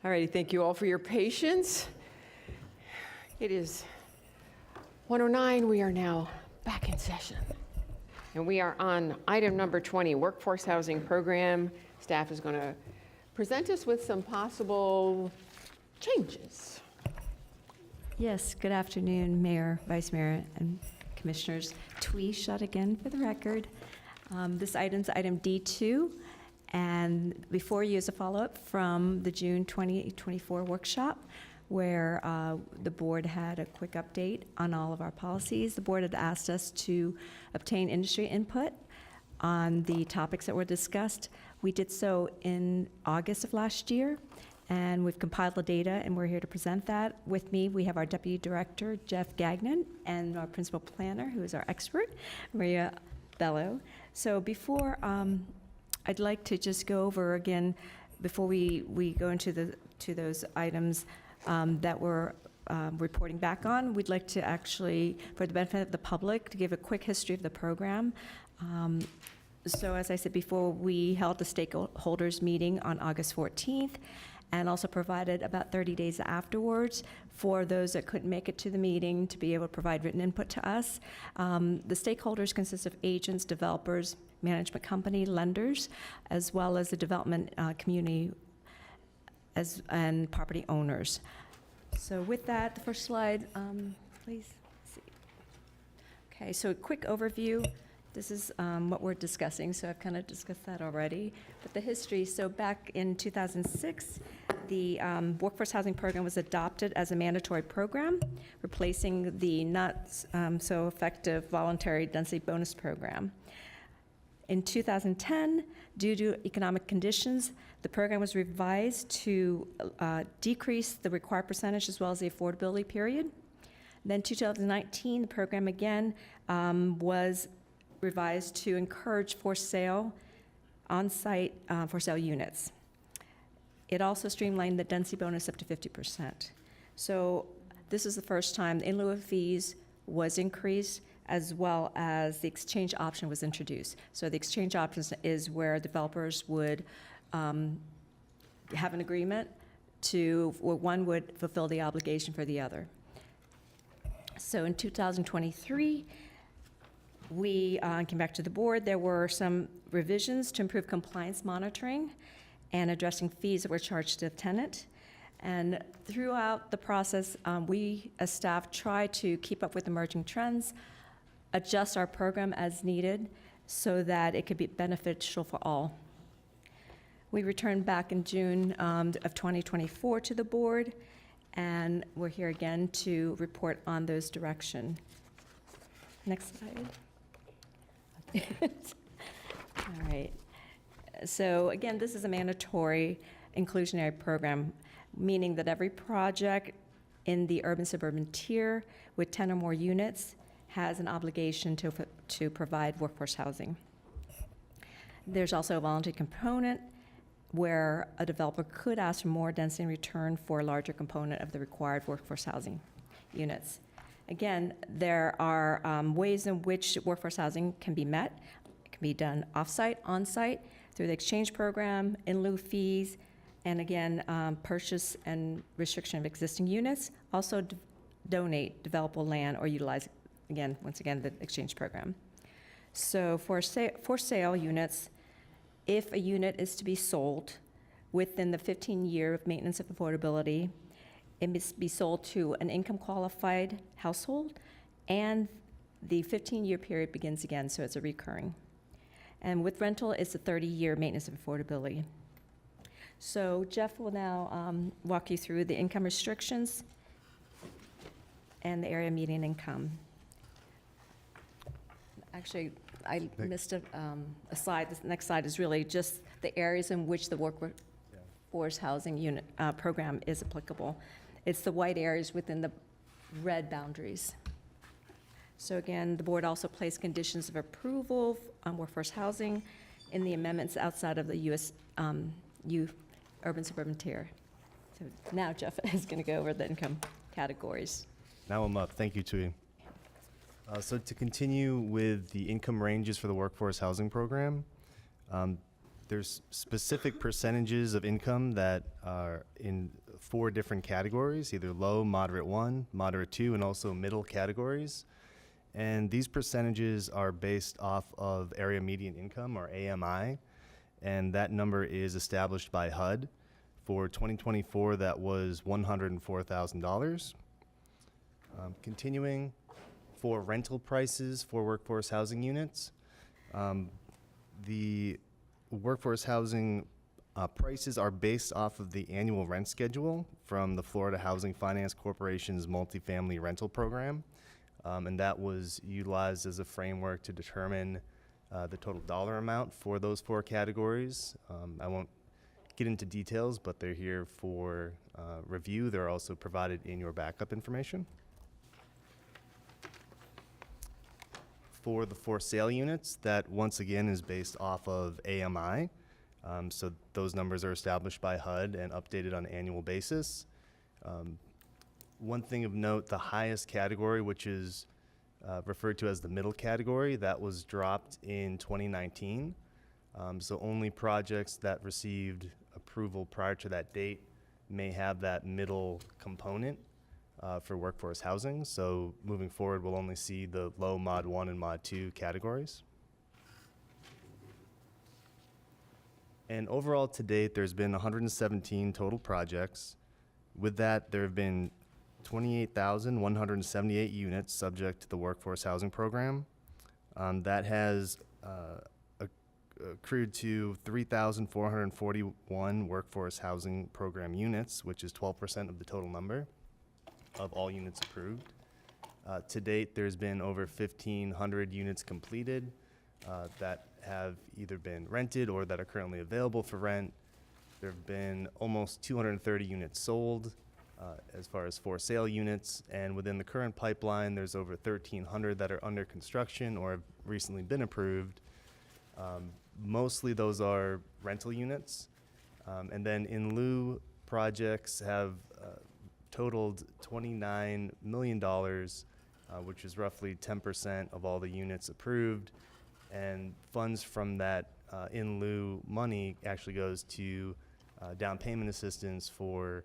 All righty, thank you all for your patience. It is 1:09, we are now back in session. And we are on item number 20, Workforce Housing Program. Staff is going to present us with some possible changes. Yes, good afternoon, Mayor, Vice Mayor, and Commissioners. Twee Shut again for the record. This item's item D2, and before you is a follow-up from the June 2024 workshop, where the board had a quick update on all of our policies. The board had asked us to obtain industry input on the topics that were discussed. We did so in August of last year, and we've compiled the data, and we're here to present that. With me, we have our Deputy Director, Jeff Gagnon, and our Principal Planner, who is our expert, Maria Bello. So before, I'd like to just go over again, before we go into those items that we're reporting back on, we'd like to actually, for the benefit of the public, to give a quick history of the program. So as I said before, we held a stakeholders meeting on August 14th, and also provided about 30 days afterwards for those that couldn't make it to the meeting to be able to provide written input to us. The stakeholders consist of agents, developers, management company, lenders, as well as the development community and property owners. So with that, the first slide, please. Okay, so a quick overview. This is what we're discussing, so I've kind of discussed that already. But the history, so back in 2006, the Workforce Housing Program was adopted as a mandatory program, replacing the not so effective voluntary density bonus program. In 2010, due to economic conditions, the program was revised to decrease the required percentage as well as the affordability period. Then 2019, the program again was revised to encourage for sale, on-site for sale units. It also streamlined the density bonus up to 50%. So this is the first time in lieu of fees was increased, as well as the exchange option was introduced. So the exchange option is where developers would have an agreement to, where one would fulfill the obligation for the other. So in 2023, we came back to the board. There were some revisions to improve compliance monitoring and addressing fees that were charged to the tenant. And throughout the process, we as staff try to keep up with emerging trends, adjust our program as needed so that it could be beneficial for all. We returned back in June of 2024 to the board, and we're here again to report on those direction. Next slide. All right. So again, this is a mandatory inclusionary program, meaning that every project in the urban-suburban tier with 10 or more units has an obligation to provide workforce housing. There's also a voluntary component where a developer could ask for more density in return for a larger component of the required workforce housing units. Again, there are ways in which workforce housing can be met. It can be done off-site, on-site, through the exchange program, in lieu fees, and again, purchase and restriction of existing units. Also donate developable land or utilize, again, once again, the exchange program. So for sale units, if a unit is to be sold within the 15-year of maintenance of affordability, it must be sold to an income-qualified household, and the 15-year period begins again, so it's a recurring. And with rental, it's a 30-year maintenance of affordability. So Jeff will now walk you through the income restrictions and the area median income. Actually, I missed a slide. This next slide is really just the areas in which the workforce housing unit program is applicable. It's the white areas within the red boundaries. So again, the board also placed conditions of approval on workforce housing in the amendments outside of the U.S. urban-suburban tier. So now Jeff is going to go over the income categories. Now I'm up. Thank you, Tui. So to continue with the income ranges for the workforce housing program, There's specific percentages of income that are in 4 different categories, either low, moderate 1, moderate 2, and also middle categories. And these percentages are based off of area median income, or AMI, and that number is established by HUD. For 2024, that was $104,000. Continuing, for rental prices for workforce housing units, the workforce housing prices are based off of the annual rent schedule from the Florida Housing Finance Corporation's multifamily rental program. And that was utilized as a framework to determine the total dollar amount for those 4 categories. I won't get into details, but they're here for review. They're also provided in your backup information. For the for sale units, that once again is based off of AMI. So those numbers are established by HUD and updated on an annual basis. One thing of note, the highest category, which is referred to as the middle category, that was dropped in 2019. So only projects that received approval prior to that date may have that middle component for workforce housing. So moving forward, we'll only see the low Mod 1 and Mod 2 categories. And overall to date, there's been 117 total projects. With that, there have been 28,178 units subject to the workforce housing program. That has accrued to 3,441 workforce housing program units, which is 12% of the total number of all units approved. To date, there's been over 1,500 units completed that have either been rented or that are currently available for rent. There have been almost 230 units sold as far as for sale units, and within the current pipeline, there's over 1,300 that are under construction or have recently been approved. Mostly those are rental units. And then in lieu projects have totaled $29 million, which is roughly 10% of all the units approved. And funds from that in lieu money actually goes to down payment assistance for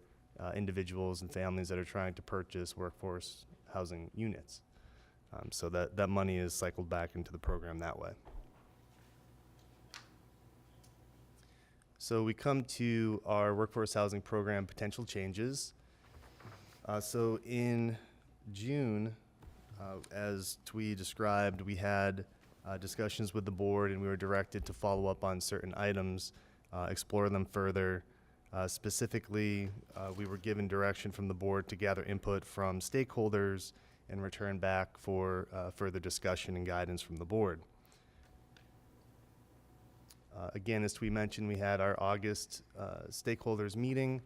individuals and families that are trying to purchase workforce housing units. So that money is cycled back into the program that way. So we come to our workforce housing program potential changes. So in June, as Twee described, we had discussions with the board, and we were directed to follow up on certain items, explore them further. Specifically, we were given direction from the board to gather input from stakeholders and return back for further discussion and guidance from the board. Again, as Twee mentioned, we had our August stakeholders meeting.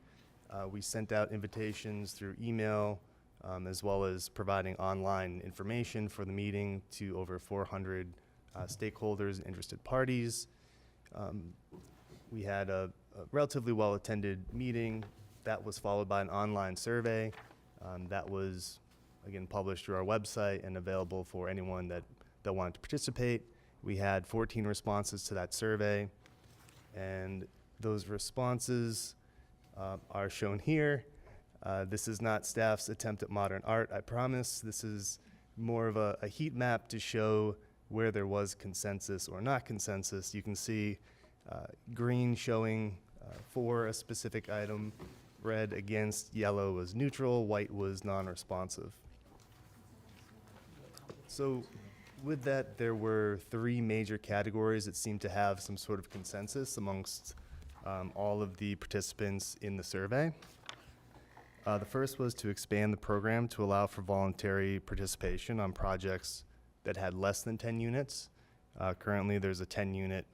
We sent out invitations through email, as well as providing online information for the meeting to over 400 stakeholders and interested parties. We had a relatively well-attended meeting that was followed by an online survey that was, again, published through our website and available for anyone that wanted to participate. We had 14 responses to that survey, and those responses are shown here. This is not staff's attempt at modern art, I promise. This is more of a heat map to show where there was consensus or not consensus. You can see green showing for a specific item, red against, yellow was neutral, white was non-responsive. So with that, there were 3 major categories that seemed to have some sort of consensus amongst all of the participants in the survey. The first was to expand the program to allow for voluntary participation on projects that had less than 10 units. Currently, there's a 10-unit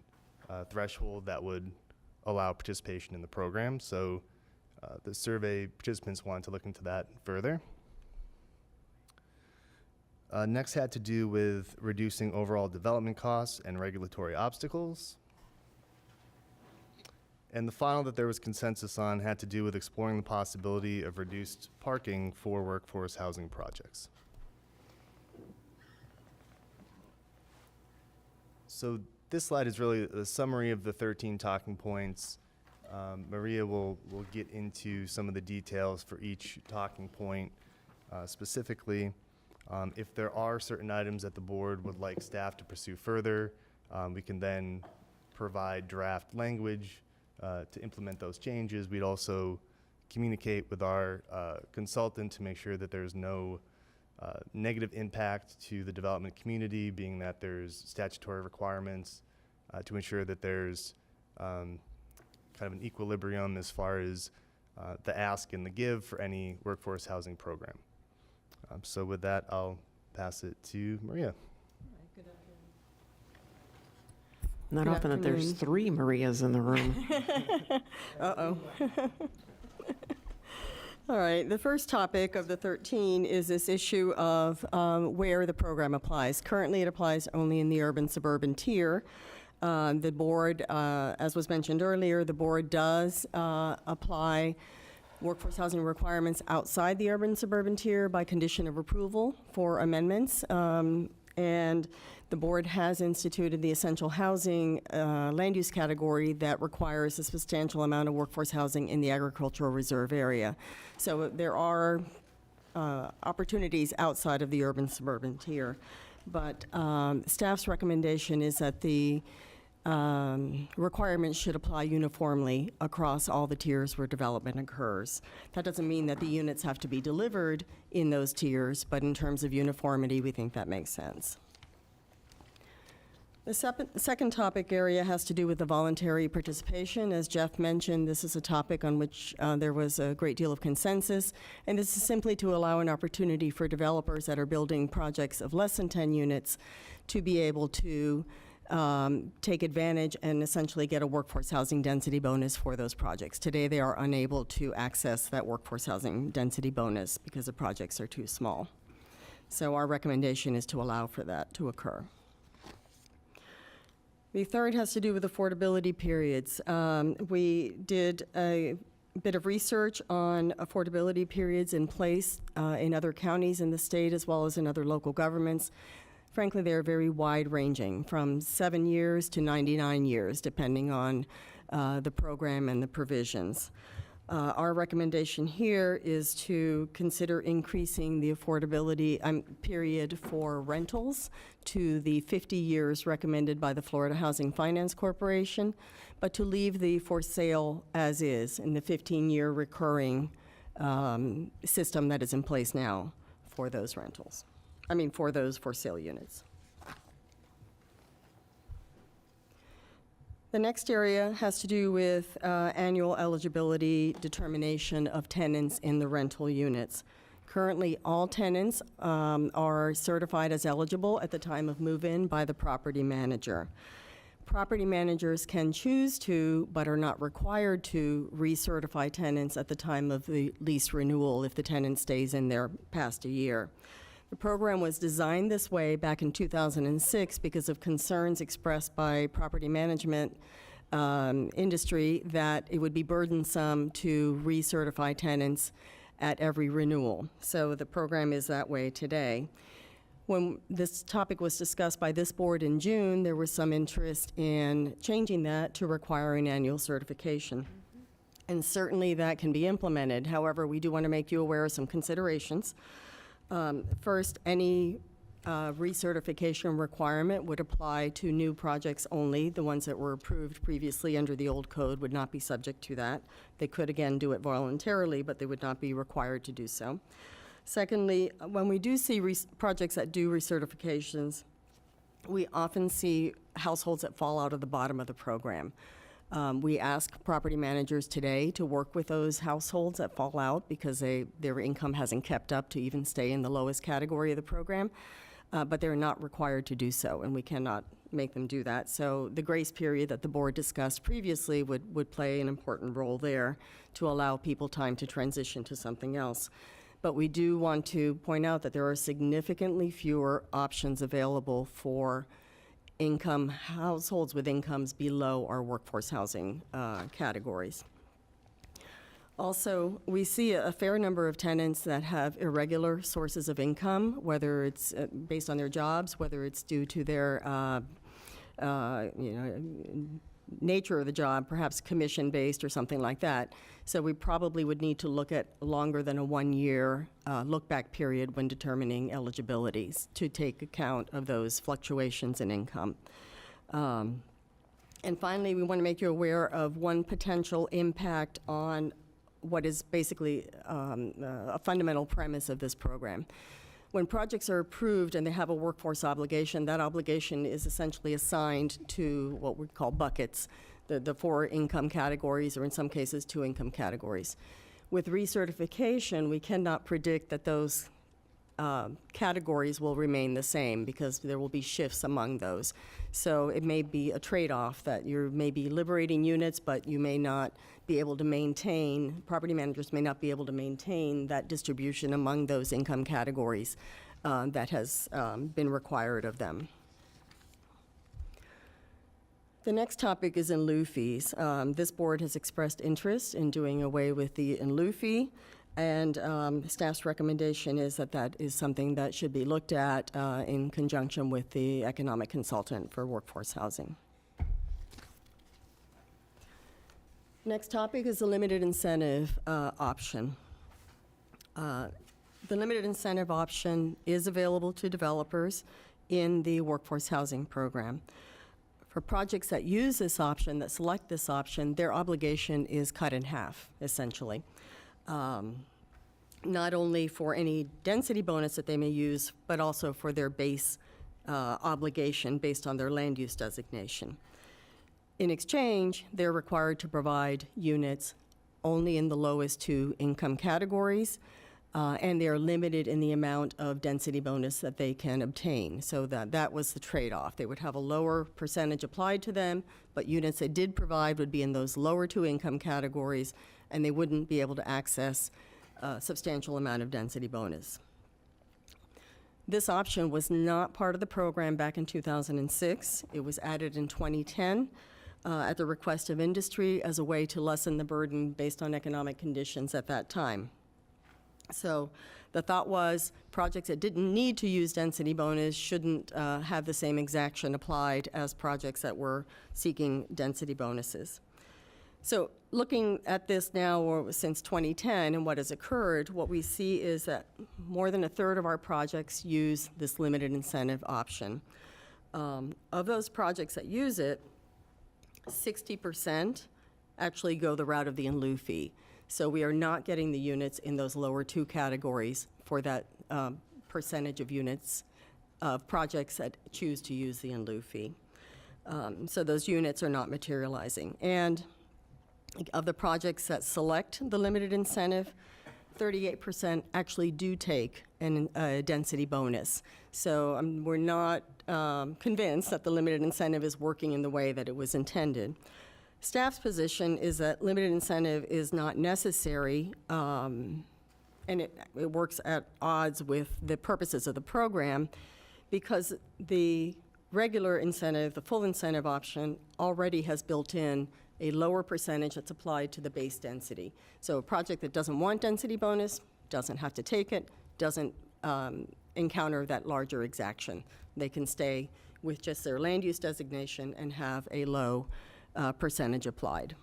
threshold that would allow participation in the program. So the survey participants wanted to look into that further. Next had to do with reducing overall development costs and regulatory obstacles. And the final that there was consensus on had to do with exploring the possibility of reduced parking for workforce housing projects. So This slide is really a summary of the 13 talking points. Maria will get into some of the details for each talking point specifically. If there are certain items that the board would like staff to pursue further, we can then provide draft language to implement those changes. We'd also communicate with our consultant to make sure that there's no negative impact to the development community, being that there's statutory requirements to ensure that there's kind of an equilibrium as far as the ask and the give for any workforce housing program. So with that, I'll pass it to Maria. Not Good often that there's afternoon. 3 Marias in the room. Uh-oh. All right, the first topic of the 13 is this issue of where the program applies. Currently, it applies only in the urban-suburban tier. The board, as was mentioned earlier, the board does apply workforce housing requirements outside the urban-suburban tier by condition of approval for amendments. And the board has instituted the essential housing land use category that requires a substantial amount of workforce housing in the agricultural reserve area. So there are opportunities outside of the urban-suburban tier. But staff's recommendation is that the requirements should apply uniformly across all the tiers where development occurs. That doesn't mean that the units have to be delivered in those tiers, but in terms of uniformity, we think that makes sense. The second topic area has to do with the voluntary participation. As Jeff mentioned, this is a topic on which there was a great deal of consensus, and this is simply to allow an opportunity for developers that are building projects of less than 10 units to be able to take advantage and essentially get a workforce housing density bonus for those projects. Today, they are unable to access that workforce housing density bonus because the projects are too small. So our recommendation is to allow for that to occur. The third has to do with affordability periods. We did a bit of research on affordability periods in place in other counties in the state as well as in other local governments. Frankly, they're very wide-ranging, from 7 years to 99 years, depending on the program and the provisions. Our recommendation here is to consider increasing the affordability period for rentals to the 50 years recommended by the Florida Housing Finance Corporation, but to leave the for sale as is in the 15-year recurring system that is in place now for those rentals. For those for sale units. The next area has to do with annual eligibility determination of tenants in the rental units. Currently, all tenants are certified as eligible at the time of move-in by the property manager. Property managers can choose to, but are not required to, recertify tenants at the time of the lease renewal if the tenant stays in there past a year. The program was designed this way back in 2006 because of concerns expressed by property management industry that it would be burdensome to recertify tenants at every renewal. So the program is that way today. When this topic was discussed by this board in June, there was some interest in changing that to requiring annual certification. And certainly that can be implemented. However, we do want to make you aware of some considerations. First, any recertification requirement would apply to new projects only. The ones that were approved previously under the old code would not be subject to that. They could, again, do it voluntarily, but they would not be required to do so. Secondly, when we do see projects that do recertifications, we often see households that fall out of the bottom of the program. We ask property managers today to work with those households that fall out because their income hasn't kept up to even stay in the lowest category of the program, but they're not required to do so, and we cannot make them do that. So the grace period that the board discussed previously would play an important role there to allow people time to transition to something else. But we do want to point out that there are significantly fewer options available for households with incomes below our workforce housing categories. Also, we see a fair number of tenants that have irregular sources of income, whether it's based on their jobs, whether it's due to their nature of the job, perhaps commission-based or something like that. So we probably would need to look at longer than a one-year look-back period when determining eligibilities to take account of those fluctuations in income. And finally, we want to make you aware of one potential impact on what is basically a fundamental premise of this program. When projects are approved and they have a workforce obligation, that obligation is essentially assigned to what we call buckets, the 4 income categories, or in some cases, 2 income categories. With recertification, we cannot predict that those categories will remain the same because there will be shifts among those. So it may be a trade-off that you may be liberating units, but you may not be able to maintain, property managers may not be able to maintain that distribution among those income categories that has been required of them. The next topic is in lieu fees. This board has expressed interest in doing away with the in lieu fee, and staff's recommendation is that that is something that should be looked at in conjunction with the economic consultant for workforce housing. Next topic is the limited incentive option. The limited incentive option is available to developers in the workforce housing program. For projects that use this option, that select this option, their obligation is cut in half, essentially. Not only for any density bonus that they may use, but also for their base obligation based on their land use designation. In exchange, they're required to provide units only in the lowest 2 income categories, and they are limited in the amount of density bonus that they can obtain. So that was the trade-off. They would have a lower percentage applied to them, but units they did provide would be in those lower 2 income categories, and they wouldn't be able to access a substantial amount of density bonus. This option was not part of the program back in 2006. It was added in 2010 at the request of industry as a way to lessen the burden based on economic conditions at that time. So the thought was projects that didn't need to use density bonus shouldn't have the same exaction applied as projects that were seeking density bonuses. So looking at this now, or since 2010, and what has occurred, what we see is that more than a third of our projects use this limited incentive option. Of those projects that use it, 60% actually go the route of the in lieu fee. So we are not getting the units in those lower 2 categories for that percentage of units of projects that choose to use the in lieu fee. So those units are not materializing. And of the projects that select the limited incentive, 38% actually do take a density bonus. So we're not convinced that the limited incentive is working in the way that it was intended. Staff's position is that limited incentive is not necessary, and it works at odds with the purposes of the program, because the regular incentive, the full incentive option, already has built in a lower percentage that's applied to the base density. So a project that doesn't want density bonus doesn't have to take it, doesn't encounter that larger exaction. They can stay with just their land use designation and have a low percentage applied.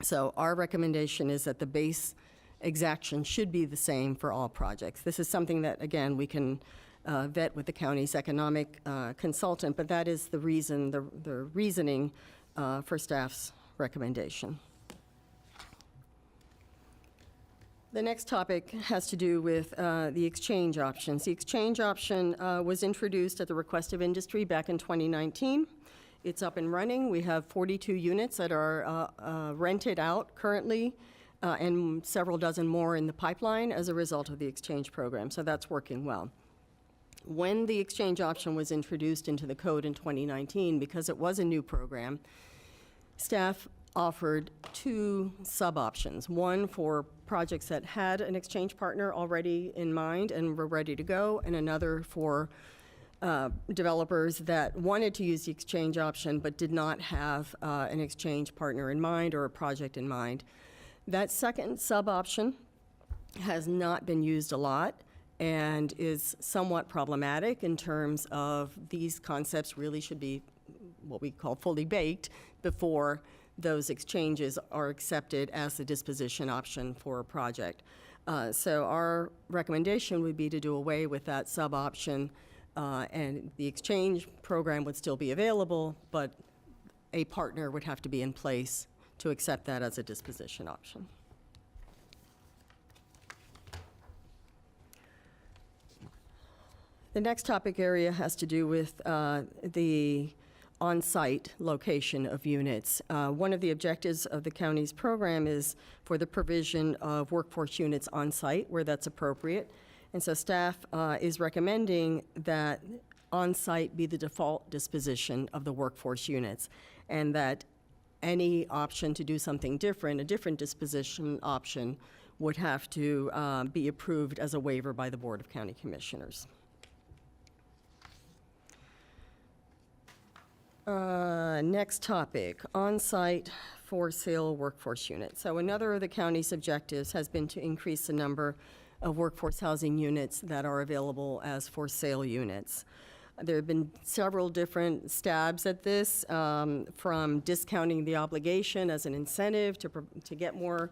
So our recommendation is that the base exaction should be the same for all projects. This is something that, again, we can vet with the county's economic consultant, but that is the reason, the reasoning for staff's recommendation. The next topic has to do with the exchange options. The exchange option was introduced at the request of industry back in 2019. It's up and running. We have 42 units that are rented out currently, and several dozen more in the pipeline as a result of the exchange program. So that's working well. When the exchange option was introduced into the code in 2019, because it was a new program, staff offered 2 sub-options. One for projects that had an exchange partner already in mind and were ready to go, and another for developers that wanted to use the exchange option but did not have an exchange partner in mind or a project in mind. That second sub-option has not been used a lot and is somewhat problematic in terms of these concepts really should be what we call fully baked before those exchanges are accepted as the disposition option for a project. So our recommendation would be to do away with that sub-option, and the exchange program would still be available, but a partner would have to be in place to accept that as a disposition option. The next topic area has to do with the on-site location of units. One of the objectives of the county's program is for the provision of workforce units on-site where that's appropriate. And so staff is recommending that on-site be the default disposition of the workforce units, and that any option to do something different, a different disposition option, would have to be approved as a waiver by the Board of County Commissioners. Next topic, on-site for sale workforce units. So another of the county's objectives has been to increase the number of workforce housing units that are available as for sale units. There have been several different stabs at this, from discounting the obligation as an incentive to get more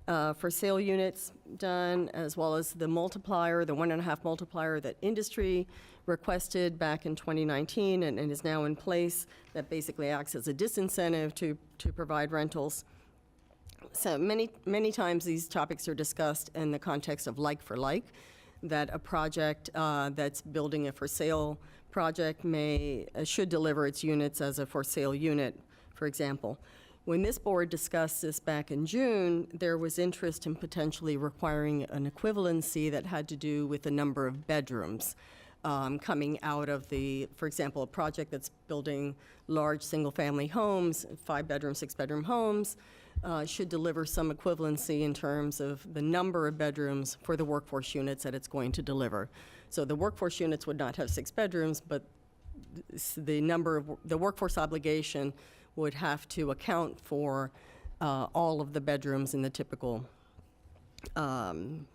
for sale units done, as well as the multiplier, the 1.5 multiplier that industry requested back in 2019 and is now in place, that basically acts as a disincentive to provide rentals. So many times these topics are discussed in the context of like for like, that a project that's building a for sale project should deliver its units as a for sale unit, for example. When this board discussed this back in June, there was interest in potentially requiring an equivalency that had to do with the number of bedrooms coming out of for example, a project that's building large single-family homes, 5-bedroom, 6-bedroom homes, should deliver some equivalency in terms of the number of bedrooms for the workforce units that it's going to deliver. So the workforce units would not have 6 bedrooms, but the workforce obligation would have to account for all of the bedrooms in the typical home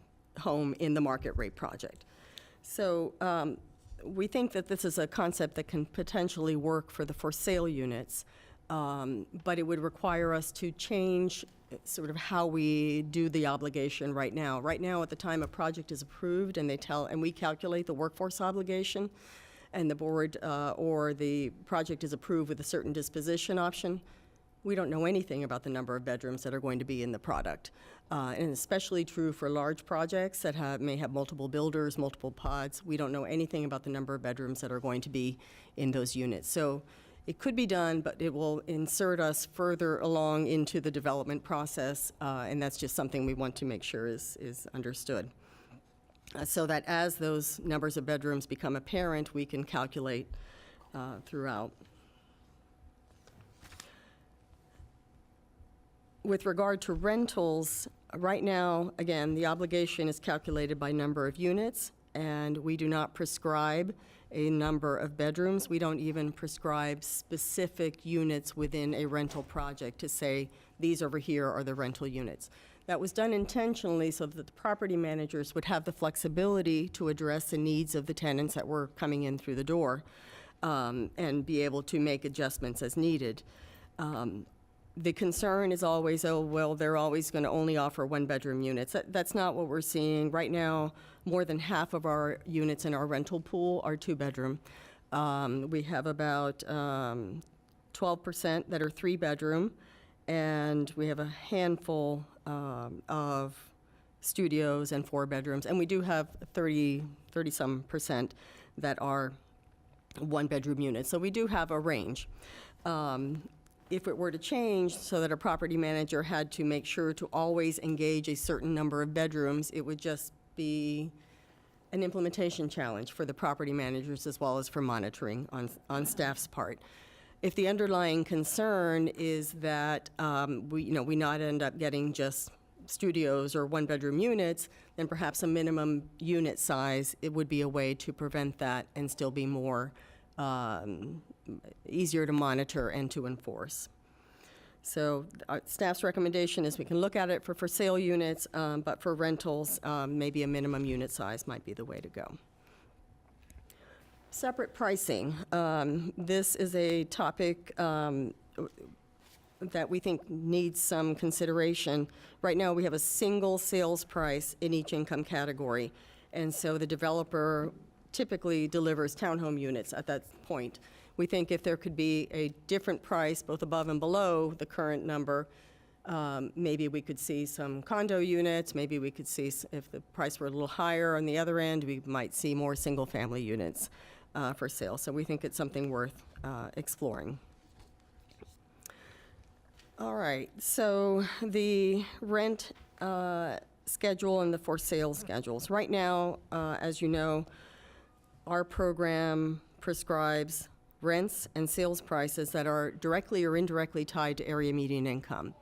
in the market rate project. So we think that this is a concept that can potentially work for the for sale units, but it would require us to change sort of how we do the obligation right now. Right now, at the time a project is approved and we calculate the workforce obligation, and the board or the project is approved with a certain disposition option, we don't know anything about the number of bedrooms that are going to be in the product. And especially true for large projects that may have multiple builders, multiple pods. We don't know anything about the number of bedrooms that are going to be in those units. So it could be done, but it will insert us further along into the development process, and that's just something we want to make sure is understood. So that as those numbers of bedrooms become apparent, we can calculate throughout. With regard to rentals, right now, again, the obligation is calculated by number of units, and we do not prescribe a number of bedrooms. We don't even prescribe specific units within a rental project to say, these over here are the rental units. That was done intentionally so that the property managers would have the flexibility to address the needs of the tenants that were coming in through the door, and be able to make adjustments as needed. The concern is always, oh, well, they're always going to only offer 1-bedroom units. That's not what we're seeing. Right now, more than half of our units in our rental pool are 2-bedroom. We have about 12% that are 3-bedroom, and we have a handful of studios and 4 bedrooms, and we do have 30-some% that are 1-bedroom units. So we do have a range. If it were to change so that a property manager had to make sure to always engage a certain number of bedrooms, it would just be an implementation challenge for the property managers as well as for monitoring on staff's part. If the underlying concern is that we not end up getting just studios or 1-bedroom units, then perhaps a minimum unit size, it would be a way to prevent that and still be more easier to monitor and to enforce. So staff's recommendation is we can look at it for sale units, but for rentals, maybe a minimum unit size might be the way to go. Separate pricing. This is a topic that we think needs some consideration. Right now, we have a single sales price in each income category, and so the developer typically delivers townhome units at that point. We think if there could be a different price, both above and below the current number, maybe we could see some condo units, maybe we could see, if the price were a little higher on the other end, we might see more single-family units for sale. So we think it's something worth exploring. All right, so the rent schedule and the for sale schedules. Right now, as you know, our program prescribes rents and sales prices that are directly or indirectly tied to area median income.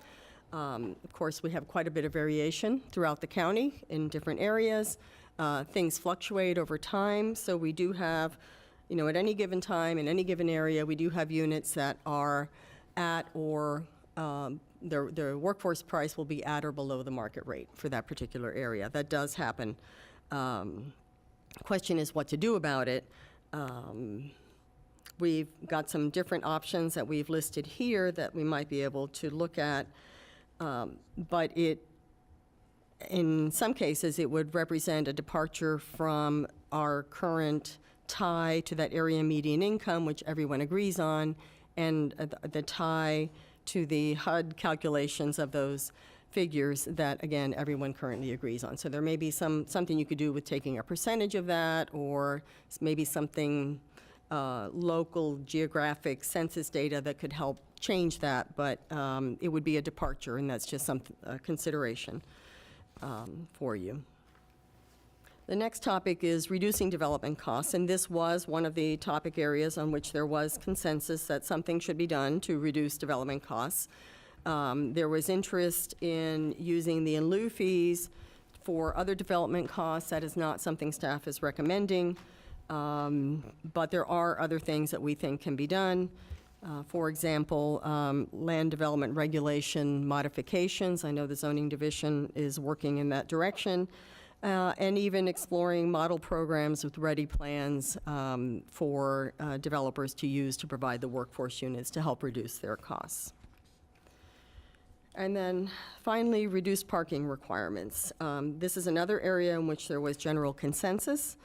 Of course, we have quite a bit of variation throughout the county in different areas. Things fluctuate over time, so we do have, at any given time, in any given area, we do have units that are at or their workforce price will be at or below the market rate for that particular area. That does happen. Question is what to do about it. We've got some different options that we've listed here that we might be able to look at, but in some cases, it would represent a departure from our current tie to that area median income, which everyone agrees on, and the tie to the HUD calculations of those figures that, again, everyone currently agrees on. So there may be something you could do with taking a percentage of that, or maybe something local geographic census data that could help change that, but it would be a departure, and that's just some consideration for you. The next topic is reducing development costs, and this was one of the topic areas on which there was consensus that something should be done to reduce development costs. There was interest in using the in lieu fees for other development costs. That is not something staff is recommending, but there are other things that we think can be done. For example, land development regulation modifications. I know the zoning division is working in that direction. And even exploring model programs with ready plans for developers to use to provide the workforce units to help reduce their costs. And then finally, reduce parking requirements. This is another area in which there was general consensus.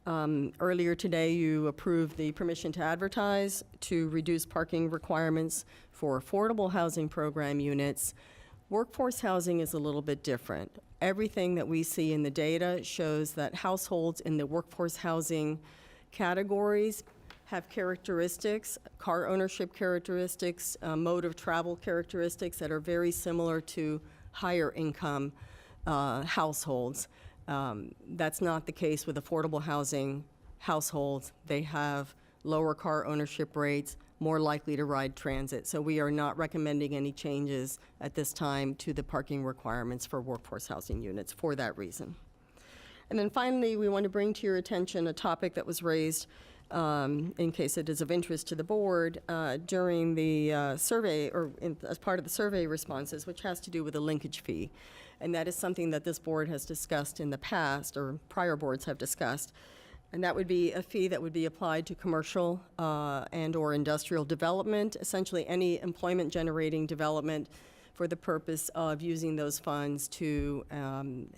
Earlier today, you approved the permission to advertise to reduce parking requirements for affordable housing program units. Workforce housing is a little bit different. Everything that we see in the data shows that households in the workforce housing categories have characteristics, car ownership characteristics, mode of travel characteristics that are very similar to higher income households. That's not the case with affordable housing households. They have lower car ownership rates, more likely to ride transit. So we are not recommending any changes at this time to the parking requirements for workforce housing units for that reason. And then finally, we want to bring to your attention a topic that was raised in case it is of interest to the board during the survey, or as part of the survey responses, which has to do with the linkage fee. And that is something that this board has discussed in the past, or prior boards have discussed. And that would be a fee that would be applied to commercial and or industrial development, essentially any employment-generating development for the purpose of using those funds to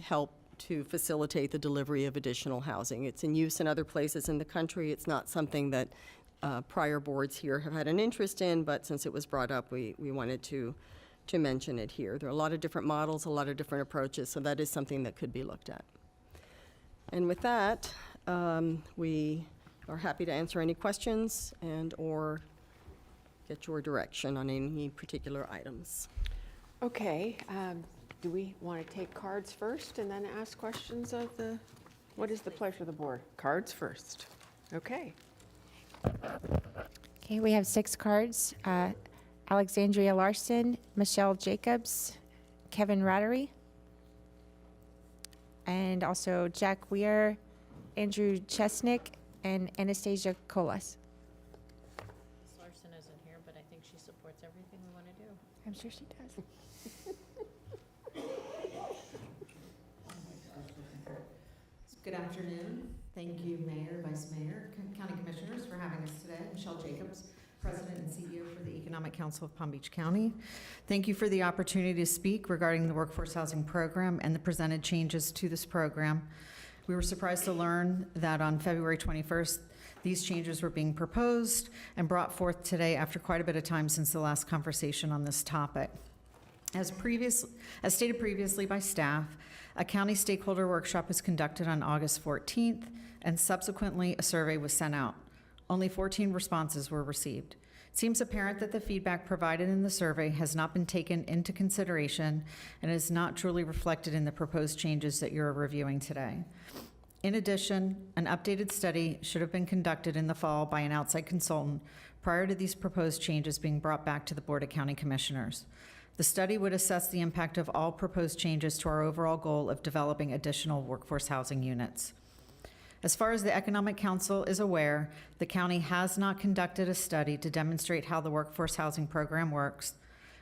help to facilitate the delivery of additional housing. It's in use in other places in the country. It's not something that prior boards here have had an interest in, but since it was brought up, we wanted to mention it here. There are a lot of different models, a lot of different approaches, so that is something that could be looked at. And with that, we are happy to answer any questions and or get your direction on any particular items. Okay, do we want to take cards first and then ask questions of what is the pleasure of the board? Cards first. Okay. Okay, we have 6 cards. Alexandria Larson, Michelle Jacobs, Kevin Rattery, and also Jack Weir, Andrew Chesnick, and Anastasia Colas. Ms. Larson isn't here, but I think she supports everything we want to do. I'm sure she does. Good afternoon. Thank you, Mayor, Vice Mayor, County Commissioners. Michelle Jacobs, President and CEO for the Economic Council of Palm Beach County. Thank you for the opportunity to speak regarding the workforce housing program and the presented changes to this program. We were surprised to learn that on February 21st, these changes were being proposed and brought forth today after quite a bit of time since the last conversation on this topic. As stated previously by staff, a county stakeholder workshop was conducted on August 14th, and subsequently a survey was sent out. Only 14 responses were received. It seems apparent that the feedback provided in the survey has not been taken into consideration and is not truly reflected in the proposed changes that you're reviewing today. In addition, an updated study should have been conducted in the fall by an outside consultant prior to these proposed changes being brought back to the Board of County Commissioners. The study would assess the impact of all proposed changes to our overall goal of developing additional workforce housing units. As far as the Economic Council is aware, the county has not conducted a study to demonstrate how the workforce housing program works,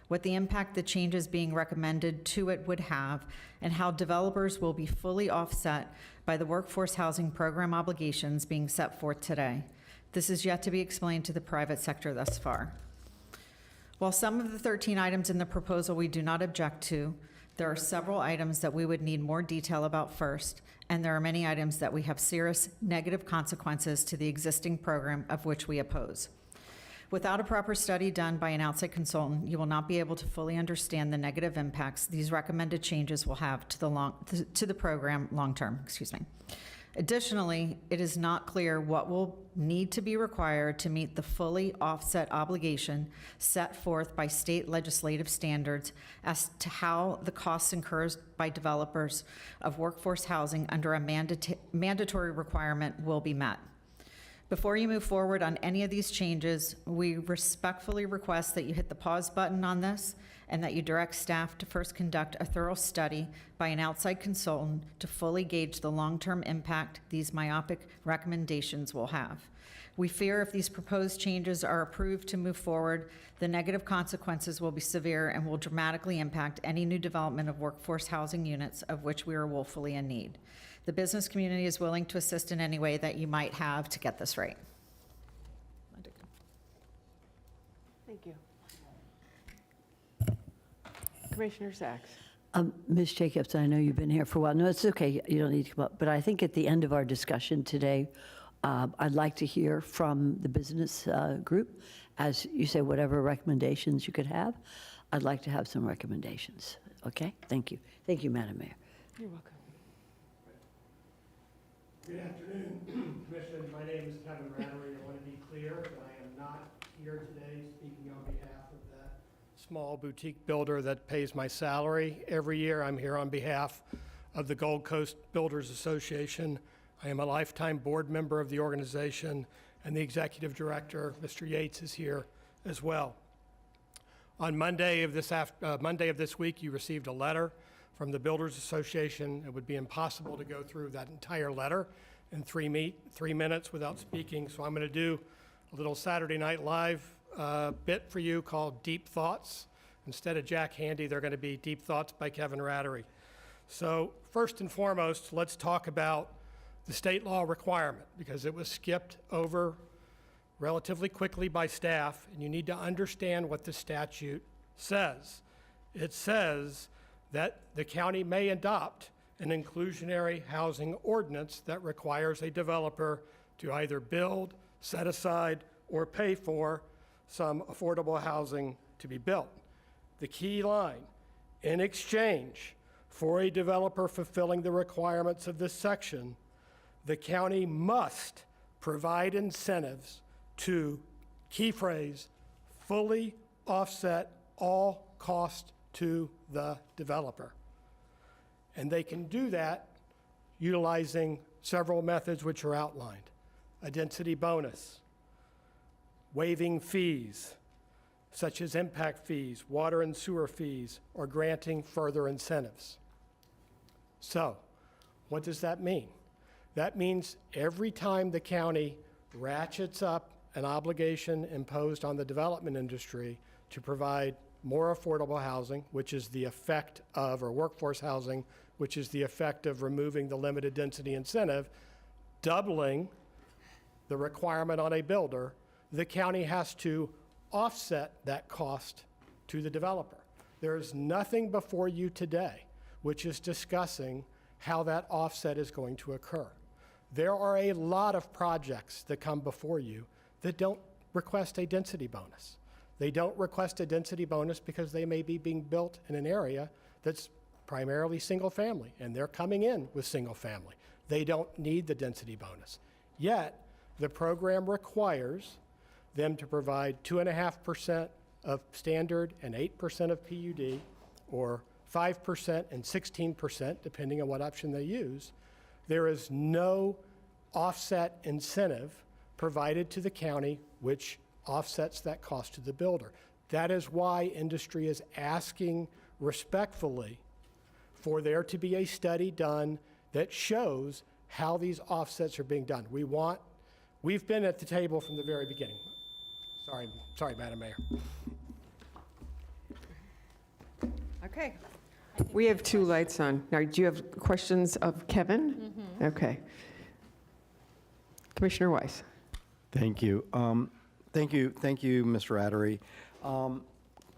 what the impact the changes being recommended to it would have, and how developers will be fully offset by the workforce housing program obligations being set forth today. This is yet to be explained to the private sector thus far. While some of the 13 items in the proposal we do not object to, there are several items that we would need more detail about first, and there are many items that we have serious negative consequences to the existing program of which we oppose. Without a proper study done by an outside consultant, you will not be able to fully understand the negative impacts these recommended changes will have to the program long-term. Additionally, it is not clear what will need to be required to meet the fully offset obligation set forth by state legislative standards as to how the costs incurred by developers of workforce housing under a mandatory requirement will be met. Before you move forward on any of these changes, we respectfully request that you hit the pause button on this and that you direct staff to first conduct a thorough study by an outside consultant to fully gauge the long-term impact these myopic recommendations will have. We fear if these proposed changes are approved to move forward, the negative consequences will be severe and will dramatically impact any new development of workforce housing units of which we are woefully in need. The business community is willing to assist in any way that you might have to get this right. Thank you. Commissioner Sachs. Ms. Jacobs, I know you've been here for a while. No, it's okay. You don't need to come up. But I think at the end of our discussion today, I'd like to hear from the business group. As you say, whatever recommendations you could have, I'd like to have some recommendations. Okay? Thank you. Thank you, Madam Mayor. You're welcome. Good afternoon, Commission. My name is Kevin Rattery. I want to be clear that I am not here today speaking on behalf of that small boutique builder that pays my salary every year. I'm here on behalf of the Gold Coast Builders Association. I am a lifetime board member of the organization, and the executive director, Mr. Yates, is here as well. On Monday of this week, you received a letter from the Builders Association. It would be impossible to go through that entire letter in 3 minutes without speaking, so I'm going to do a little Saturday Night Live bit for you called Deep Thoughts. Instead of Jack Handy, they're going to be Deep Thoughts by Kevin Rattery. So first and foremost, let's talk about the state law requirement, because it was skipped over relatively quickly by staff, and you need to understand what the statute says. It says that the county may adopt an inclusionary housing ordinance that requires a developer to either build, set aside, or pay for some affordable housing to be built. The key line, in exchange for a developer fulfilling the requirements of this section, the county must provide incentives to, key phrase, fully offset all costs to the developer. And they can do that utilizing several methods which are outlined. A density bonus, waiving fees, such as impact fees, water and sewer fees, or granting further incentives. So, what does that mean? That means every time the county ratchets up an obligation imposed on the development industry to provide more affordable housing, which is the effect of, or workforce housing, which is the effect of removing the limited density incentive, doubling the requirement on a builder, the county has to offset that cost to the developer. There is nothing before you today which is discussing how that offset is going to occur. There are a lot of projects that come before you that don't request a density bonus. They don't request a density bonus because they may be being built in an area that's primarily single family, and they're coming in with single family. They don't need the density bonus. Yet, the program requires them to provide 2.5% of standard and 8% of PUD, or 5% and 16%, depending on what option they use. There is no offset incentive provided to the county which offsets that cost to the builder. That is why industry is asking respectfully for there to be a study done that shows how these offsets are being done. We've been at the table from the very beginning. Sorry, Madam Mayor. Okay. We have two lights on. Now, do you have questions of Kevin? Okay. Commissioner Weiss. Thank you. Thank you, Mr. Attery.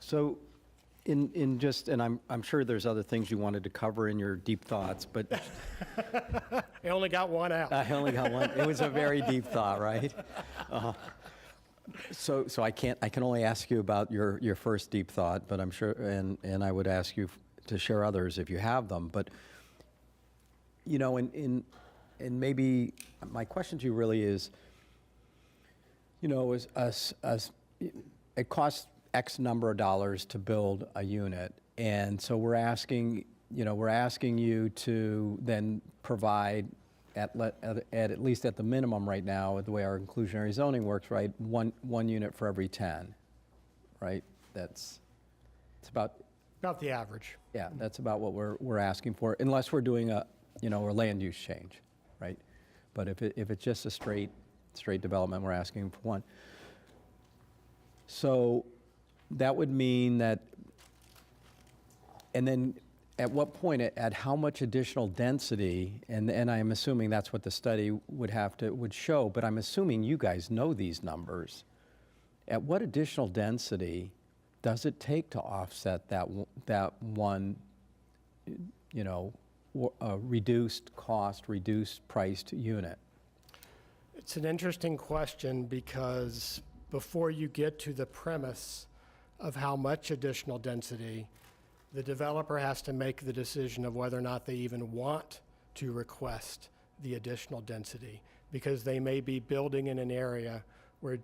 So in just, and I'm sure there's other things you wanted to cover in your deep thoughts, but I only got one out. I only got one. It was a very deep thought, right? So I can only ask you about your first deep thought, but I'm sure, and I would ask you to share others if you have them. But you know, and maybe my question to you really is, you know, it costs X number of dollars to build a unit, and so we're asking you to then provide at least at the minimum right now, the way our inclusionary zoning works, right, one unit for every 10, right? It's about the average. Yeah, that's about what we're asking for, unless we're doing a land use change, right? But if it's just a straight development, we're asking for one. So that would mean that, and then at what point, at how much additional density, and I'm assuming that's what the study would show, but I'm assuming you guys know these numbers. At what additional density does it take to offset that one, reduced cost, reduced priced unit? It's an interesting question because before you get to the premise of how much additional density, the developer has to make the decision of whether or not they even want to request the additional density, because they may be building in an area where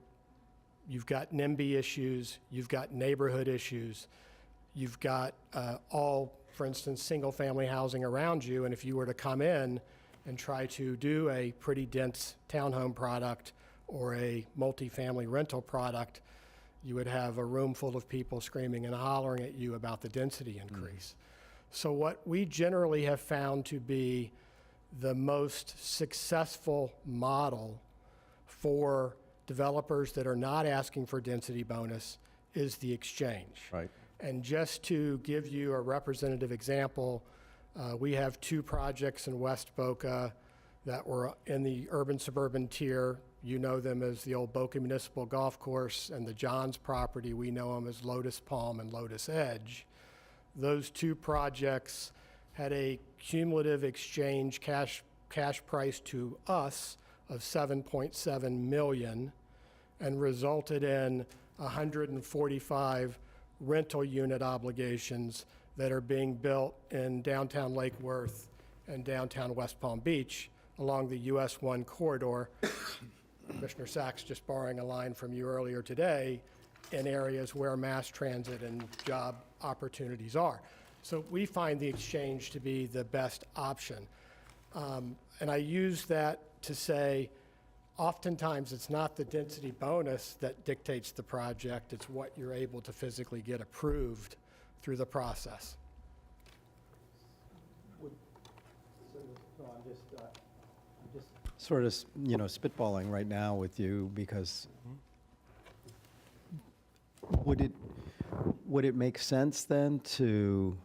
you've got NIMBY issues, you've got neighborhood issues, you've got for instance, single-family housing around you, and if you were to come in and try to do a pretty dense townhome product or a multifamily rental product, you would have a room full of people screaming and hollering at you about the density increase. So what we generally have found to be the most successful model for developers that are not asking for density bonus is the exchange. Right. And just to give you a representative example, we have two projects in West Boca that were in the urban-suburban tier. You know them as the old Boca Municipal Golf Course, and the Johns property, we know them as Lotus Palm and Lotus Edge. Those two projects had a cumulative exchange cash price to us of $7.7 million and resulted in 145 rental unit obligations that are being built in downtown Lake Worth and downtown West Palm Beach along the US 1 corridor. Commissioner Sachs just borrowing a line from you earlier today, in areas where mass transit and job opportunities are. So we find the exchange to be the best option. And I use that to say, oftentimes it's not the density bonus that dictates the project, it's what you're able to physically get approved through the process. Sort of, spitballing right now with you, because would it make sense then to,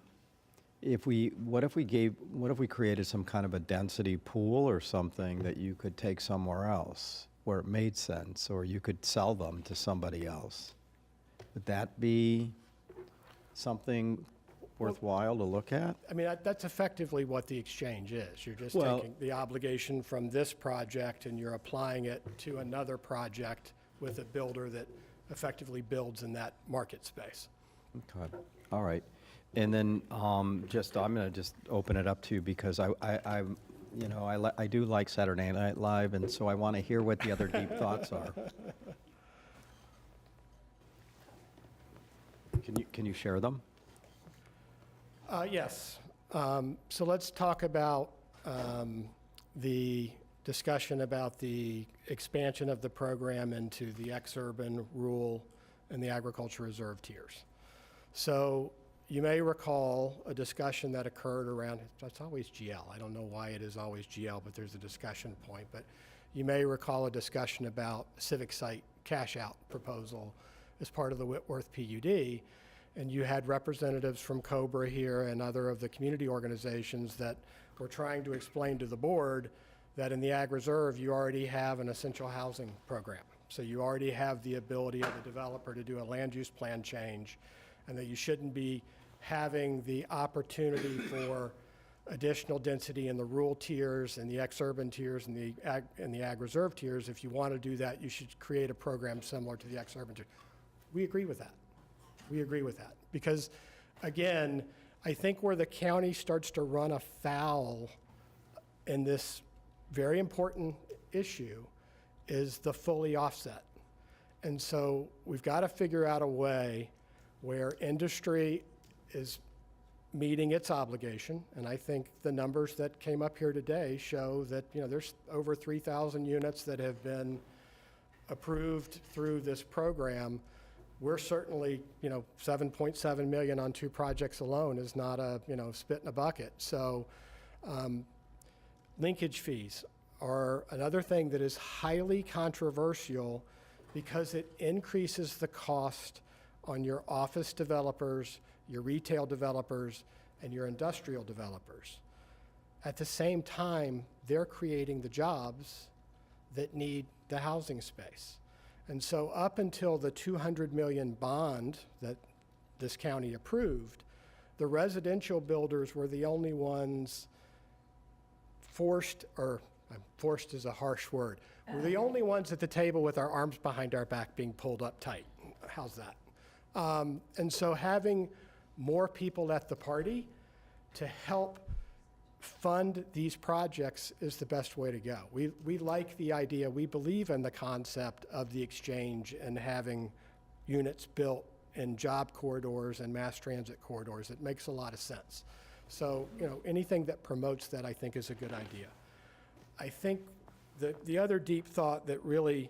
what if we created some kind of a density pool or something that you could take somewhere else? where it made sense, or you could sell them to somebody else. Would that be something worthwhile to look at? I mean, that's effectively what the exchange is. You're just Well- taking the obligation from this project and you're applying it to another project with a builder that effectively builds in that market space. Okay, all right. And then I'm going to just open it up to you because I do like Saturday Night Live, and so I want to hear what the other deep thoughts are. Can you share them? Yes. So let's talk about the discussion about the expansion of the program into the ex-urban, rural, and the agriculture reserve tiers. So you may recall a discussion that occurred around, it's always GL. I don't know why it is always GL, but there's a discussion point. But you may recall a discussion about civic site cash-out proposal as part of the Whitworth PUD. And you had representatives from COBRA here and other of the community organizations that were trying to explain to the board that in the Ag Reserve, you already have an essential housing program. So you already have the ability of the developer to do a land use plan change, and that you shouldn't be having the opportunity for additional density in the rural tiers and the ex-urban tiers and the Ag Reserve tiers. If you want to do that, you should create a program similar to the ex-urban tier. We agree with that. We agree with that. Because, again, I think where the county starts to run afoul in this very important issue is the fully offset. And so we've got to figure out a way where industry is meeting its obligation. And I think the numbers that came up here today show that, there's over 3,000 units that have been approved through this program. We're certainly, 7.7 million on 2 projects alone is not a, spit in a bucket. So linkage fees are another thing that is highly controversial because it increases the cost on your office developers, your retail developers, and your industrial developers. At the same time, they're creating the jobs that need the housing space. And so up until the 200 million bond that this county approved, the residential builders were the only ones forced is a harsh word. We're the only ones at the table with our arms behind our back being pulled up tight. How's that? And so having more people at the party to help fund these projects is the best way to go. We like the idea, we believe in the concept of the exchange and having units built in job corridors and mass transit corridors. It makes a lot of sense. So, anything that promotes that I think is a good idea. I think the other deep thought that really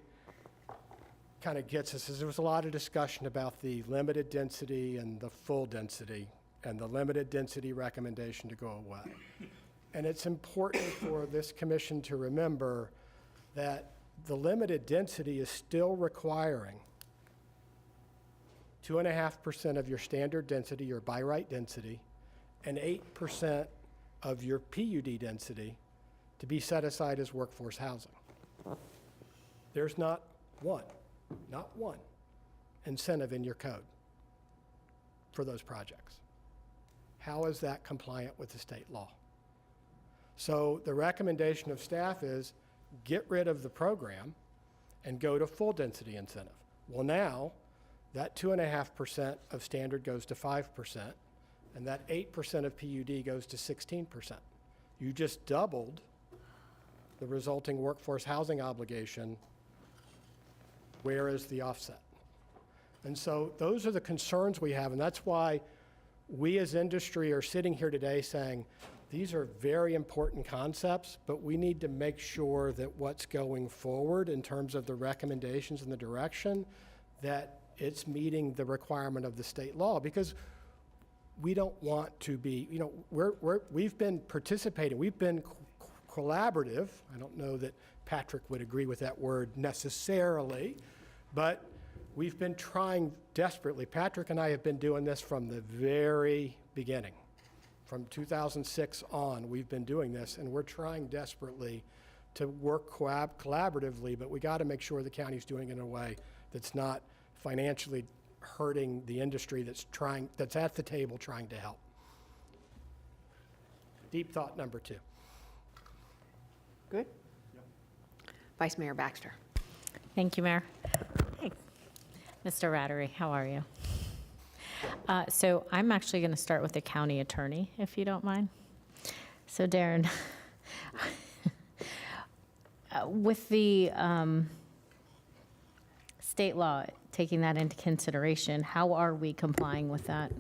kind of gets us is there was a lot of discussion about the limited density and the full density and the limited density recommendation to go away. And it's important for this commission to remember that the limited density is still requiring 2.5% of your standard density, your by right density, and 8% of your PUD density to be set aside as workforce housing. There's not one incentive in your code for those projects. How is that compliant with the state law? So the recommendation of staff is get rid of the program and go to full density incentive. Well, now that 2.5% of standard goes to 5%, and that 8% of PUD goes to 16%. You just doubled the resulting workforce housing obligation. Where is the offset? And so those are the concerns we have, and that's why we as industry are sitting here today saying, these are very important concepts, but we need to make sure that what's going forward in terms of the recommendations and the direction, that it's meeting the requirement of the state law, because we don't want to be, we've been participating, we've been collaborative. I don't know that Patrick would agree with that word necessarily, but we've been trying desperately. Patrick and I have been doing this from the very beginning. From 2006 on, we've been doing this, and we're trying desperately to work collaboratively, but we got to make sure the county's doing it in a way that's not financially hurting the industry that's at the table trying to help. Deep thought number 2. Good? Vice Mayor Baxter. Thank you, Mayor. Hey, Mr. Rattery, how are you? So I'm actually going to start with the county attorney, if you don't mind. So Darren, with the state law, taking that into consideration, how are we complying with that?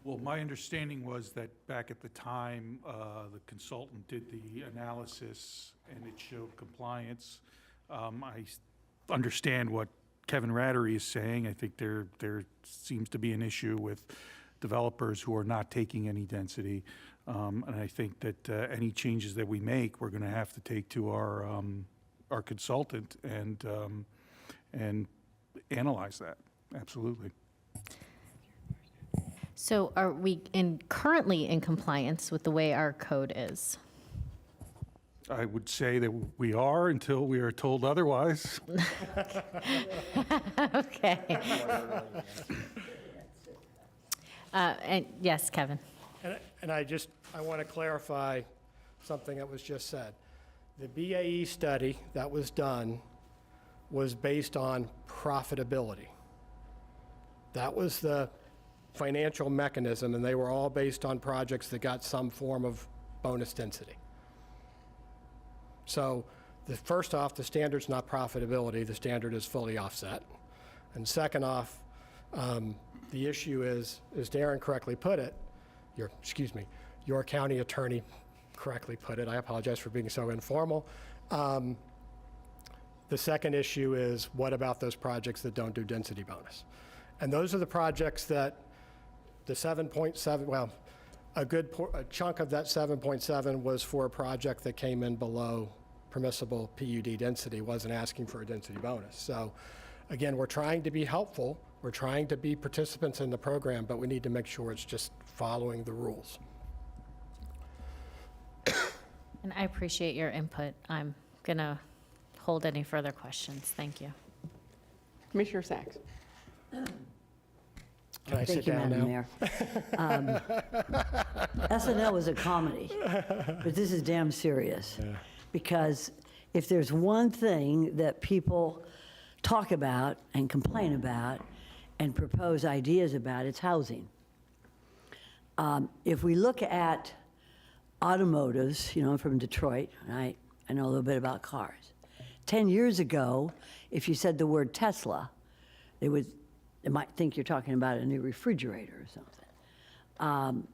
Well, my understanding was that back at the time, the consultant did the analysis and it showed compliance. I understand what Kevin Rattery is saying. I think there seems to be an issue with developers who are not taking any density. And I think that any changes that we make, we're going to have to take to our consultant and analyze that. Absolutely. So are we currently in compliance with the way our code is? I would say that we are until we are told otherwise. Okay. And yes, Kevin. And I want to clarify something that was just said. The BAE study that was done was based on profitability. That was the financial mechanism, and they were all based on projects that got some form of bonus density. So first off, the standard's not profitability, the standard is fully offset. And second off, the issue is, as Darren correctly put it, your county attorney correctly put it, I apologize for being so informal. The second issue is, what about those projects that don't do density bonus? And those are the projects that the 7.7, well, a chunk of that 7.7 was for a project that came in below permissible PUD density, wasn't asking for a density bonus. So again, we're trying to be helpful, we're trying to be participants in the program, but we need to make sure it's just following the rules. And I appreciate your input. I'm going to hold any further questions. Thank you. Commissioner Sacks. Can I sit Thank you, down Madam now? Mayor. SNL was a comedy, but this is damn serious. Because if there's one thing that people talk about and complain about and propose ideas about, it's housing. If we look at automotives, I'm from Detroit, and I know a little bit about cars. 10 years ago, if you said the word Tesla, they might think you're talking about a new refrigerator or something.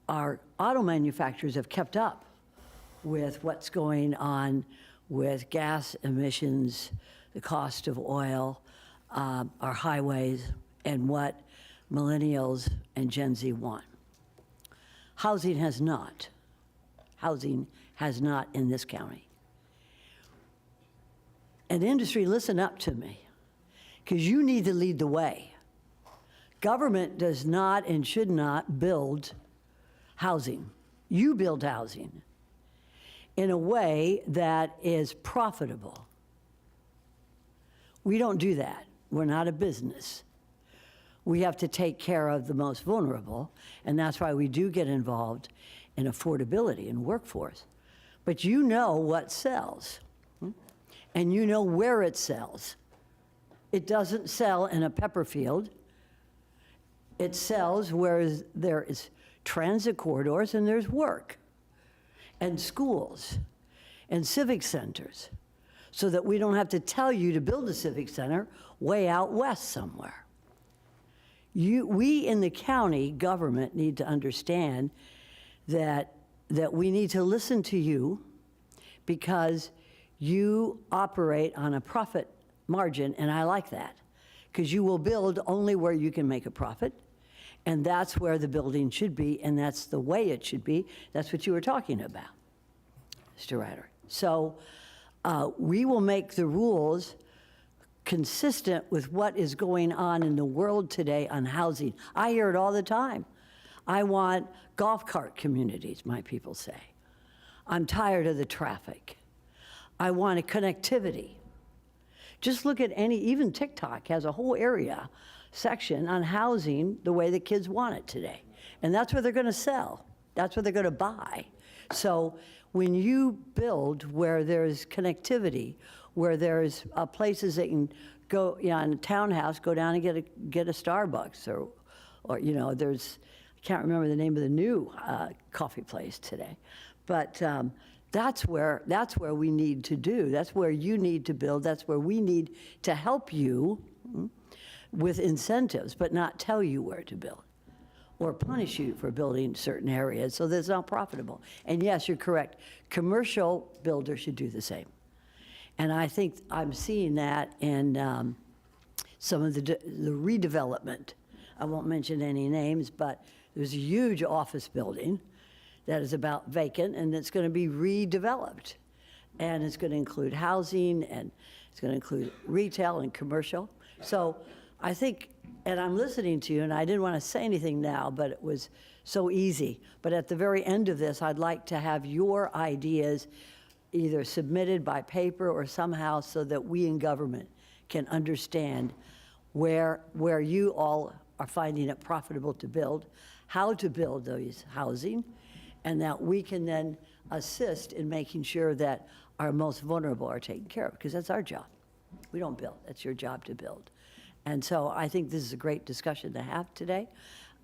Our auto manufacturers have kept up with what's going on with gas emissions, the cost of oil, our highways, and what millennials and Gen Z want. Housing has not. Housing has not in this county. And industry, listen up to me, because you need to lead the way. Government does not and should not build housing. You build housing in a way that is profitable. We don't do that. We're not a business. We have to take care of the most vulnerable, and that's why we do get involved in affordability and workforce. But you know what sells, and you know where it sells. It doesn't sell in a pepper field. It sells where there is transit corridors and there's work, and schools, and civic centers, so that we don't have to tell you to build a civic center way out west somewhere. We in the county government need to understand that we need to listen to you, because you operate on a profit margin, and I like that, because you will build only where you can make a profit, and that's where the building should be, and that's the way it should be. That's what you were talking about, Mr. Ryder. So we will make the rules consistent with what is going on in the world today on housing. I hear it all the time. I want golf cart communities, my people say. I'm tired of the traffic. I want a connectivity. Just look at even TikTok has a whole area section on housing the way the kids want it today. And that's what they're going to sell. That's what they're going to buy. So when you build where there's connectivity, where there's places that can go, in a townhouse, go down and get a Starbucks, or there's, I can't remember the name of the new coffee place today, but that's where we need to do. That's where you need to build. That's where we need to help you with incentives, but not tell you where to build or punish you for building certain areas so that it's not profitable. And yes, you're correct. Commercial builders should do the same. And I think I'm seeing that in some of the redevelopment. I won't mention any names, but there's a huge office building that is about vacant, and it's going to be redeveloped. And it's going to include housing, and it's going to include retail and commercial. So I think, and I'm listening to you, and I didn't want to say anything now, but it was so easy. But at the very end of this, I'd like to have your ideas either submitted by paper or somehow so that we in government can understand where you all are finding it profitable to build, how to build those housing, and that we can then assist in making sure that our most vulnerable are taken care of, because that's our job. We don't build. That's your job to build. And so I think this is a great discussion to have today.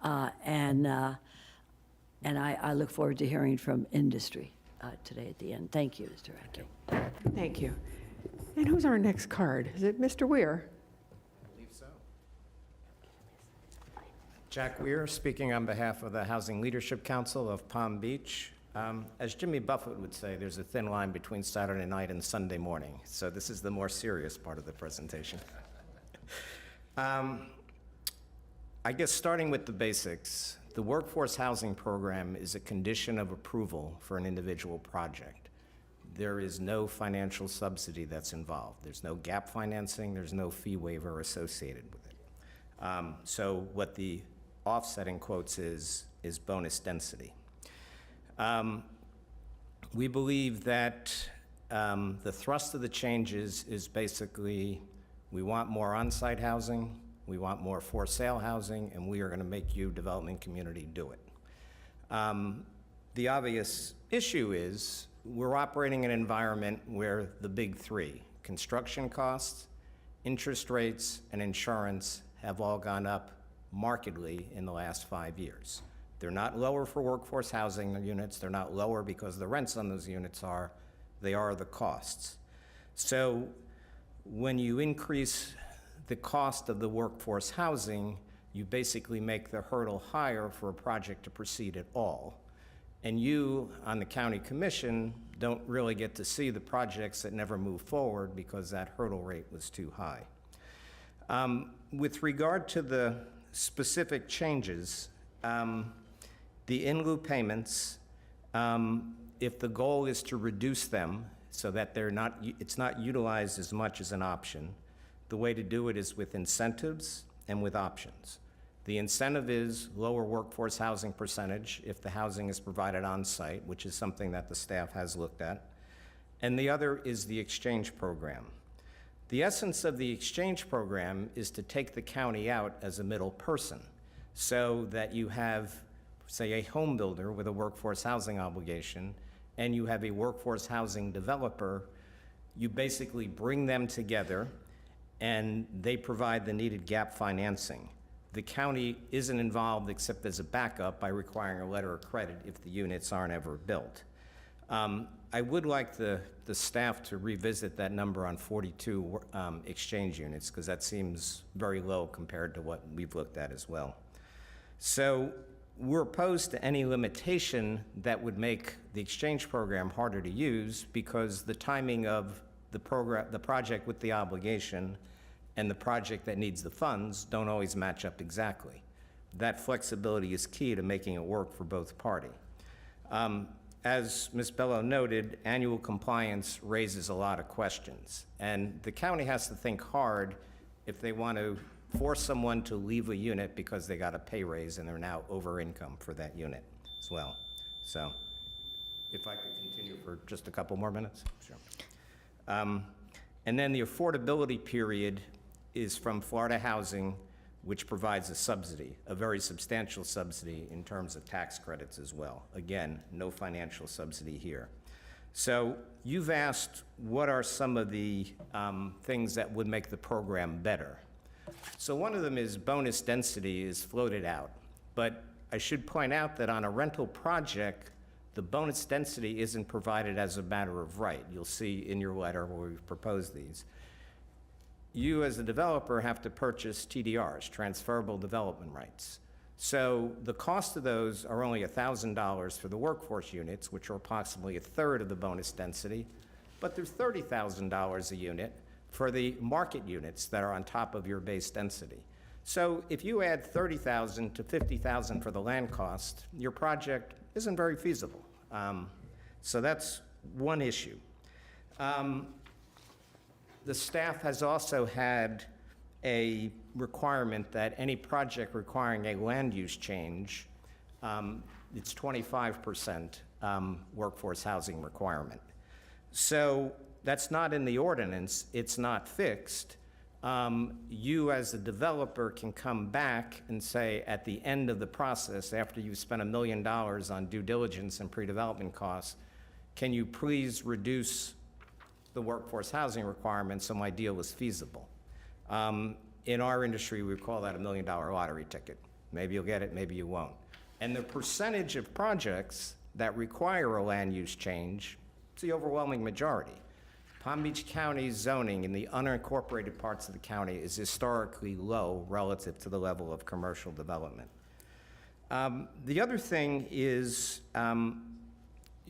And I look forward to hearing from industry today at the end. Thank you, Mr. Radke. Thank you. And who's our next card? Is it Mr. Weir? I believe so. Jack Weir, speaking on behalf of the Housing Leadership Council of Palm Beach. As Jimmy Buffett would say, there's a thin line between Saturday night and Sunday morning. So this is the more serious part of the presentation. I guess starting with the basics, the workforce housing program is a condition of approval for an individual project. There is no financial subsidy that's involved. There's no gap financing. There's no fee waiver associated with it. So what the offsetting quotes is bonus density. We believe that the thrust of the changes is basically we want more on-site housing, we want more for-sale housing, and we are going to make you, development community, do it. The obvious issue is we're operating in an environment where the big three, construction costs, interest rates, and insurance, have all gone up markedly in the last 5 years. They're not lower for workforce housing units. They're not lower because the rents on those units are. They are the costs. So when you increase the cost of the workforce housing, you basically make the hurdle higher for a project to proceed at all. And you, on the county commission, don't really get to see the projects that never move forward because that hurdle rate was too high. With regard to the specific changes, the in lieu payments, if the goal is to reduce them so that it's not utilized as much as an option, the way to do it is with incentives and with options. The incentive is lower workforce housing percentage if the housing is provided on site, which is something that the staff has looked at. And the other is the exchange program. The essence of the exchange program is to take the county out as a middle person so that you have, say, a home builder with a workforce housing obligation and you have a workforce housing developer. You basically bring them together and they provide the needed gap financing. The county isn't involved except as a backup by requiring a letter of credit if the units aren't ever built. I would like the staff to revisit that number on 42 exchange units because that seems very low compared to what we've looked at as well. So we're opposed to any limitation that would make the exchange program harder to use because the timing of the project with the obligation and the project that needs the funds don't always match up exactly. That flexibility is key to making it work for both parties. As Ms. Bello noted, annual compliance raises a lot of questions, and the county has to think hard if they want to force someone to leave a unit because they got a pay raise and they're now over income for that unit as well. So If I could continue for just a couple more minutes? Sure. And then the affordability period is from Florida Housing, which provides a subsidy, a very substantial subsidy in terms of tax credits as well. Again, no financial subsidy here. So you've asked what are some of the things that would make the program better. So one of them is bonus density is floated out. But I should point out that on a rental project, the bonus density isn't provided as a matter of right. You'll see in your letter where we've proposed these. You as a developer have to purchase TDRs, transferable development rights. So the cost of those are only $1,000 for the workforce units, which are approximately a third of the bonus density, but there's $30,000 a unit for the market units that are on top of your base density. So if you add $30,000 to $50,000 for the land cost, your project isn't very feasible. So that's one issue. The staff has also had a requirement that any project requiring a land use change, it's 25% workforce housing requirement. So that's not in the ordinance, it's not fixed. You as a developer can come back and say at the end of the process, after you've spent $1 million on due diligence and pre-development costs, can you please reduce the workforce housing requirements so my deal is feasible? In our industry, we call that $1 million lottery ticket. Maybe you'll get it, maybe you won't. And the percentage of projects that require a land use change, it's the overwhelming majority. Palm Beach County's zoning in the unincorporated parts of the county is historically low relative to the level of commercial development. The other thing is,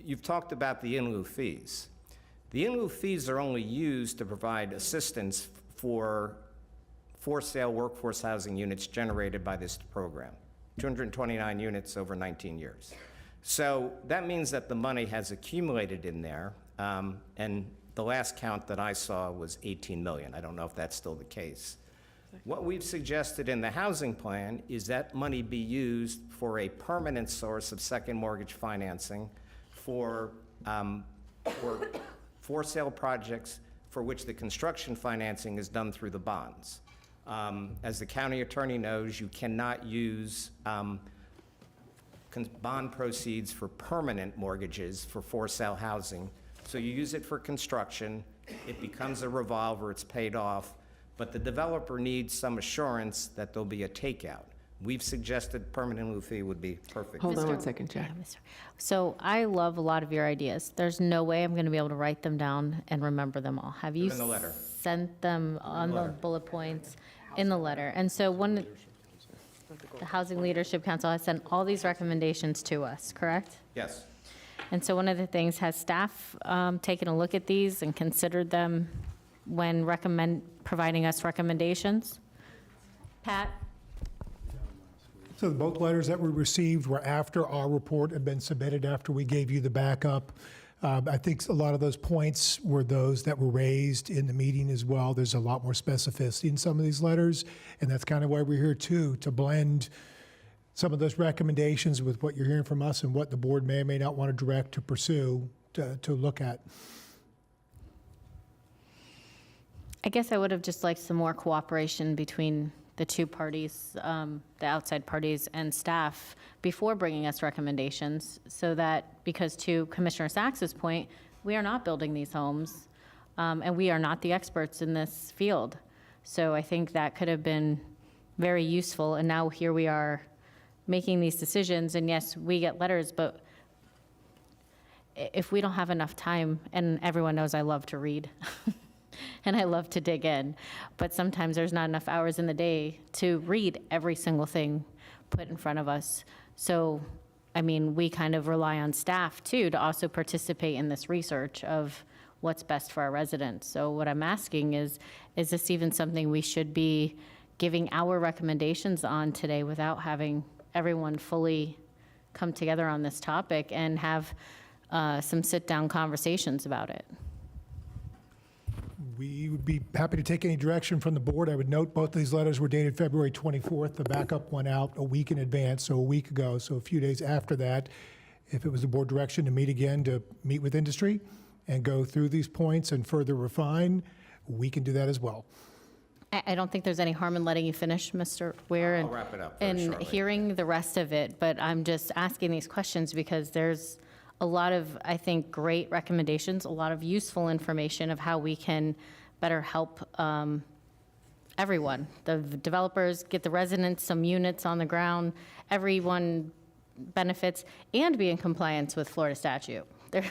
you've talked about the in lieu fees. The in lieu fees are only used to provide assistance for sale workforce housing units generated by this program, 229 units over 19 years. So that means that the money has accumulated in there, and the last count that I saw was 18 million. I don't know if that's still the case. What we've suggested in the housing plan is that money be used for a permanent source of second mortgage financing for sale projects for which the construction financing is done through the bonds. As the county attorney knows, you cannot use bond proceeds for permanent mortgages for sale housing. So you use it for construction, it becomes a revolver, it's paid off, but the developer needs some assurance that there'll be a takeout. We've suggested permanent in lieu fee would be perfect. Hold on one second, Jack. So I love a lot of your ideas. There's no way I'm going to be able to write them down and remember them all. Have you in the letter. sent them on the bullet points in the letter? And so the Housing Leadership Council has sent all these recommendations to us, correct? Yes. And so one of the things, has staff taken a look at these and considered them when providing us recommendations? Pat? So both letters that we received were after our report had been submitted, after we gave you the backup. I think a lot of those points were those that were raised in the meeting as well. There's a lot more specificity in some of these letters, and that's kind of why we're here too, to blend some of those recommendations with what you're hearing from us and what the board may or may not want to direct to pursue to look at. I guess I would have just liked some more cooperation between the two parties, the outside parties and staff, before bringing us recommendations, so that, because to Commissioner Sachs's point, we are not building these homes, and we are not the experts in this field. So I think that could have been very useful, and now here we are making these decisions, and yes, we get letters, but if we don't have enough time, and everyone knows I love to read, and I love to dig in, but sometimes there's not enough hours in the day to read every single thing put in front of us. So, I mean, we kind of rely on staff too to also participate in this research of what's best for our residents. So what I'm asking is this even something we should be giving our recommendations on today without having everyone fully come together on this topic and have some sit-down conversations about it? We would be happy to take any direction from the board. I would note both of these letters were dated February 24th. The backup went out a week in advance, so a week ago, so a few days after that. if it was the board direction to meet again, to meet with industry and go through these points and further refine, we can do that as well. I don't think there's any harm in letting you finish, Mr. Ware. I'll wrap it up very And shortly. hearing the rest of it, but I'm just asking these questions because there's a lot of, I think, great recommendations, a lot of useful information of how we can better help everyone. The developers, get the residents some units on the ground, everyone benefits, and be in compliance with Florida statute. There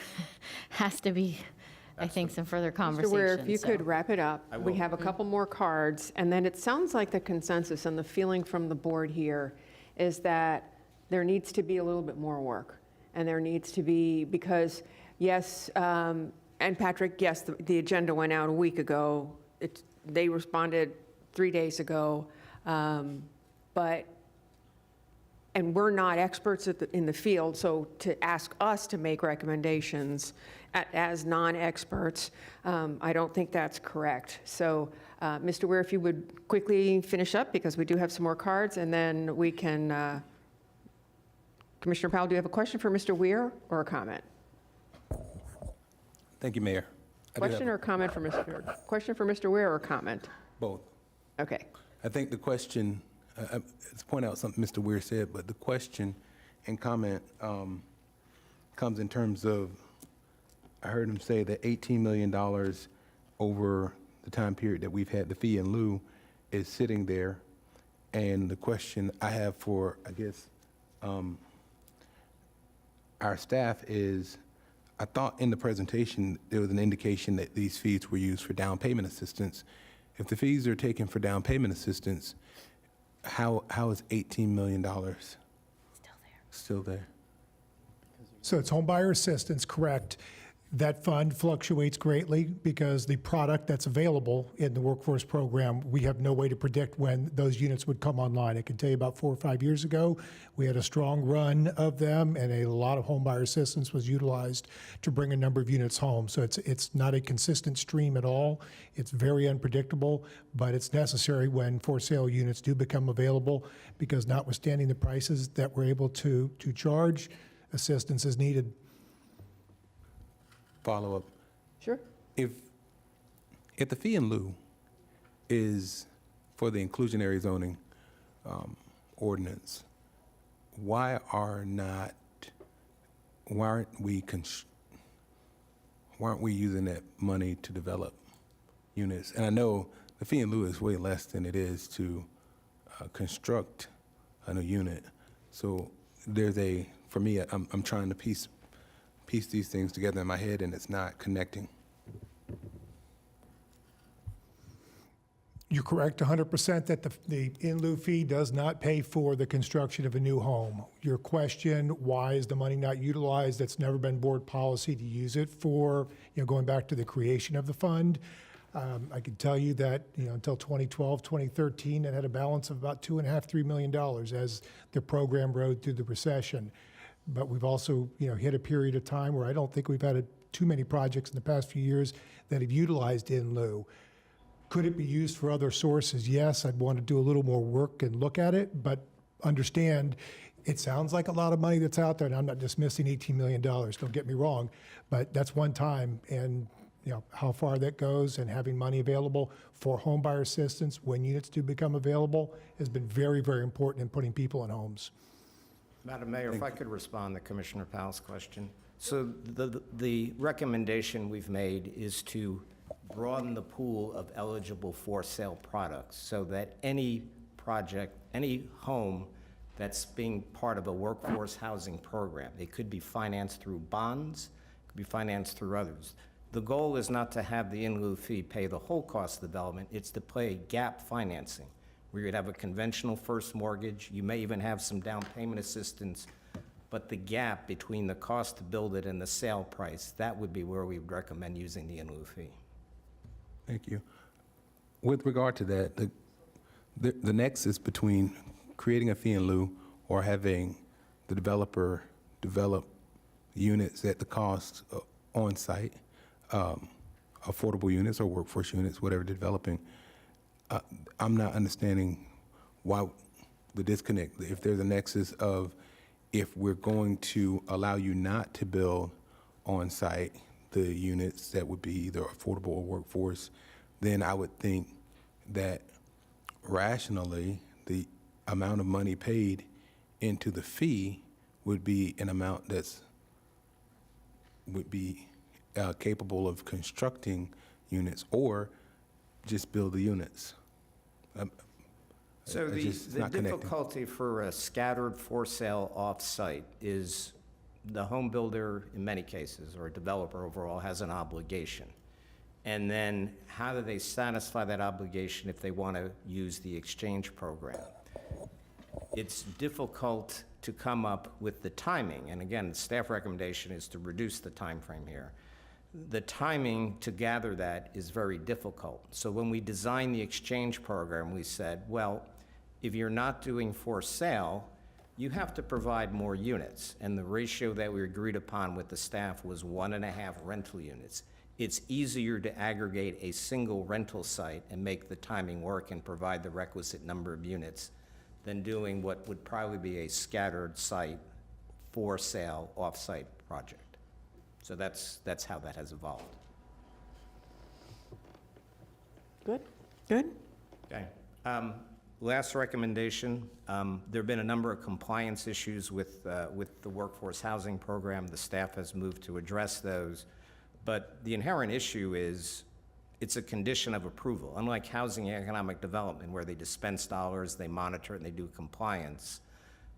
has to be, I think, some further Mr. conversation. Ware, if you so. could wrap it up. I We will. have a couple more cards, and then it sounds like the consensus and the feeling from the board here is that there needs to be a little bit more work. And there needs to be, because, yes, and Patrick, yes, the agenda went out a week ago. They responded 3 days ago. But, and we're not experts in the field, so to ask us to make recommendations as non-experts, I don't think that's correct. So, Mr. Ware, if you would quickly finish up, because we do have some more cards, and then we can, Commissioner Powell, do you have a question for Mr. Ware or a comment? Thank you, Mayor. Question or comment for Mr. Ware or comment? Both. Okay. I think the question, let's point out something Mr. Weir said, but the question and comment comes in terms of, I heard him say that $18 million over the time period that we've had the fee in lieu is sitting there. And the question I have for, I guess, our staff is, I thought in the presentation there was an indication that these fees were used for down payment assistance. If the fees are taken for down payment assistance, how is $18 million still there? So it's home buyer assistance, correct. That fund fluctuates greatly because the product that's available in the workforce program, we have no way to predict when those units would come online. I can tell you about 4 or 5 years ago, we had a strong run of them, and a lot of home buyer assistance was utilized to bring a number of units home. So it's not a consistent stream at all. It's very unpredictable, but it's necessary when for sale units do become available, because notwithstanding the prices that we're able to charge, assistance is needed. Follow-up. Sure. If the fee in lieu is for the inclusionary zoning ordinance, why aren't we using that money to develop units? And I know the fee in lieu is way less than it is to construct a new unit. So there's for me, I'm trying to piece these things together in my head, and it's not connecting. You're correct 100% that the in lieu fee does not pay for the construction of a new home. Your question, why is the money not utilized? That's never been board policy to use it for, going back to the creation of the fund. I can tell you that, until 2012, 2013, it had a balance of about $2.5–3 million as the program rode through the recession. But we've also, hit a period of time where I don't think we've had too many projects in the past few years that have utilized in lieu. Could it be used for other sources? Yes, I'd want to do a little more work and look at it, but understand it sounds like a lot of money that's out there, and I'm not dismissing $18 million, don't get me wrong, but that's one time, and how far that goes and having money available for home buyer assistance when units do become available has been very, very important in putting people in homes. Madam Mayor, if I could respond to Commissioner Powell's question. So the recommendation we've made is to broaden the pool of eligible for sale products so that any project, any home that's being part of a workforce housing program, it could be financed through bonds, it could be financed through others. The goal is not to have the in lieu fee pay the whole cost of development, it's to play gap financing, where you'd have a conventional first mortgage, you may even have some down payment assistance, but the gap between the cost to build it and the sale price, that would be where we would recommend using the in lieu fee. Thank you. With regard to that, the nexus between creating a fee in lieu or having the developer develop units at the cost on site, affordable units or workforce units, whatever they're developing, I'm not understanding why the disconnect. If there's a nexus of if we're going to allow you not to build on-site the units that would be either affordable or workforce, then I would think that rationally, the amount of money paid into the fee would be an amount would be capable of constructing units or just build the units. So It's the just not connecting. difficulty for a scattered for-sale off-site is the home builder, in many cases, or a developer overall, has an obligation. And then how do they satisfy that obligation if they want to use the exchange program? It's difficult to come up with the timing, and again, the staff recommendation is to reduce the time frame here. The timing to gather that is very difficult. So when we designed the exchange program, we said, well, if you're not doing for sale, you have to provide more units. And the ratio that we agreed upon with the staff was 1.5 rental units. It's easier to aggregate a single rental site and make the timing work and provide the requisite number of units than doing what would probably be a scattered site for sale off-site project. So that's how that has evolved. Good? Good? Okay. Last recommendation, there have been a number of compliance issues with the workforce housing program. The staff has moved to address those. But the inherent issue is it's a condition of approval. Unlike housing and economic development, where they dispense dollars, they monitor it, and they do compliance,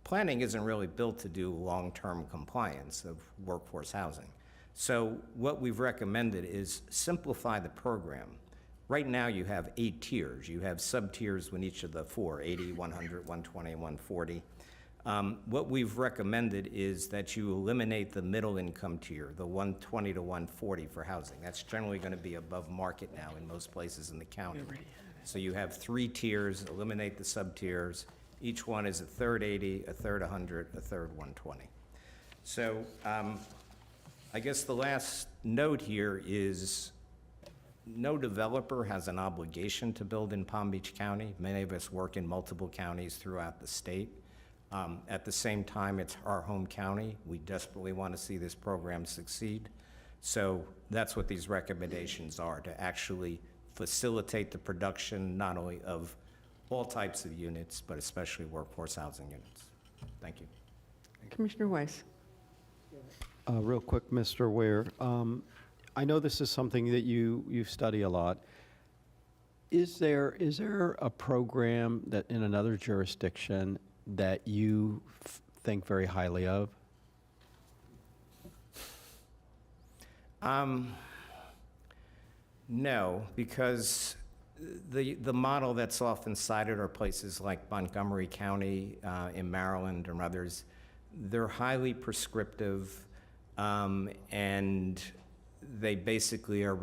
planning isn't really built to do long-term compliance of workforce housing. So what we've recommended is simplify the program. Right now, you have 8 tiers. You have sub-tiers with each of the 4, 80, 100, 120, 140. What we've recommended is that you eliminate the middle income tier, the 120 to 140 for housing. That's generally going to be above market now in most places in the county. So you have 3 tiers, eliminate the sub-tiers. Each one is a third 80, a third 100, a third 120. So I guess the last note here is no developer has an obligation to build in Palm Beach County. Many of us work in multiple counties throughout the state. At the same time, it's our home county. We desperately want to see this program succeed. So that's what these recommendations are, to actually facilitate the production not only of all types of units, but especially workforce housing units. Thank you. Commissioner Weiss. Real quick, Mr. Ware, I know this is something that you study a lot. Is there a program that in another jurisdiction that you think very highly of? No, because the model that's often cited are places like Montgomery County in Maryland and others. They're highly prescriptive, and they basically are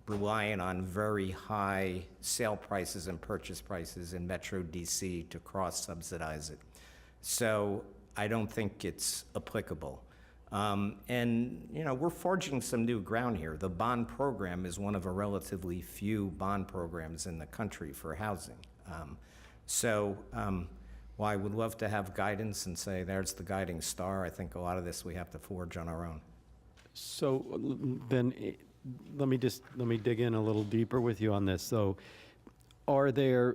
relying on very high sale prices and purchase prices in Metro DC to cross-subsidize it. So I don't think it's applicable. And, you know, we're forging some new ground here. The bond program is one of a relatively few bond programs in the country for housing. While I would love to have guidance and say, there's the guiding star, I think a lot of this we have to forge on our own. So then, let me dig in a little deeper with you on this. So, are there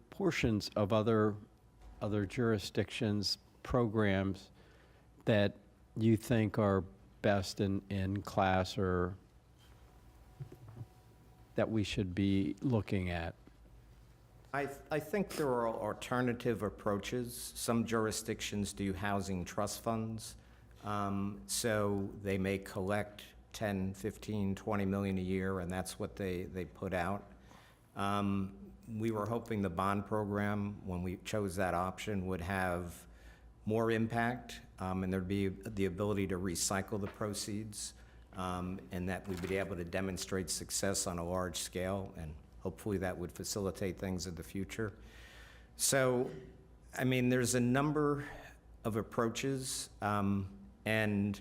portions of other jurisdictions, programs that you think are best in class or that we should be looking at? I think there are alternative approaches. Some jurisdictions do housing trust funds, so they may collect 10, 15, 20 million a year, and that's what they put out. We were hoping the bond program, when we chose that option, would have more impact, and there'd be the ability to recycle the proceeds, and that we'd be able to demonstrate success on a large scale, and hopefully that would facilitate things in the future. So, I mean, there's a number of approaches, and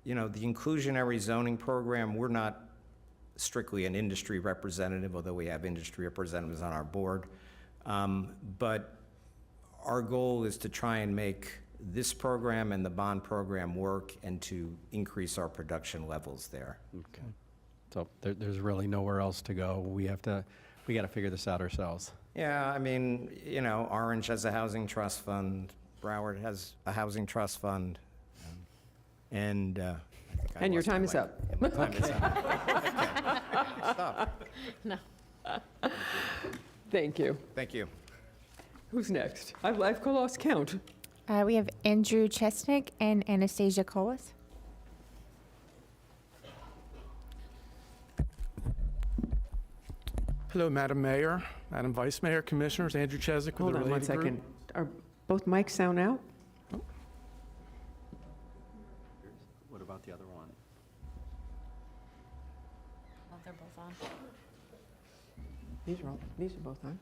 you know, the inclusionary zoning program, we're not strictly an industry representative, although we have industry representatives on our board. But our goal is to try and make this program and the bond program work and to increase our production levels there. Okay. So there's really nowhere else to go. We got to figure this out ourselves. Yeah, I mean, you know, Orange has a housing trust fund, Broward has a housing trust fund, and I think I And your lost my time is mic. up. Yeah, my time is up. Okay. Stop. No. Thank you. Thank you. Who's next? I've lost count. We have Andrew Chesnick and Anastasia Colas. Hello, Madam Mayor, Madam Vice Mayor, Commissioners, Andrew Chesnick with Hold the on one related group. second. Are both mics sound out? What about the other one? They're both on. These are both on.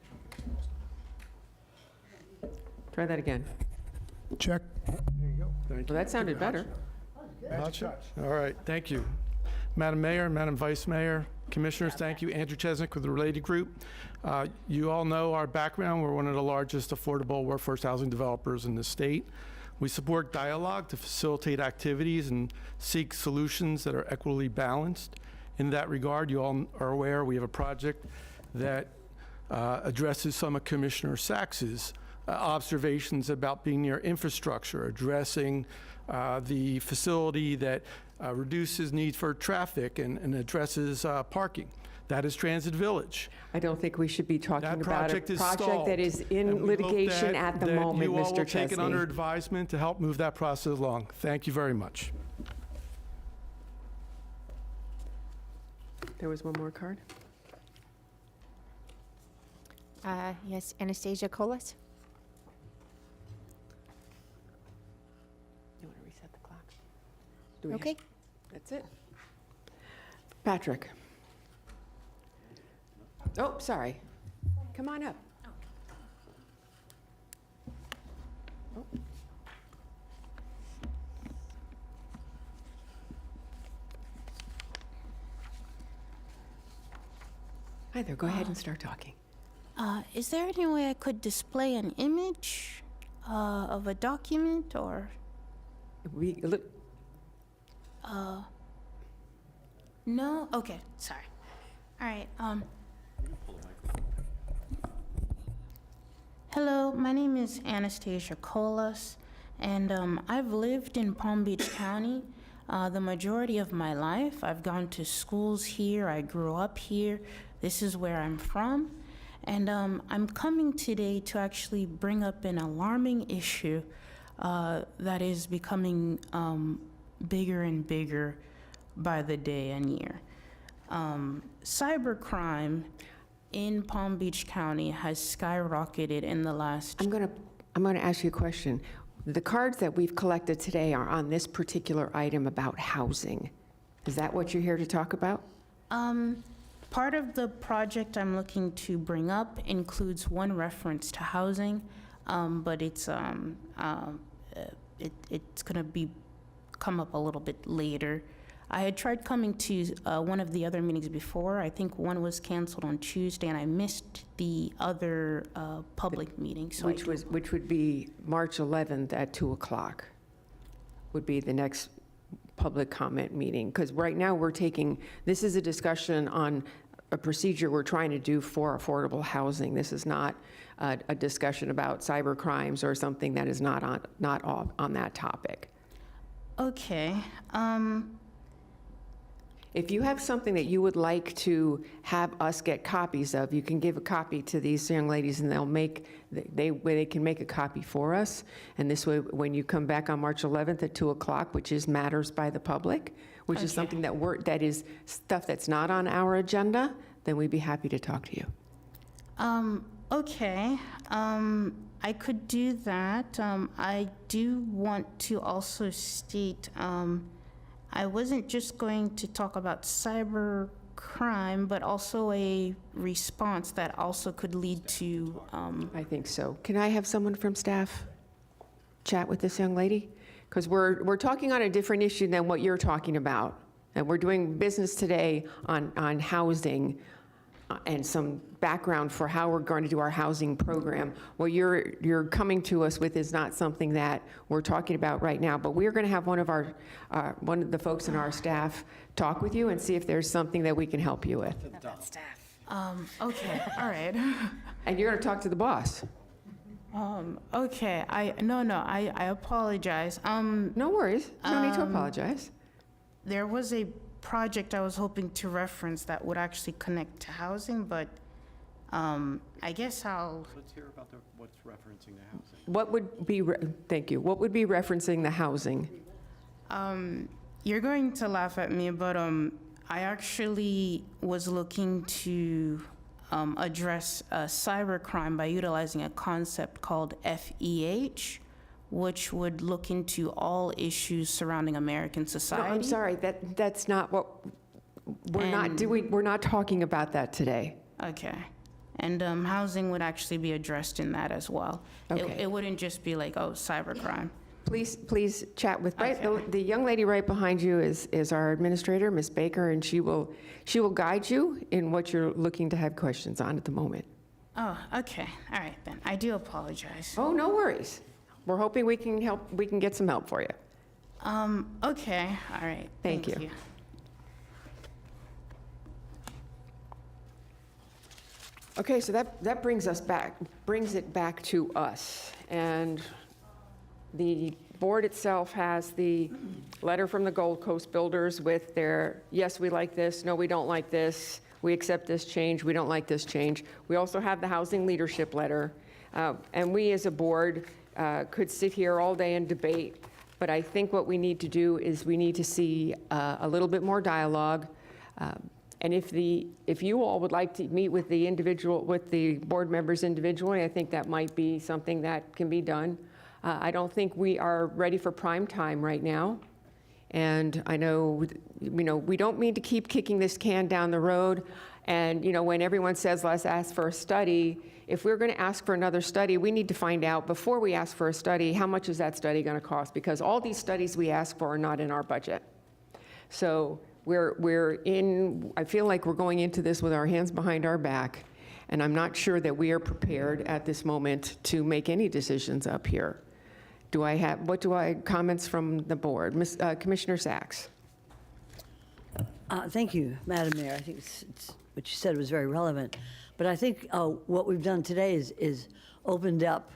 Try that again. Check. Thank Well, that sounded better. Gotcha. All right, thank you. Madam Mayor, Madam Vice Mayor, Commissioners, thank you. Andrew Chesnick with the Related Group. You all know our background. We're one of the largest affordable workforce housing developers in the state. We support dialogue to facilitate activities and seek solutions that are equitably balanced. In that regard, you all are aware we have a project that addresses some of Commissioner Sachs's observations about being near infrastructure, addressing the facility that reduces need for traffic and addresses parking. That is Transit Village. I don't think we should be talking That about a project is project stalled. that is And in we hope litigation that- at the that moment, you all Mr. will take it under Chesney. advisement to help move that process along. Thank you very much. There was one more card. Yes, Anastasia Colas. You want to reset the clock? Do we have- Okay. That's it. Patrick. Oh, sorry. Come on up. Oh. Hi there, go ahead and start talking. Is there any way I could display an image of a document or? Look, No? Okay, sorry. All right. Hello, my name is Anastasia Colas, and I've lived in Palm Beach County the majority of my life. I've gone to schools here. I grew up here. This is where I'm from. And I'm coming today to actually bring up an alarming issue that is becoming bigger and bigger by the day and year. Cybercrime in Palm Beach County has skyrocketed in the last... I'm gonna ask you a question. The cards that we've collected today are on this particular item about housing. Is that what you're here to talk about? Part of the project I'm looking to bring up includes one reference to housing, but it's gonna come up a little bit later. I had tried coming to one of the other meetings before. I think one was canceled on Tuesday, and I missed the other public meeting. So Which would be March 11th at 2 o'clock, would be the next public comment meeting. Because right now this is a discussion on a procedure we're trying to do for affordable housing. This is not a discussion about cyber crimes or something that is not on that topic. Okay. If you have something that you would like to have us get copies of, you can give a copy to these young ladies, and they can make a copy for us. And this way, when you come back on March 11th at 2 o'clock, which is matters by the public, which is something that is stuff that's not on our agenda, then we'd be happy to talk to you. Okay. I could do that. I do want to also state, I wasn't just going to talk about cyber crime, but also a response that also could lead to... I think so. Can I have someone from staff chat with this young lady? Because we're talking on a different issue than what you're talking about. And we're doing business today on housing and some background for how we're going to do our housing program. What you're coming to us with is not something that we're talking about right now, but we're going to have one of the folks in our staff talk with you and see if there's something that we can help you with. Okay, all right. And you're going to talk to the boss. Okay, I apologize. No worries. No need to apologize. There was a project I was hoping to reference that would actually connect to housing, but I guess I'll, Let's hear about what's referencing the housing. What would be, thank you, what would be referencing the housing? you're going to laugh at me, but I actually was looking to address cybercrime by utilizing a concept called FEH, which would look into all issues surrounding American No, society. I'm sorry, that's not what, we're not doing, we're not talking about that today. Okay. And housing would actually be addressed in that as well. Okay. It wouldn't just be like, oh, cybercrime. Please chat with, Okay. the young lady right behind you is our administrator, Ms. Baker, and she will guide you in what you're looking to have questions on at the moment. Oh, okay. All right, then. I do apologize. Oh, no worries. We're hoping we can get some help for you. Okay. All right. Thank you. Okay, so that brings it back to us. And the board itself has the letter from the Gold Coast Builders with their, yes, we like this, no, we don't like this, we accept this change, we don't like this change. We also have the housing leadership letter. And we as a board could sit here all day and debate, but I think what we need to do is we need to see a little bit more dialogue. And if you all would like to meet with the board members individually, I think that might be something that can be done. I don't think we are ready for prime time right now. And I know, we don't mean to keep kicking this can down the road. And, when everyone says, let's ask for a study, if we're going to ask for another study, we need to find out before we ask for a study, how much is that study going to cost? Because all these studies we ask for are not in our budget. So I feel like we're going into this with our hands behind our back, and I'm not sure that we are prepared at this moment to make any decisions up here. Comments from the board? Commissioner Sachs. Thank you, Madam Mayor. I think what you said was very relevant. But I think what we've done today is opened up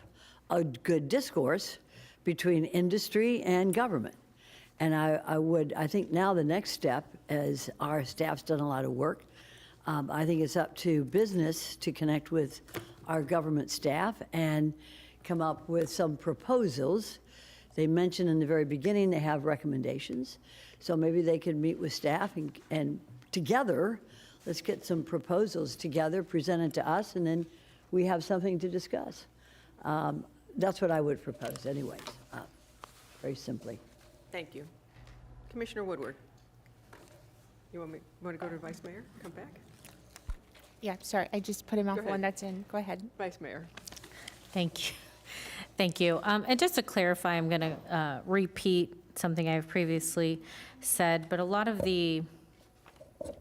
a good discourse between industry and government. And I think now the next step, as our staff's done a lot of work, I think it's up to business to connect with our government staff and come up with some proposals. They mentioned in the very beginning they have recommendations. So maybe they could meet with staff and together, let's get some proposals together, presented to us, and then we have something to discuss. That's what I would propose anyways, very simply. Thank you. Commissioner Woodward. You want to go to Vice Mayor? Come back? Yeah, sorry, I just put him off Go ahead. one that's in. Go ahead. Vice Mayor. Thank you. Thank you. And just to clarify, I'm going to repeat something I've previously said, but a lot of the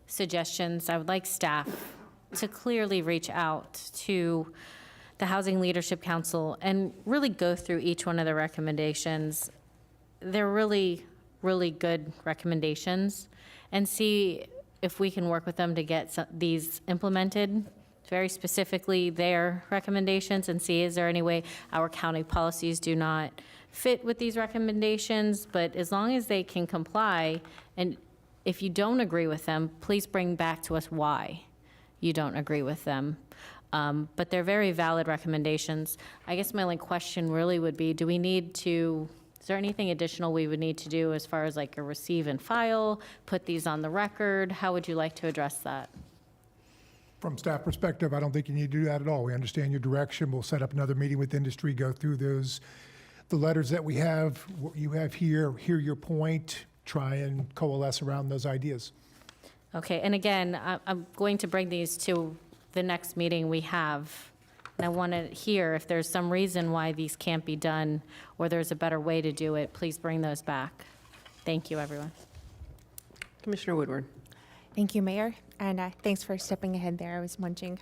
suggestions, I would like staff to clearly reach out to the Housing Leadership Council and really go through each one of the recommendations. They're really, really good recommendations, and see if we can work with them to get these implemented, very specifically their recommendations, and see is there any way our county policies do not fit with these recommendations, but as long as they can comply, and if you don't agree with them, please bring back to us why you don't agree with them. But they're very valid recommendations. I guess my only question really would be, is there anything additional we would need to do as far as like a receive and file, put these on the record? How would you like to address that? From staff perspective, I don't think you need to do that at all. We understand your direction. We'll set up another meeting with industry, go through the letters that we have, what you have here, hear your point, try and coalesce around those ideas. Okay, and again, I'm going to bring these to the next meeting we have. And I want to hear if there's some reason why these can't be done, or there's a better way to do it, please bring those back. Thank you, everyone. Commissioner Woodward. Thank you, Mayor, and thanks for stepping ahead there. I was munching.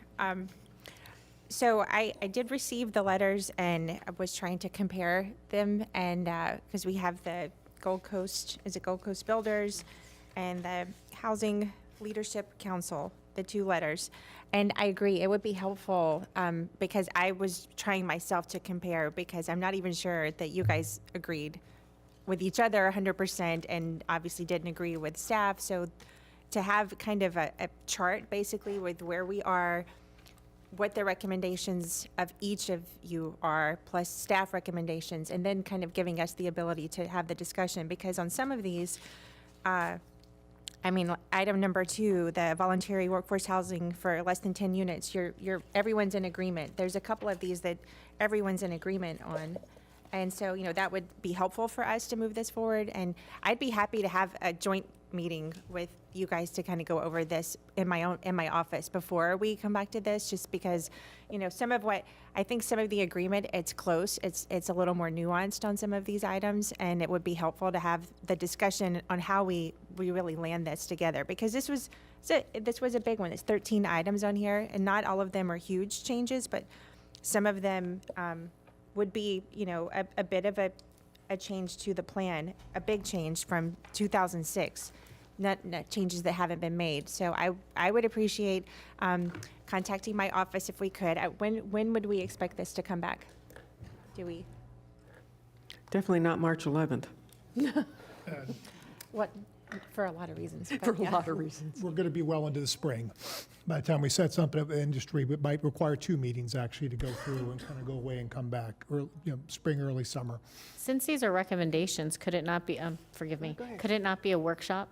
So I did receive the letters and I was trying to compare them, and because we have the Gold Coast Builders and the Housing Leadership Council, the two letters. And I agree, it would be helpful because I was trying myself to compare because I'm not even sure that you guys agreed with each other 100% and obviously didn't agree with staff. So to have kind of a chart basically with where we are, what the recommendations of each of you are, plus staff recommendations, and then kind of giving us the ability to have the discussion. Because on some of these, I mean, item number 2, the voluntary workforce housing for less than 10 units, everyone's in agreement. There's a couple of these that everyone's in agreement on. And so, you know, that would be helpful for us to move this forward. And I'd be happy to have a joint meeting with you guys to kind of go over this in my office before we come back to this, just because, you know, some of the agreement, it's close. It's a little more nuanced on some of these items, and it would be helpful to have the discussion on how we really land this together, because this was a big one. It's 13 items on here, and not all of them are huge changes, but some of them would be, you know, a bit of a change to the plan, a big change from 2006, not changes that haven't been made. So I would appreciate contacting my office if we could. When would we expect this to come back? Do we? Definitely not March 11th. What? For a lot of reasons. For a lot of reasons. We're going to be well into the spring. By the time we set something up in the industry, it might require 2 meetings actually to go through and kind of go away and come back, or, you know, spring, early summer. Since these are recommendations, could it not be, forgive me, could it not be a workshop?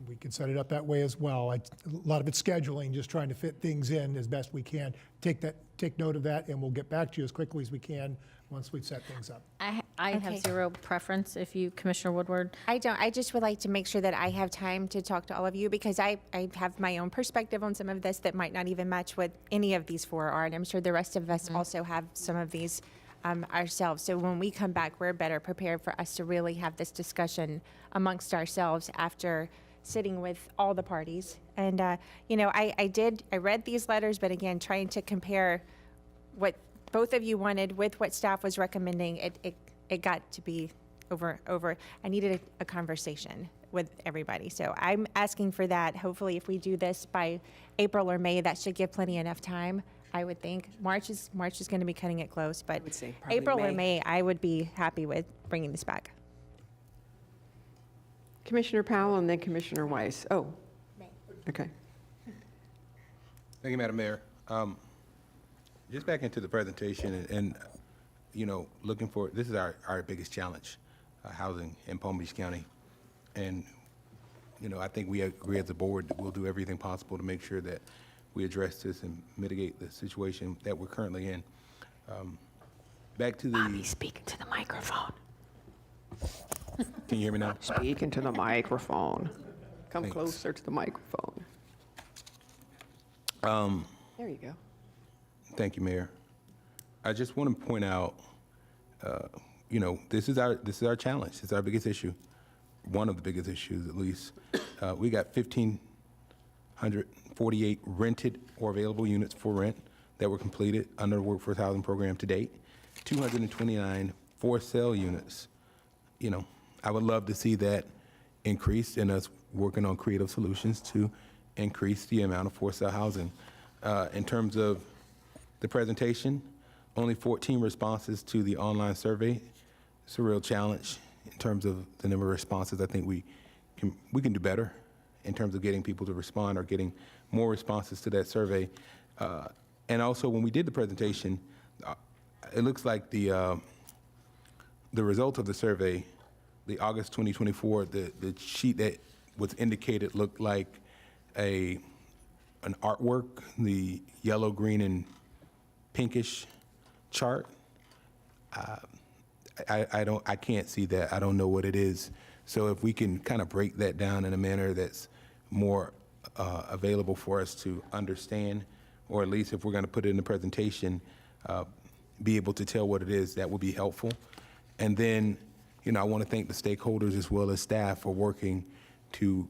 We can set it up that way as well. A lot of it's scheduling, just trying to fit things in as best we can. Take note of that, and we'll get back to you as quickly as we can once we've set things up. I have zero preference if you, Commissioner Woodward. I don't. I just would like to make sure that I have time to talk to all of you, because I have my own perspective on some of this that might not even match what any of these 4 are. And I'm sure the rest of us also have some of these ourselves. So when we come back, we're better prepared for us to really have this discussion amongst ourselves after sitting with all the parties. And, you know, I read these letters, but again, trying to compare what both of you wanted with what staff was recommending, it got to be over. I needed a conversation with everybody. So I'm asking for that. Hopefully, if we do this by April or May, that should give plenty enough time, I would think. March is going to be cutting it close, but would say probably April or May. May, I would be happy with bringing this back. Commissioner Powell and then Commissioner Weiss. Oh, okay. Thank you, Madam Mayor. Just back into the presentation and you know, looking for, this is our biggest challenge, housing in Palm Beach County. And, you know, I think we agree as a board that we'll do everything possible to make sure that we address this and mitigate the situation that we're currently in. Back to the... Bobby, speak into the microphone. Can you hear me now? Speak into the microphone. Come Thanks. closer to the microphone. There you go. Thank you, Mayor. I just want to point out, you know, this is our challenge. It's our biggest issue, one of the biggest issues at least. We got 1,548 rented or available units for rent that were completed under the workforce housing program to date. 229 for sale units. You know, I would love to see that increase, and us working on creative solutions to increase the amount of for sale housing. In terms of the presentation, only 14 responses to the online survey. It's a real challenge in terms of the number of responses. I think we can do better in terms of getting people to respond or getting more responses to that survey. And also, when we did the presentation, it looks like the result of the survey, the August 2024, the sheet that was indicated looked like an artwork, the yellow, green, and pinkish chart. I can't see that. I don't know what it is. So if we can kind of break that down in a manner that's more available for us to understand, or at least if we're going to put it in the presentation, be able to tell what it is, that would be helpful. And then, you know, I want to thank the stakeholders as well as staff for working to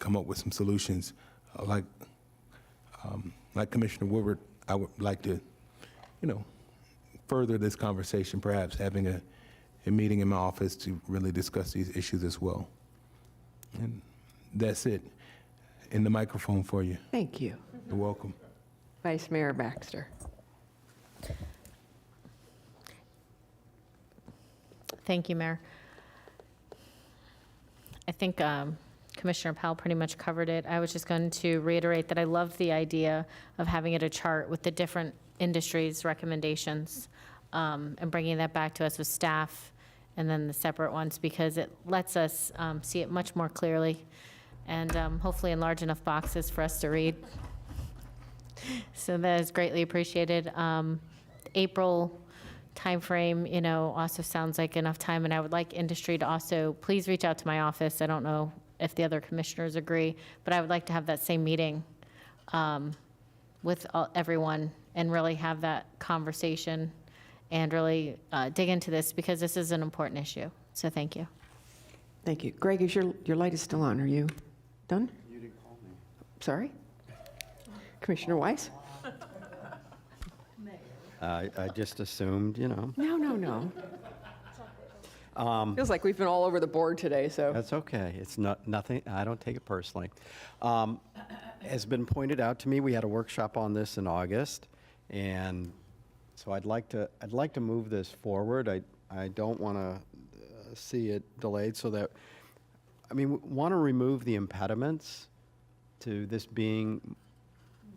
come up with some solutions. Like Commissioner Woodward, I would like to, further this conversation, perhaps having a meeting in my office to really discuss these issues as well. And that's it. In the microphone for you. Thank you. You're welcome. Vice Mayor Baxter. Thank you, Mayor. I think Commissioner Powell pretty much covered it. I was just going to reiterate that I love the idea of having it a chart with the different industries' recommendations and bringing that back to us with staff and then the separate ones, because it lets us see it much more clearly and hopefully in large enough boxes for us to read. So that is greatly appreciated. April timeframe, also sounds like enough time, and I would like industry to also please reach out to my office. I don't know if the other commissioners agree, but I would like to have that same meeting with everyone and really have that conversation and really dig into this, because this is an important issue. So thank you. Thank you. Greg, is your light is still on. Are you done? You didn't call me. Sorry? Commissioner Weiss? I just assumed, No. Feels like we've been all over the board today, so. That's okay. It's nothing, I don't take it personally. Has been pointed out to me, we had a workshop on this in August, and so I'd like to move this forward. I don't want to see it delayed, so that, we want to remove the impediments to this being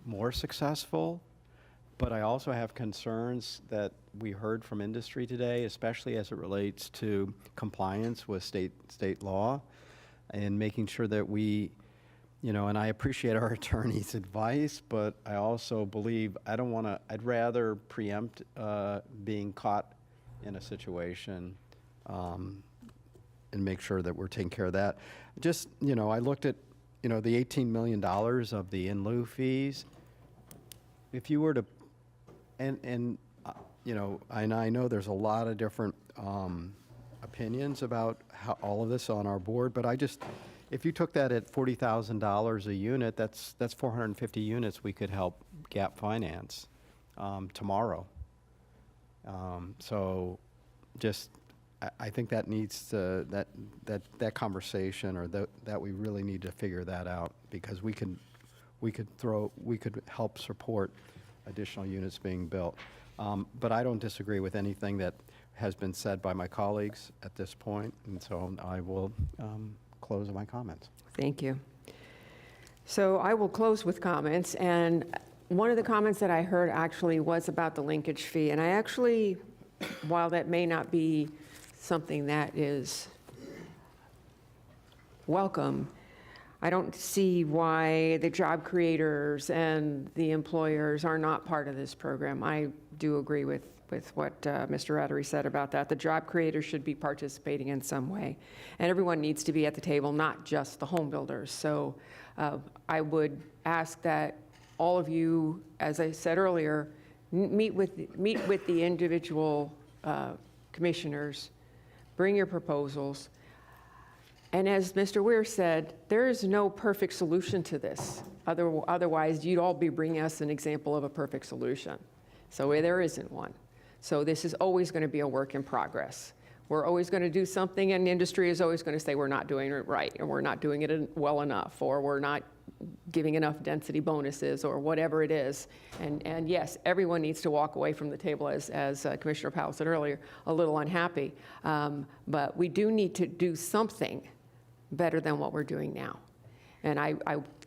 more successful, but I also have concerns that we heard from industry today, especially as it relates to compliance with state law and making sure that we, and I appreciate our attorney's advice, but I also believe I'd rather preempt being caught in a situation and make sure that we're taking care of that. Just, I looked at, the $18 million of the in lieu fees. If you were to, and I know there's a lot of different opinions about how all of this on our board, but if you took that at $40,000 a unit, that's 450 units we could help gap finance tomorrow. So just, I think that needs to, that conversation, or that we really need to figure that out, because we could help support additional units being built. But I don't disagree with anything that has been said by my colleagues at this point, and so I will close my comments. Thank you. So I will close with comments, and one of the comments that I heard actually was about the linkage fee, and I actually, while that may not be something that is welcome, I don't see why the job creators and the employers are not part of this program. I do agree with what Mr. Rattery said about that. The job creators should be participating in some way. And everyone needs to be at the table, not just the home builders. So I would ask that all of you, as I said earlier, meet with the individual commissioners, bring your proposals. And as Mr. Weir said, there is no perfect solution to this. Otherwise, you'd all be bringing us an example of a perfect solution. So there isn't one. So this is always going to be a work in progress. We're always going to do something, and industry is always going to say we're not doing it right, and we're not doing it well enough, or we're not giving enough density bonuses, or whatever it is. And yes, everyone needs to walk away from the table, as Commissioner Powell said earlier, a little unhappy. But we do need to do something better than what we're doing now. And I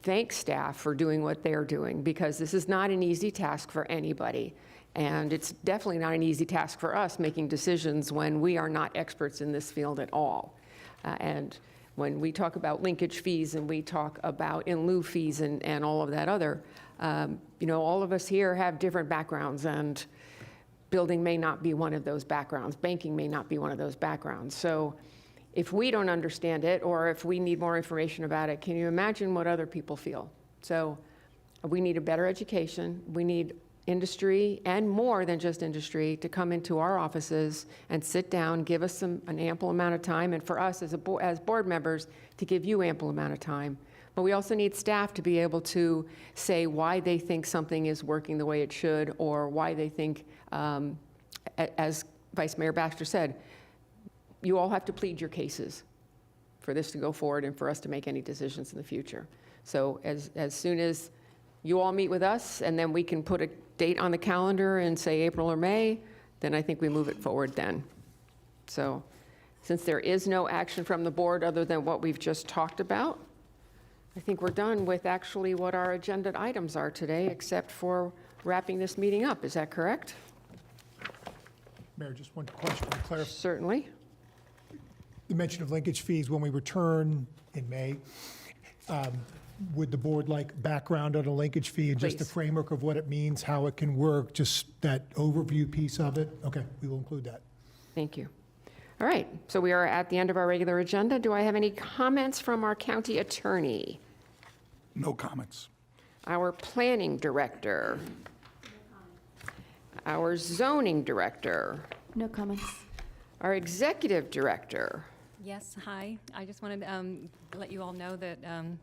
thank staff for doing what they're doing, because this is not an easy task for anybody. And it's definitely not an easy task for us making decisions when we are not experts in this field at all. And when we talk about linkage fees and we talk about in lieu fees and all of that other, all of us here have different backgrounds, and building may not be one of those backgrounds. Banking may not be one of those backgrounds. So if we don't understand it, or if we need more information about it, can you imagine what other people feel? So we need a better education. We need industry, and more than just industry, to come into our offices and sit down, give us an ample amount of time, and for us as board members to give you ample amount of time. But we also need staff to be able to say why they think something is working the way it should, or why they think, as Vice Mayor Baxter said, you all have to plead your cases for this to go forward and for us to make any decisions in the future. So as soon as you all meet with us, and then we can put a date on the calendar and say April or May, then I think we move it forward then. So since there is no action from the board other than what we've just talked about, I think we're done with actually what our agenda items are today, except for wrapping this meeting up. Is that correct? Mayor, just one question to clarify. Certainly. The mention of linkage fees, when we return in May, would the board like background on a linkage fee and just the Please. framework of what it means, how it can work, just that overview piece of it? Okay, we will include that. Thank you. All right, so we are at the end of our regular agenda. Do I have any comments from our county attorney? No comments. Our planning director? Our zoning director? No comments. Our executive director? Yes, hi. I just wanted to let you all know that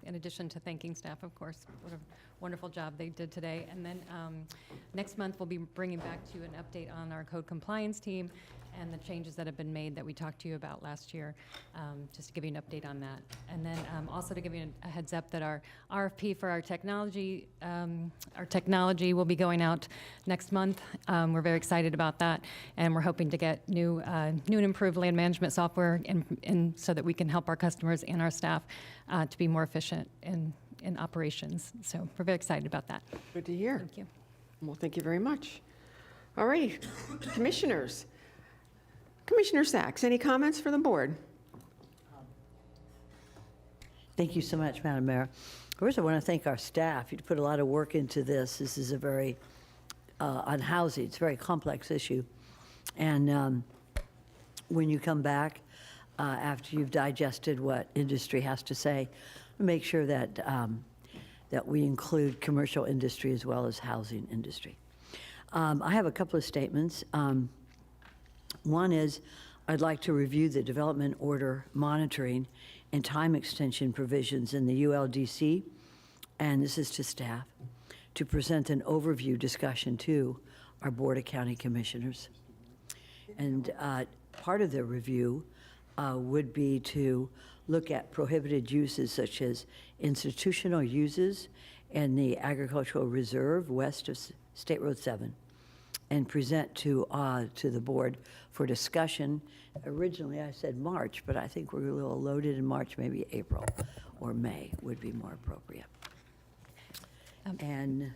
in addition to thanking staff, of course, what a wonderful job they did today. And then next month, we'll be bringing back to you an update on our code compliance team and the changes that have been made that we talked to you about last year, just to give you an update on that. And then also to give you a heads up that our RFP for our technology will be going out next month. We're very excited about that, and we're hoping to get new and improved land management software in so that we can help our customers and our staff to be more efficient in operations. So we're very excited about that. Good to hear. Thank you. Well, thank you very much. All righty, commissioners. Commissioner Sachs, any comments for the board? Thank you so much, Madam Mayor. First, I want to thank our staff. You put a lot of work into this. This is a very, on housing, it's a very complex issue. And when you come back, after you've digested what industry has to say, make sure that, that we include commercial industry as well as housing industry. I have a couple of statements. One is, I'd like to review the development order monitoring and time extension provisions in the ULDC, and this is to staff, to present an overview discussion to our Board of County Commissioners. And part of the review would be to look at prohibited uses such as institutional uses and the agricultural reserve west of State Road 7, and present to the board for discussion. Originally, I said March, but I think we're a little loaded in March, maybe April or May would be more appropriate. And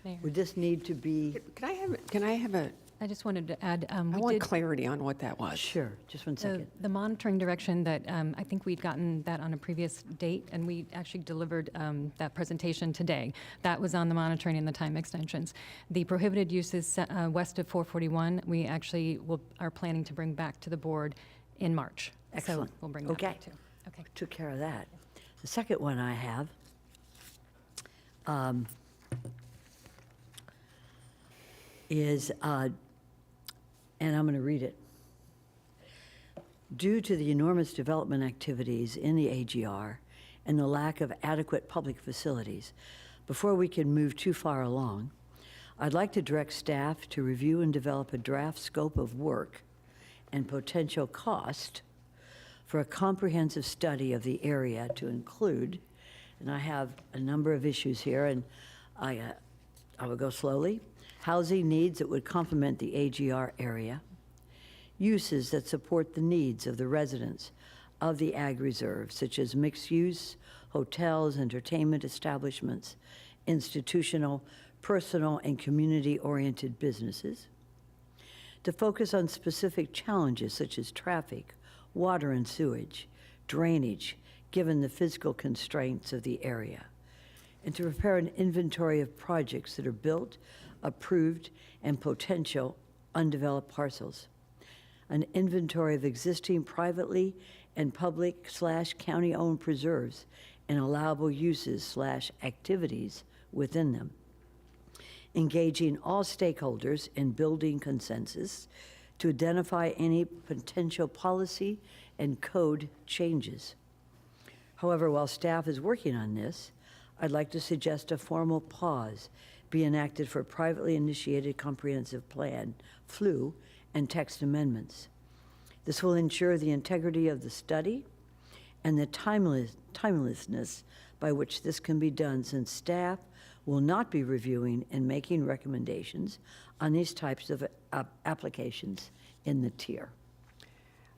Mayor. would this need to be? Can I have a, I just wanted to add, I want clarity on what that was. Sure, just one second. the monitoring direction that, I think we'd gotten that on a previous date, and we actually delivered that presentation today. That was on the monitoring and the time extensions. The prohibited uses west of 441, we actually are planning to bring back to the board in March. Excellent. So we'll bring that back too. Okay. Took care of that. The second one I have is, and I'm going to read it. Due to the enormous development activities in the AGR and the lack of adequate public facilities, before we can move too far along, I'd like to direct staff to review and develop a draft scope of work and potential cost for a comprehensive study of the area to include, and I have a number of issues here, and I will go slowly, housing needs that would complement the AGR area, uses that support the needs of the residents of the Ag Reserve, such as mixed use, hotels, entertainment establishments, institutional, personal, and community-oriented businesses, to focus on specific challenges such as traffic, water and sewage, drainage, given the physical constraints of the area, and to prepare an inventory of projects that are built, approved, and potential undeveloped parcels, an inventory of existing privately and public/county-owned preserves and allowable uses/activities within them, engaging all stakeholders in building consensus to identify any potential policy and code changes, However, while staff is working on this, I'd like to suggest a formal pause be enacted for privately initiated comprehensive plan, FLU, and text amendments. This will ensure the integrity of the study and the timelessness by which this can be done, since staff will not be reviewing and making recommendations on these types of applications in the tier.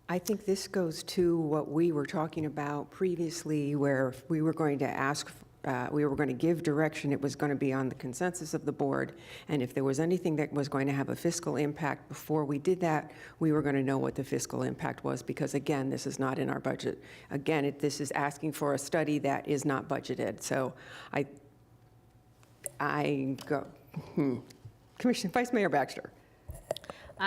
I think this goes to what we were talking about previously, where we were going to ask, we were going to give direction. It was going to be on the consensus of the board, and if there was anything that was going to have a fiscal impact before we did that, we were going to know what the fiscal impact was, because again, this is not in our budget. Again, this is asking for a study that is not budgeted. So I go, Commissioner Vice Mayor Baxter.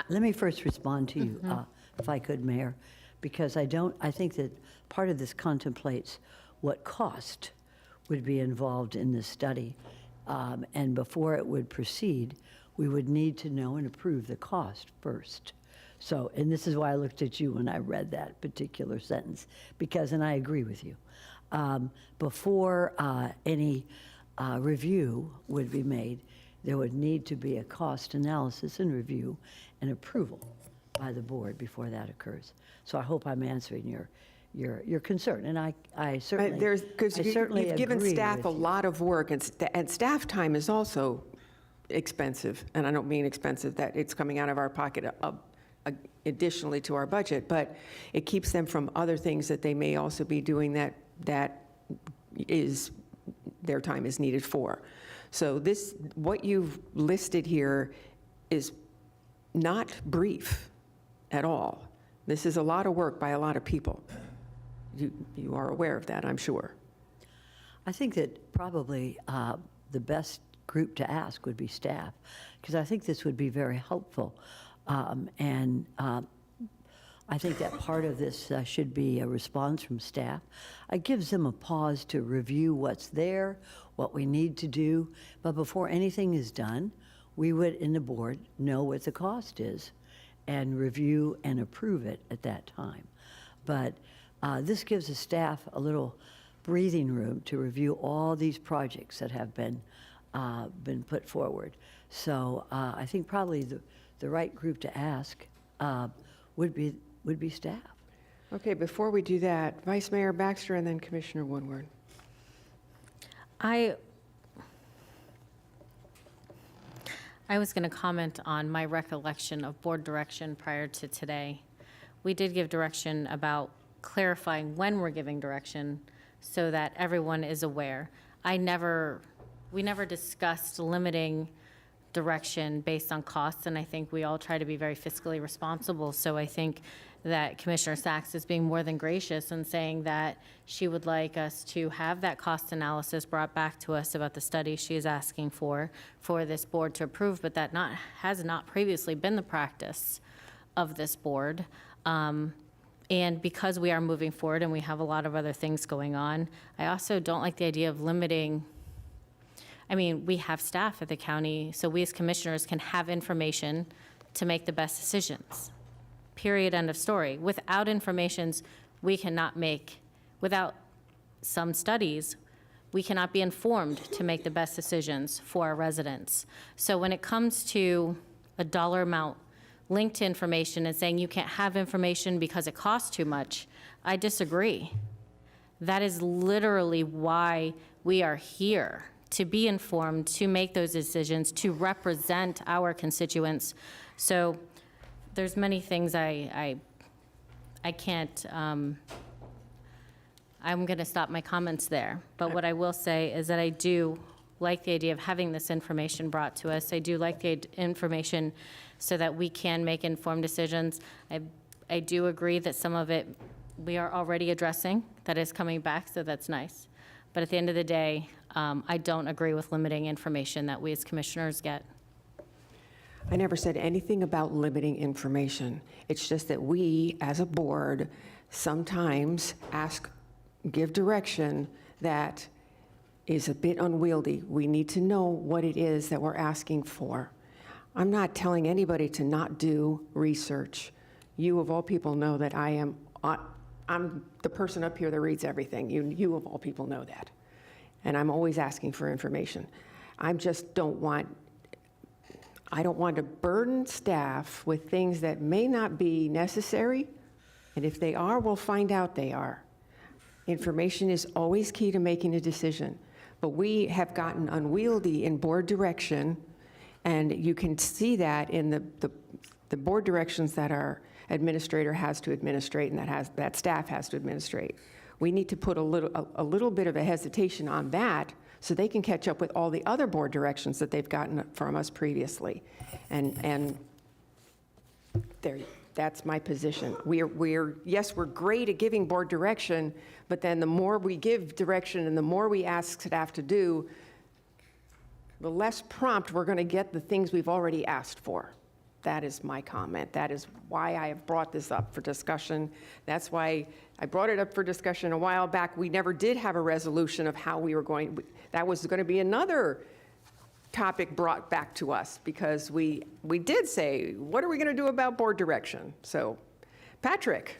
Let me first respond to you, if I could, Mayor, because I think that part of this contemplates what cost would be involved in this study. And before it would proceed, we would need to know and approve the cost first. So, and this is why I looked at you when I read that particular sentence, because, and I agree with you, before any review would be made, there would need to be a cost analysis and review and approval by the board before that occurs. So I hope I'm answering your concern, and I certainly, Because I certainly you've given agree staff with a you. lot of work, and staff time is also expensive, and I don't mean expensive that it's coming out of our pocket additionally to our budget, but it keeps them from other things that they may also be doing that is, their time is needed for. So this, what you've listed here is not brief at all. This is a lot of work by a lot of people. You are aware of that, I'm sure. I think that probably the best group to ask would be staff, because I think this would be very helpful. And I think that part of this should be a response from staff. It gives them a pause to review what's there, what we need to do. But before anything is done, we would, in the board, know what the cost is and review and approve it at that time. But this gives the staff a little breathing room to review all these projects that have been put forward. So I think probably the right group to ask would be staff. Okay, before we do that, Vice Mayor Baxter and then Commissioner Woodward. I was going to comment on my recollection of board direction prior to today. We did give direction about clarifying when we're giving direction so that everyone is aware. We never discussed limiting direction based on costs, and I think we all try to be very fiscally responsible. So I think that Commissioner Sachs is being more than gracious in saying that she would like us to have that cost analysis brought back to us about the study she is asking for this board to approve, but that has not previously been the practice of this board. And because we are moving forward and we have a lot of other things going on, I also don't like the idea of limiting. I mean, we have staff at the county, so we as commissioners can have information to make the best decisions. Period, end of story. Without informations, we cannot make, without some studies, we cannot be informed to make the best decisions for our residents. So when it comes to a dollar amount linked to information and saying you can't have information because it costs too much, I disagree. That is literally why we are here, to be informed, to make those decisions, to represent our constituents. So there's many things I can't, I'm going to stop my comments there. But what I will say is that I do like the idea of having this information brought to us. I do like the information so that we can make informed decisions. I do agree that some of it we are already addressing, that is coming back, so that's nice. But at the end of the day, I don't agree with limiting information that we as commissioners get. I never said anything about limiting information. It's just that we, as a board, sometimes give direction that is a bit unwieldy. We need to know what it is that we're asking for. I'm not telling anybody to not do research. You, of all people, know that I I'm the person up here that reads everything. You of all people know that. And I'm always asking for information. I don't want to burden staff with things that may not be necessary. And if they are, we'll find out they are. Information is always key to making a decision. But we have gotten unwieldy in board direction, and you can see that in the board directions that our administrator has to administrate and that staff has to administrate. We need to put a little bit of a hesitation on that so they can catch up with all the other board directions that they've gotten from us previously. And that's my position. Yes, we're great at giving board direction, but then the more we give direction and the more we ask staff to do, the less prompt we're going to get the things we've already asked for. That is my comment. That is why I have brought this up for discussion. That's why I brought it up for discussion a while back. We never did have a resolution of how we were going. That was going to be another topic brought back to us because we did say, what are we going to do about board direction? So, Patrick.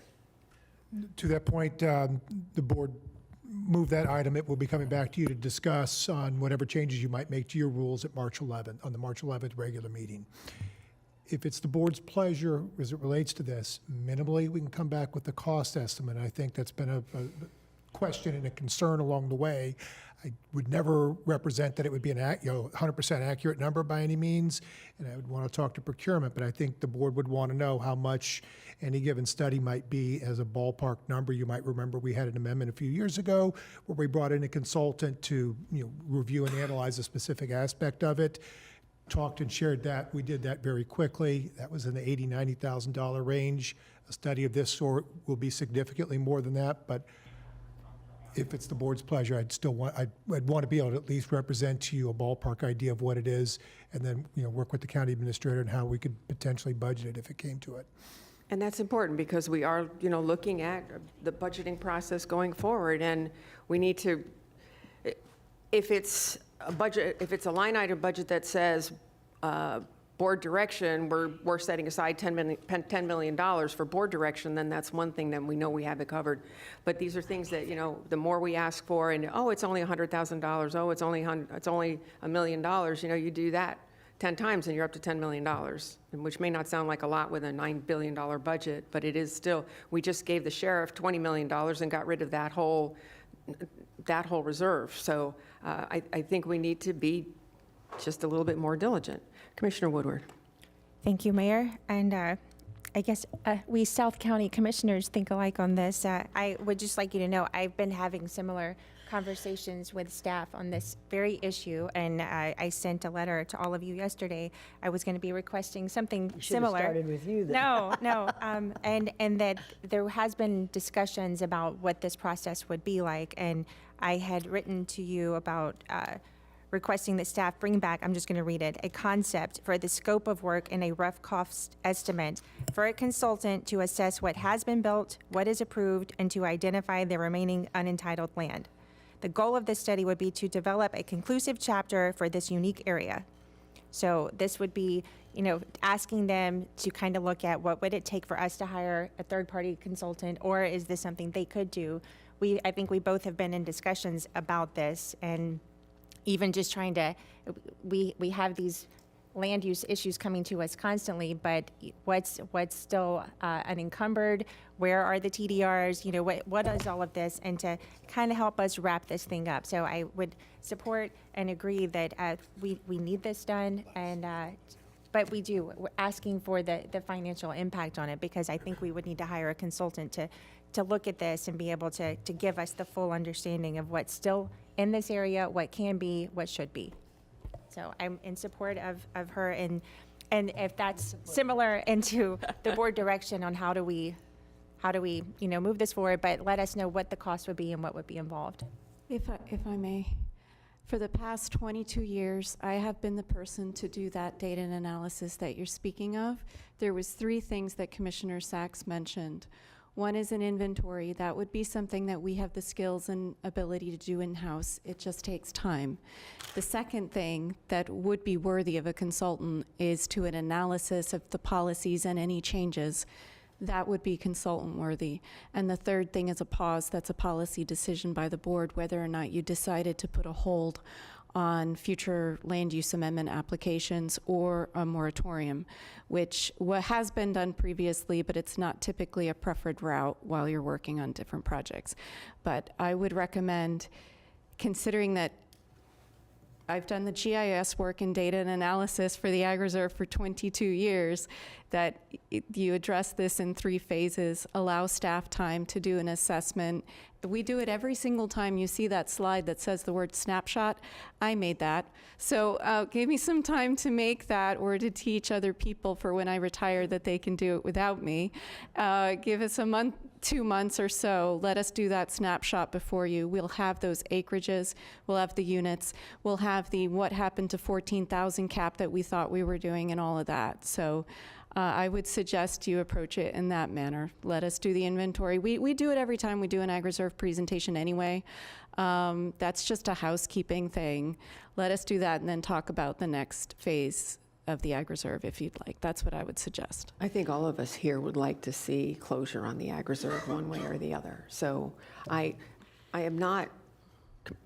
To that point, the board moved that item. It will be coming back to you to discuss on whatever changes you might make to your rules at March 11th, on the March 11th regular meeting. If it's the board's pleasure as it relates to this, minimally, we can come back with the cost estimate. I think that's been a question and a concern along the way. I would never represent that it would be an 100% accurate number by any means, and I would want to talk to procurement, but I think the board would want to know how much any given study might be as a ballpark number. You might remember we had an amendment a few years ago where we brought in a consultant to review and analyze a specific aspect of it. Talked and shared that. We did that very quickly. That was in the $80,000, $90,000 range. A study of this sort will be significantly more than that, but if it's the board's pleasure, I'd want to be able to at least represent to you a ballpark idea of what it is, and then work with the county administrator and how we could potentially budget it if it came to it. And that's important because we are, looking at the budgeting process going forward, and we need to, if it's a line item budget that says board direction, we're setting aside $10 million for board direction, then that's one thing that we know we have it covered. But these are things that, the more we ask for, and it's only $100,000, it's only $1 million, you do that 10 times and you're up to $10 million, which may not sound like a lot with a $9 billion budget, but it is still. We just gave the sheriff $20 million and got rid of that whole reserve. So I think we need to be just a little bit more diligent. Commissioner Woodward. Thank you, Mayor. And I guess we South County commissioners think alike on this. I would just like you to know I've been having similar conversations with staff on this very issue, and I sent a letter to all of you yesterday. I was going to be requesting something similar. Started with you then. No, and that there has been discussions about what this process would be like, and I had written to you about requesting that staff bring back, I'm just going to read it, a concept for the scope of work and a rough cost estimate for a consultant to assess what has been built, what is approved, and to identify the remaining unentitled land. The goal of this study would be to develop a conclusive chapter for this unique area. So this would be, asking them to kind of look at what would it take for us to hire a third-party consultant, or is this something they could do? I think we both have been in discussions about this, and even just trying to, we have these land use issues coming to us constantly, but what's still unencumbered? Where are the TDRs? What is all of this? And to kind of help us wrap this thing up. So I would support and agree that we need this done, and but we're asking for the financial impact on it, because I think we would need to hire a consultant to look at this and be able to give us the full understanding of what's still in this area, what can be, what should be. So I'm in support of her, and if that's similar into the board direction on how do we move this forward, but let us know what the cost would be and what would be involved. If I may, for the past 22 years, I have been the person to do that data and analysis that you're speaking of. There was 3 things that Commissioner Sachs mentioned. One is an inventory. That would be something that we have the skills and ability to do in-house. It just takes time. The second thing that would be worthy of a consultant is to an analysis of the policies and any changes. that would be consultant worthy. And the third thing is a pause. That's a policy decision by the board, whether or not you decided to put a hold on future land use amendment applications or a moratorium, which has been done previously, but it's not typically a preferred route while you're working on different projects. But I would recommend, considering that I've done the GIS work and data and analysis for the Ag Reserve for 22 years, that you address this in 3 phases, allow staff time to do an assessment. We do it every single time you see that slide that says the word snapshot. I made that. So give me some time to make that, or to teach other people for when I retire that they can do it without me. Give us a month, 2 months or so. Let us do that snapshot before you. We'll have those acreages. We'll have the units. We'll have the what happened to 14,000 cap that we thought we were doing and all of that. So I would suggest you approach it in that manner. Let us do the inventory. We do it every time we do an Ag Reserve presentation anyway. That's just a housekeeping thing. Let us do that and then talk about the next phase of the Ag Reserve if you'd like. That's what I would suggest. I think all of us here would like to see closure on the Ag Reserve one way or the other. So I am not,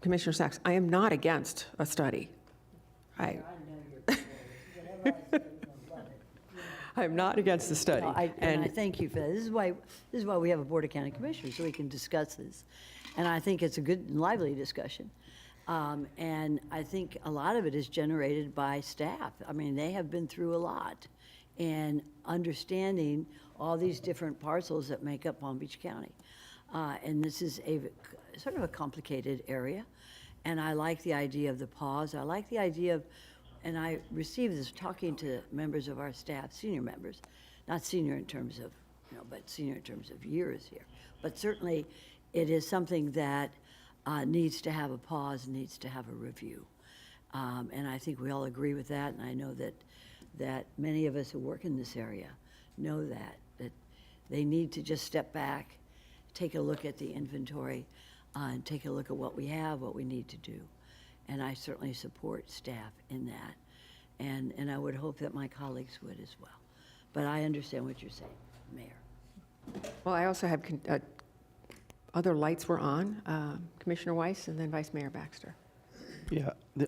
Commissioner Sachs, I am not against a study. I'm not against the study. No, and I thank you for that. This is why we have a Board of County Commissioners, so we can discuss this. And I think it's a good and lively discussion. And I think a lot of it is generated by staff. I mean, they have been through a lot. And understanding all these different parcels that make up Palm Beach County. And this is a sort of a complicated area. And I like the idea of the pause. I like the idea of, and I received this talking to members of our staff, senior members, not senior in terms of, but senior in terms of years here. But certainly it is something that needs to have a pause, needs to have a review. And I think we all agree with that. And I know that many of us who work in this area know that they need to just step back, take a look at the inventory, and take a look at what we have, what we need to do. And I certainly support staff in that. And I would hope that my colleagues would as well. But I understand what you're saying, Mayor. Well, I also have other lights were on, Commissioner Weiss and then Vice Mayor Baxter.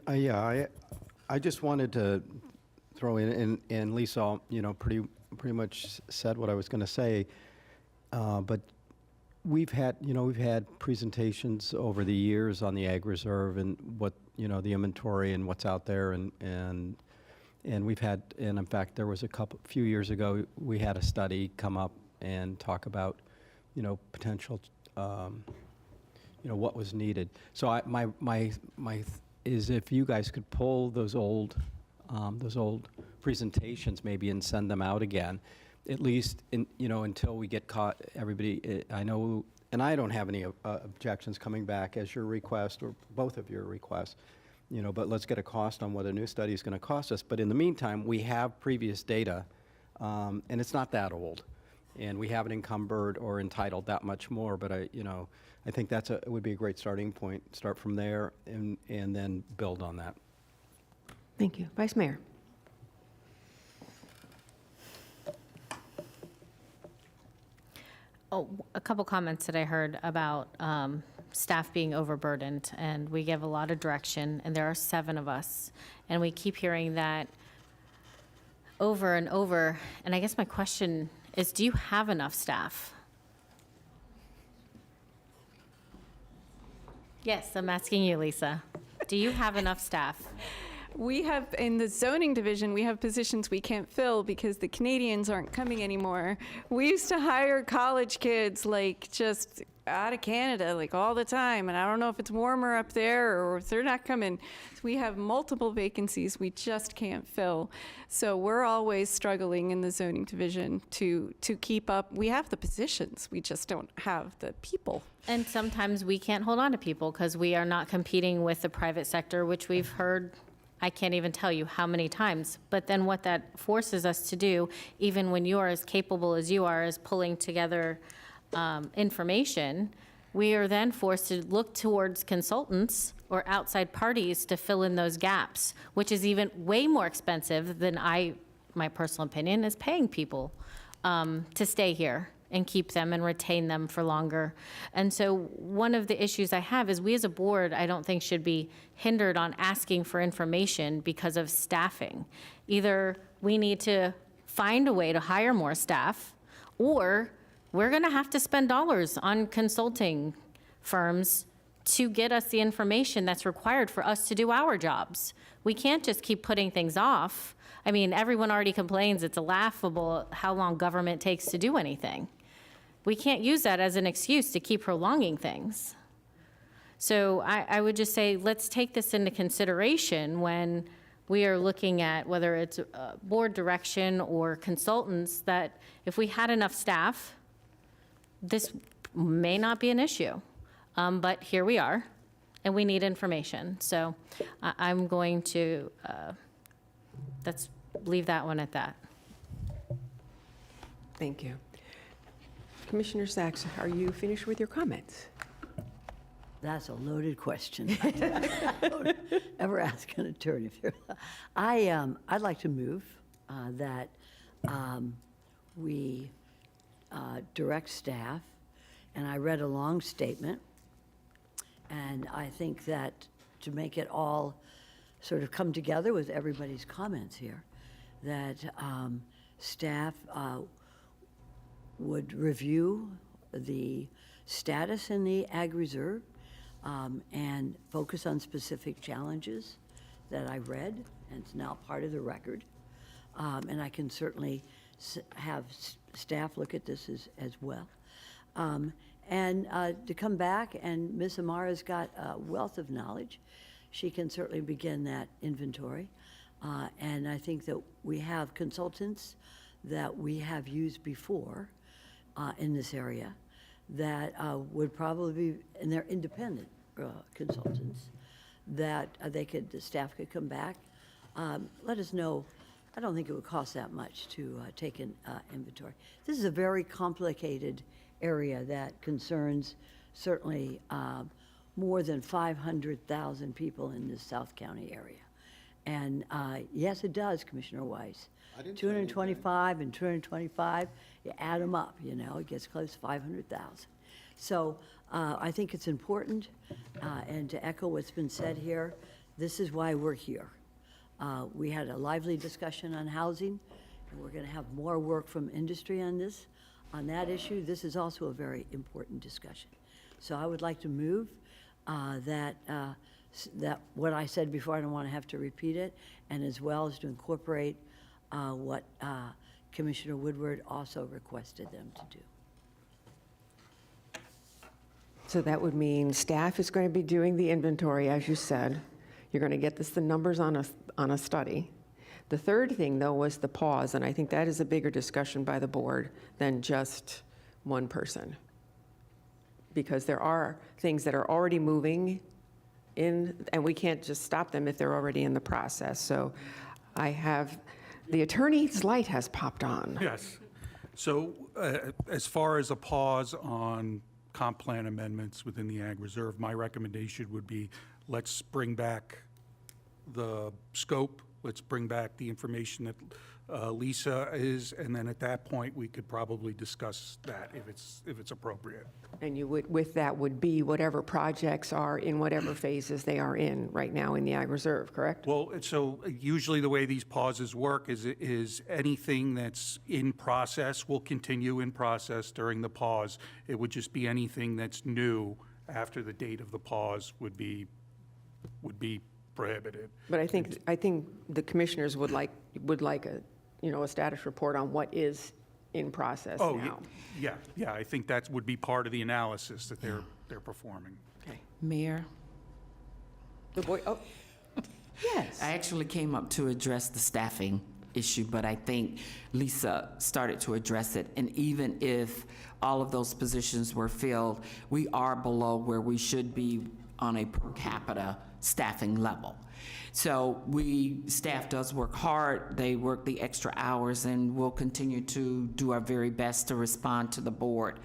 I just wanted to throw in, and Lisa, pretty much said what I was going to say, but we've had presentations over the years on the Ag Reserve and what, the inventory and what's out there, and we've had, and in fact, there was few years ago, we had a study come up and talk about, potential, what was needed. So my is if you guys could pull those old presentations maybe and send them out again, at least until we get caught. Everybody, I know, and I don't have any objections coming back as your request or both of your requests. But let's get a cost on what a new study is going to cost us. But in the meantime, we have previous data, and it's not that old, and we haven't encumbered or entitled that much more. But I think it would be a great starting point. Start from there and then build on that. Thank you, Vice Mayor. Oh, a couple comments that I heard about staff being overburdened, and we give a lot of direction, and there are 7 of us, and we keep hearing that over and over. And I guess my question is, do you have enough staff? Yes, I'm asking you, Lisa. Do you have enough staff? We have, in the zoning division, we have positions we can't fill because the Canadians aren't coming anymore. We used to hire college kids, just out of Canada, all the time. And I don't know if it's warmer up there or if they're not coming. So we have multiple vacancies we just can't fill. So we're always struggling in the zoning division to keep up. We have the positions, we just don't have the people. And sometimes we can't hold on to people because we are not competing with the private sector, which we've heard, I can't even tell you how many times. But then what that forces us to do, even when you are as capable as you are as pulling together information, we are then forced to look towards consultants or outside parties to fill in those gaps, which is even way more expensive than my personal opinion, is paying people to stay here and keep them and retain them for longer. And so one of the issues I have is we as a board, I don't think should be hindered on asking for information because of staffing. Either we need to find a way to hire more staff, or we're gonna have to spend dollars on consulting firms to get us the information that's required for us to do our jobs. We can't just keep putting things off. I mean, everyone already complains it's laughable how long government takes to do anything. We can't use that as an excuse to keep prolonging things. So I would just say, let's take this into consideration when we are looking at whether it's board direction or consultants, that if we had enough staff, this may not be an issue. But here we are, and we need information. So I'm going to, let's leave that one at that. Thank you. Commissioner Sachs, are you finished with your comments? That's a loaded question. Ever ask an attorney if you're... I'd like to move that we direct staff, and I read a long statement, and I think that to make it all sort of come together with everybody's comments here, that staff would review the status in the Ag Reserve and focus on specific challenges that I read, and it's now part of the record. And I can certainly have staff look at this as well. And to come back, and Ms. Amara's got a wealth of knowledge. She can certainly begin that inventory. And I think that we have consultants that we have used before in this area that would probably be, and they're independent consultants, that the staff could come back. Let us know. I don't think it would cost that much to take an inventory. This is a very complicated area that concerns certainly more than 500,000 people in the South County area. And yes, it does, Commissioner Weiss. 225 and 225, you add them up, you know, it gets close to 500,000. So I think it's important, and to echo what's been said here, this is why we're here. We had a lively discussion on housing, and we're going to have more work from industry on this. On that issue, this is also a very important discussion. So I would like to move that what I said before, I don't want to have to repeat it, and as well as to incorporate what Commissioner Woodward also requested them to do. So that would mean staff is going to be doing the inventory, as you said. You're going to get the numbers on a study. The third thing, though, was the pause, and I think that is a bigger discussion by the board than just one person. Because there are things that are already moving in, and we can't just stop them if they're already in the process. So I have, the attorney's light has popped on. Yes. So as far as a pause on comp plan amendments within the Ag Reserve, my recommendation would be, let's bring back the scope, let's bring back the information that Lisa is, and then at that point, we could probably discuss that if it's appropriate. And you would, with that would be whatever projects are in whatever phases they are in right now in the Ag Reserve, correct? Well, so usually the way these pauses work is anything that's in process will continue in process during the pause. It would just be anything that's new after the date of the pause would be prohibited. But I think the commissioners would like a, a status report on what is in process now. Yeah, I think that would be part of the analysis that they're performing. Okay. Mayor, Yes. I actually came up to address the staffing issue, but I think Lisa started to address it. And even if all of those positions were filled, we are below where we should be on a per capita staffing level. So staff does work hard, they work the extra hours, and we'll continue to do our very best to respond to the board.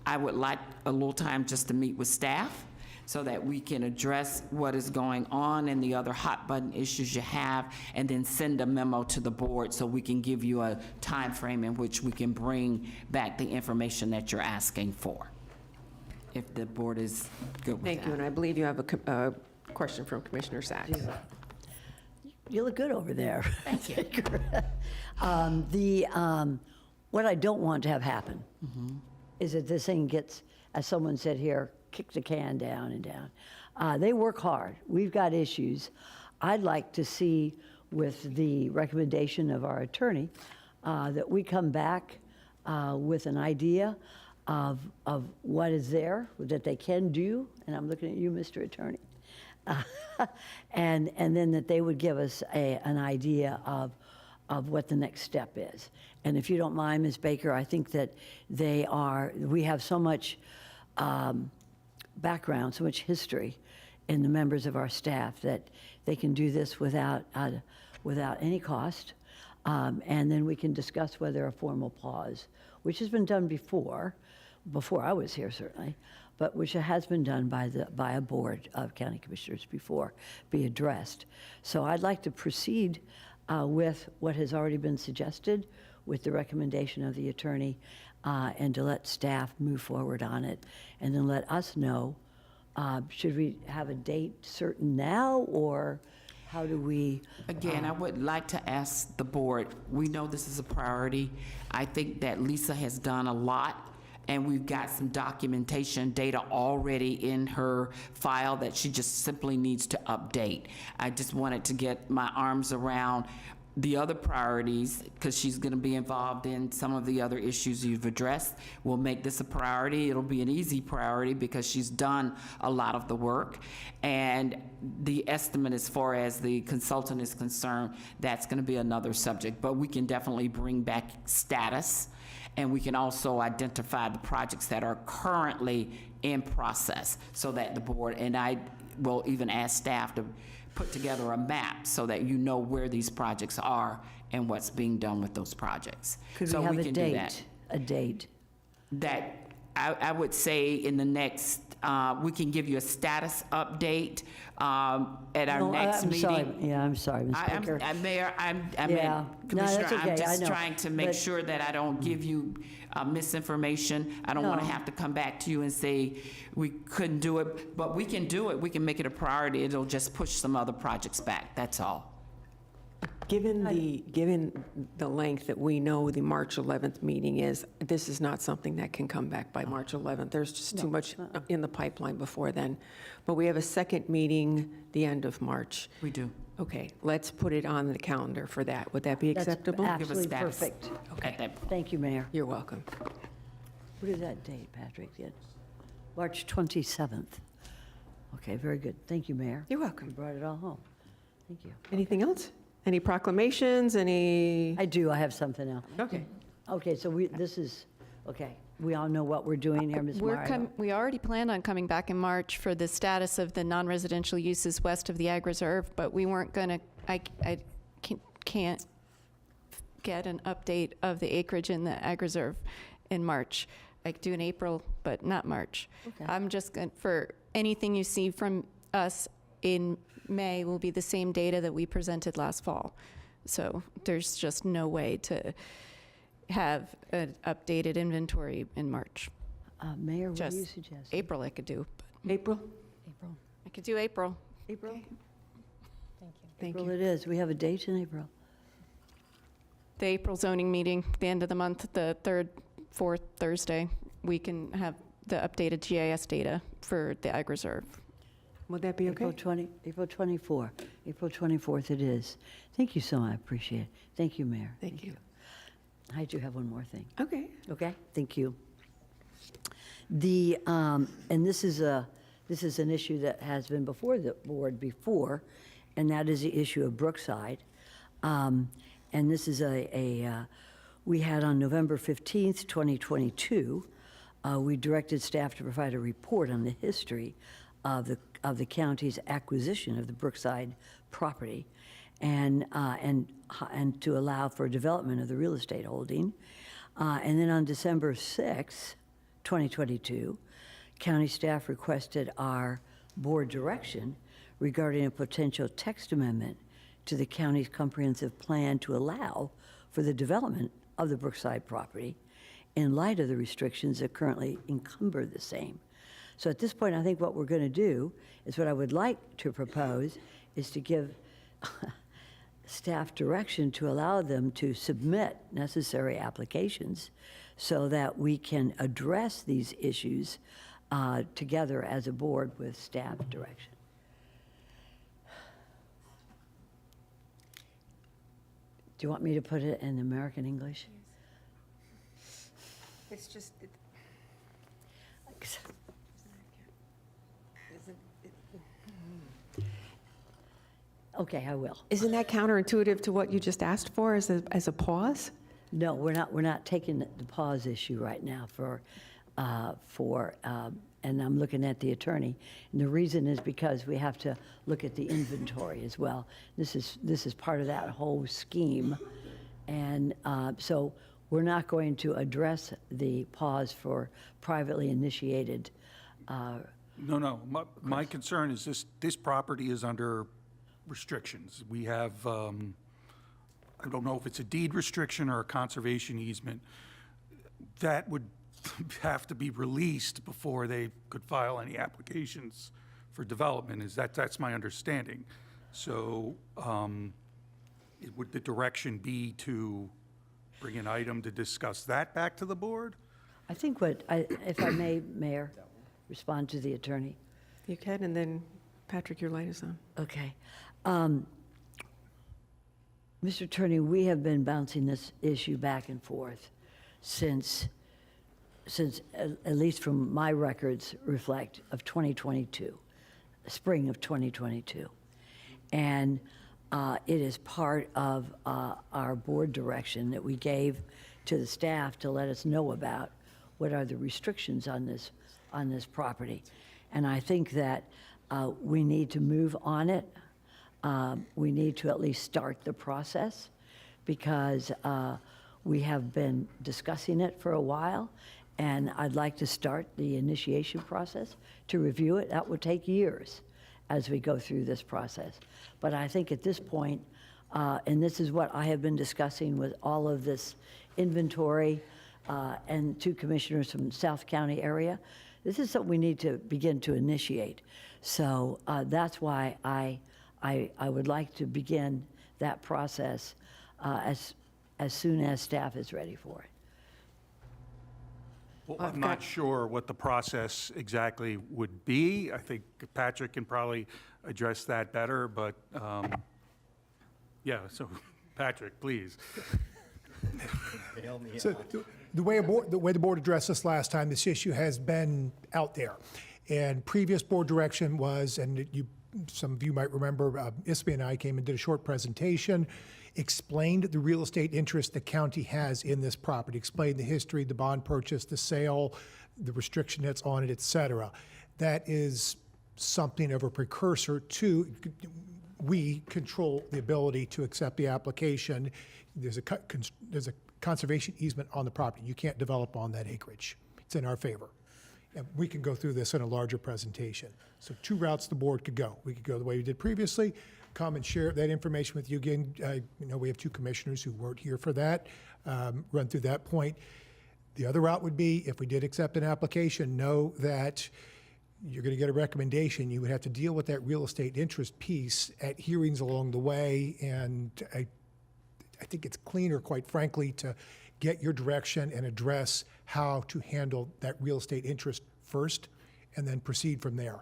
I would like a little time just to meet with staff so that we can address what is going on and the other hot button issues you have, and then send a memo to the board so we can give you a time frame in which we can bring back the information that you're asking for, if the board is good with that. Thank you, and I believe you have a question from Commissioner Sacks. You look good over there. Thank you. What I don't want to have happen is that this thing gets, as someone said here, kick the can down and down. They work hard. We've got issues. I'd like to see, with the recommendation of our attorney, that we come back with an idea of what is there that they can do, and I'm looking at you, Mr. Attorney, and then that they would give us an idea of what the next step is. And if you don't mind, Ms. Baker, I think that we have so much background, so much history in the members of our staff that they can do this without any cost. And then we can discuss whether a formal pause, which has been done before I was here certainly, but which has been done by a board of county commissioners before, be addressed. So I'd like to proceed with what has already been suggested, with the recommendation of the attorney, and to let staff move forward on it, and then let us know, should we have a date certain now, or how do we? Again, I would like to ask the board, we know this is a priority. I think that Lisa has done a lot, and we've got some documentation data already in her file that she just simply needs to update. I just wanted to get my arms around the other priorities, because she's going to be involved in some of the other issues you've addressed. We'll make this a priority. It'll be an easy priority because she's done a lot of the work. And the estimate as far as the consultant is concerned, that's going to be another subject. But we can definitely bring back status, and we can also identify the projects that are currently in process, so that the board, and I will even ask staff to put together a map so that you know where these projects are and what's being done with those projects. Could So we have a can do that. date? A date? That, I would say in the next, we can give you a status update at our No, next I'm meeting. sorry. Yeah, I'm sorry, Ms. Baker. Mayor, Yeah. No, Commissioner, that's okay. I'm I just know. trying to make But- sure that I don't give you misinformation. I don't want to No. have to come back to you and say we couldn't do it, but we can do it. We can make it a priority. It'll just push some other projects back, that's all. Given the length that we know the March 11th meeting is, this is not something that can come back by March 11th. There's just too much in the pipeline before then. But we have a second meeting the end of March. We do. Okay, let's put it on the calendar for that. Would that be That's acceptable? absolutely status. perfect. At that point. Thank you, Mayor. You're welcome. What is that date, Patrick? March 27th. Okay, very good. Thank you, Mayor. You're welcome. You brought it all home. Thank you. Anything else? Any proclamations, any? I do, I have something else. Okay. Okay, so we all know what we're doing here, Ms. Mario. We already planned on coming back in March for the status of the non-residential uses west of the Ag Reserve, but we weren't going to, I can't get an update of the acreage in the Ag Reserve in March. I could do in April, but not March. Okay. I'm just going, for anything you see from us in May will be the same data that we presented last fall. So there's just no way to have an updated inventory in March. Mayor, what do you Just suggest? April I could do. But April? I could do April. April? Thank April you. it is. We have a date in April. The April zoning meeting, the end of the month, the third, fourth Thursday, we can have the updated GIS data for the Ag Reserve. Would that be okay? April 24. April 24th it is. Thank you so much. I appreciate it. Thank you, Mayor. Thank you. I do have one more thing. Okay. Okay, thank you. And this is an issue that has been before the board before, and that is the issue of Brookside. And this is we had on November 15th, 2022, we directed staff to provide a report on the history of the county's acquisition of the Brookside property, and to allow for development of the real estate holding. And then on December 6th, 2022, county staff requested our board direction regarding a potential text amendment to the county's comprehensive plan to allow for the development of the Brookside property in light of the restrictions that currently encumber the same. So at this point, I think what we're going to do is what I would like to propose is to give staff direction to allow them to submit necessary applications so that we can address these issues together as a board with staff direction. Do you want me to put it in American English? It's just, Okay, I will. isn't that counterintuitive to what you just asked for as a pause? No, we're not taking the pause issue right now and I'm looking at the attorney. And the reason is because we have to look at the inventory as well. This is part of that whole scheme. And so we're not going to address the pause for privately initiated. No. My concern is this property is under restrictions. We have, I don't know if it's a deed restriction or a conservation easement. That would have to be released before they could file any applications for development. That's my understanding. So would the direction be to bring an item to discuss that back to the board? I think if I may, Mayor, respond to the attorney. You can, and then Patrick, your light is on. Okay. Mr. Attorney, we have been bouncing this issue back and forth since at least from my records reflect of 2022, spring of 2022. And it is part of our board direction that we gave to the staff to let us know about what are the restrictions on this property. And I think that we need to move on it. We need to at least start the process because we have been discussing it for a while, and I'd like to start the initiation process to review it. That would take years as we go through this process. But I think at this point, and this is what I have been discussing with all of this inventory and two commissioners from the South County area, this is something we need to begin to initiate. So that's why I would like to begin that process as soon as staff is ready for it. Well, I'm not sure what the process exactly would be. I think Patrick can probably address that better, but yeah, so Patrick, please. So the way the board addressed this last time, this issue has been out there. And previous board direction was, and some of you might remember, Isby and I came and did a short presentation, explained the real estate interest the county has in this property, explained the history, the bond purchase, the sale, the restriction that's on it, et cetera. That is something of a precursor to, we control the ability to accept the application. There's a conservation easement on the property. You can't develop on that acreage. It's in our favor. And we can go through this in a larger presentation. So two routes the board could go. We could go the way we did previously, come and share that information with you again. We have two commissioners who weren't here for that, run through that point. The other route would be, if we did accept an application, know that you're going to get a recommendation. You would have to deal with that real estate interest piece at hearings along the way. And I think it's cleaner, quite frankly, to get your direction and address how to handle that real estate interest first and then proceed from there.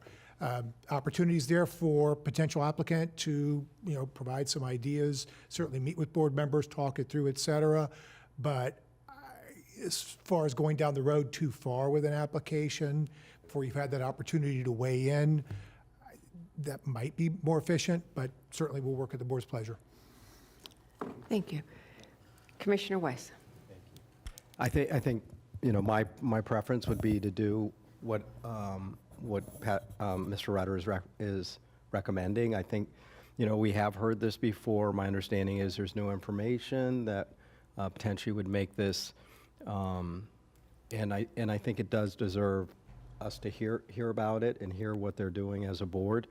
Opportunities there for potential applicant to provide some ideas, certainly meet with board members, talk it through, et cetera. But as far as going down the road too far with an application before you've had that opportunity to weigh in, that might be more efficient, but certainly we'll work at the board's pleasure. Thank you. Commissioner Weiss. I think my preference would be to do what Mr. Rutter is recommending. I think we have heard this before. My understanding is there's no information that potentially would make this, and I think it does deserve us to hear about it and hear what they're doing as a board,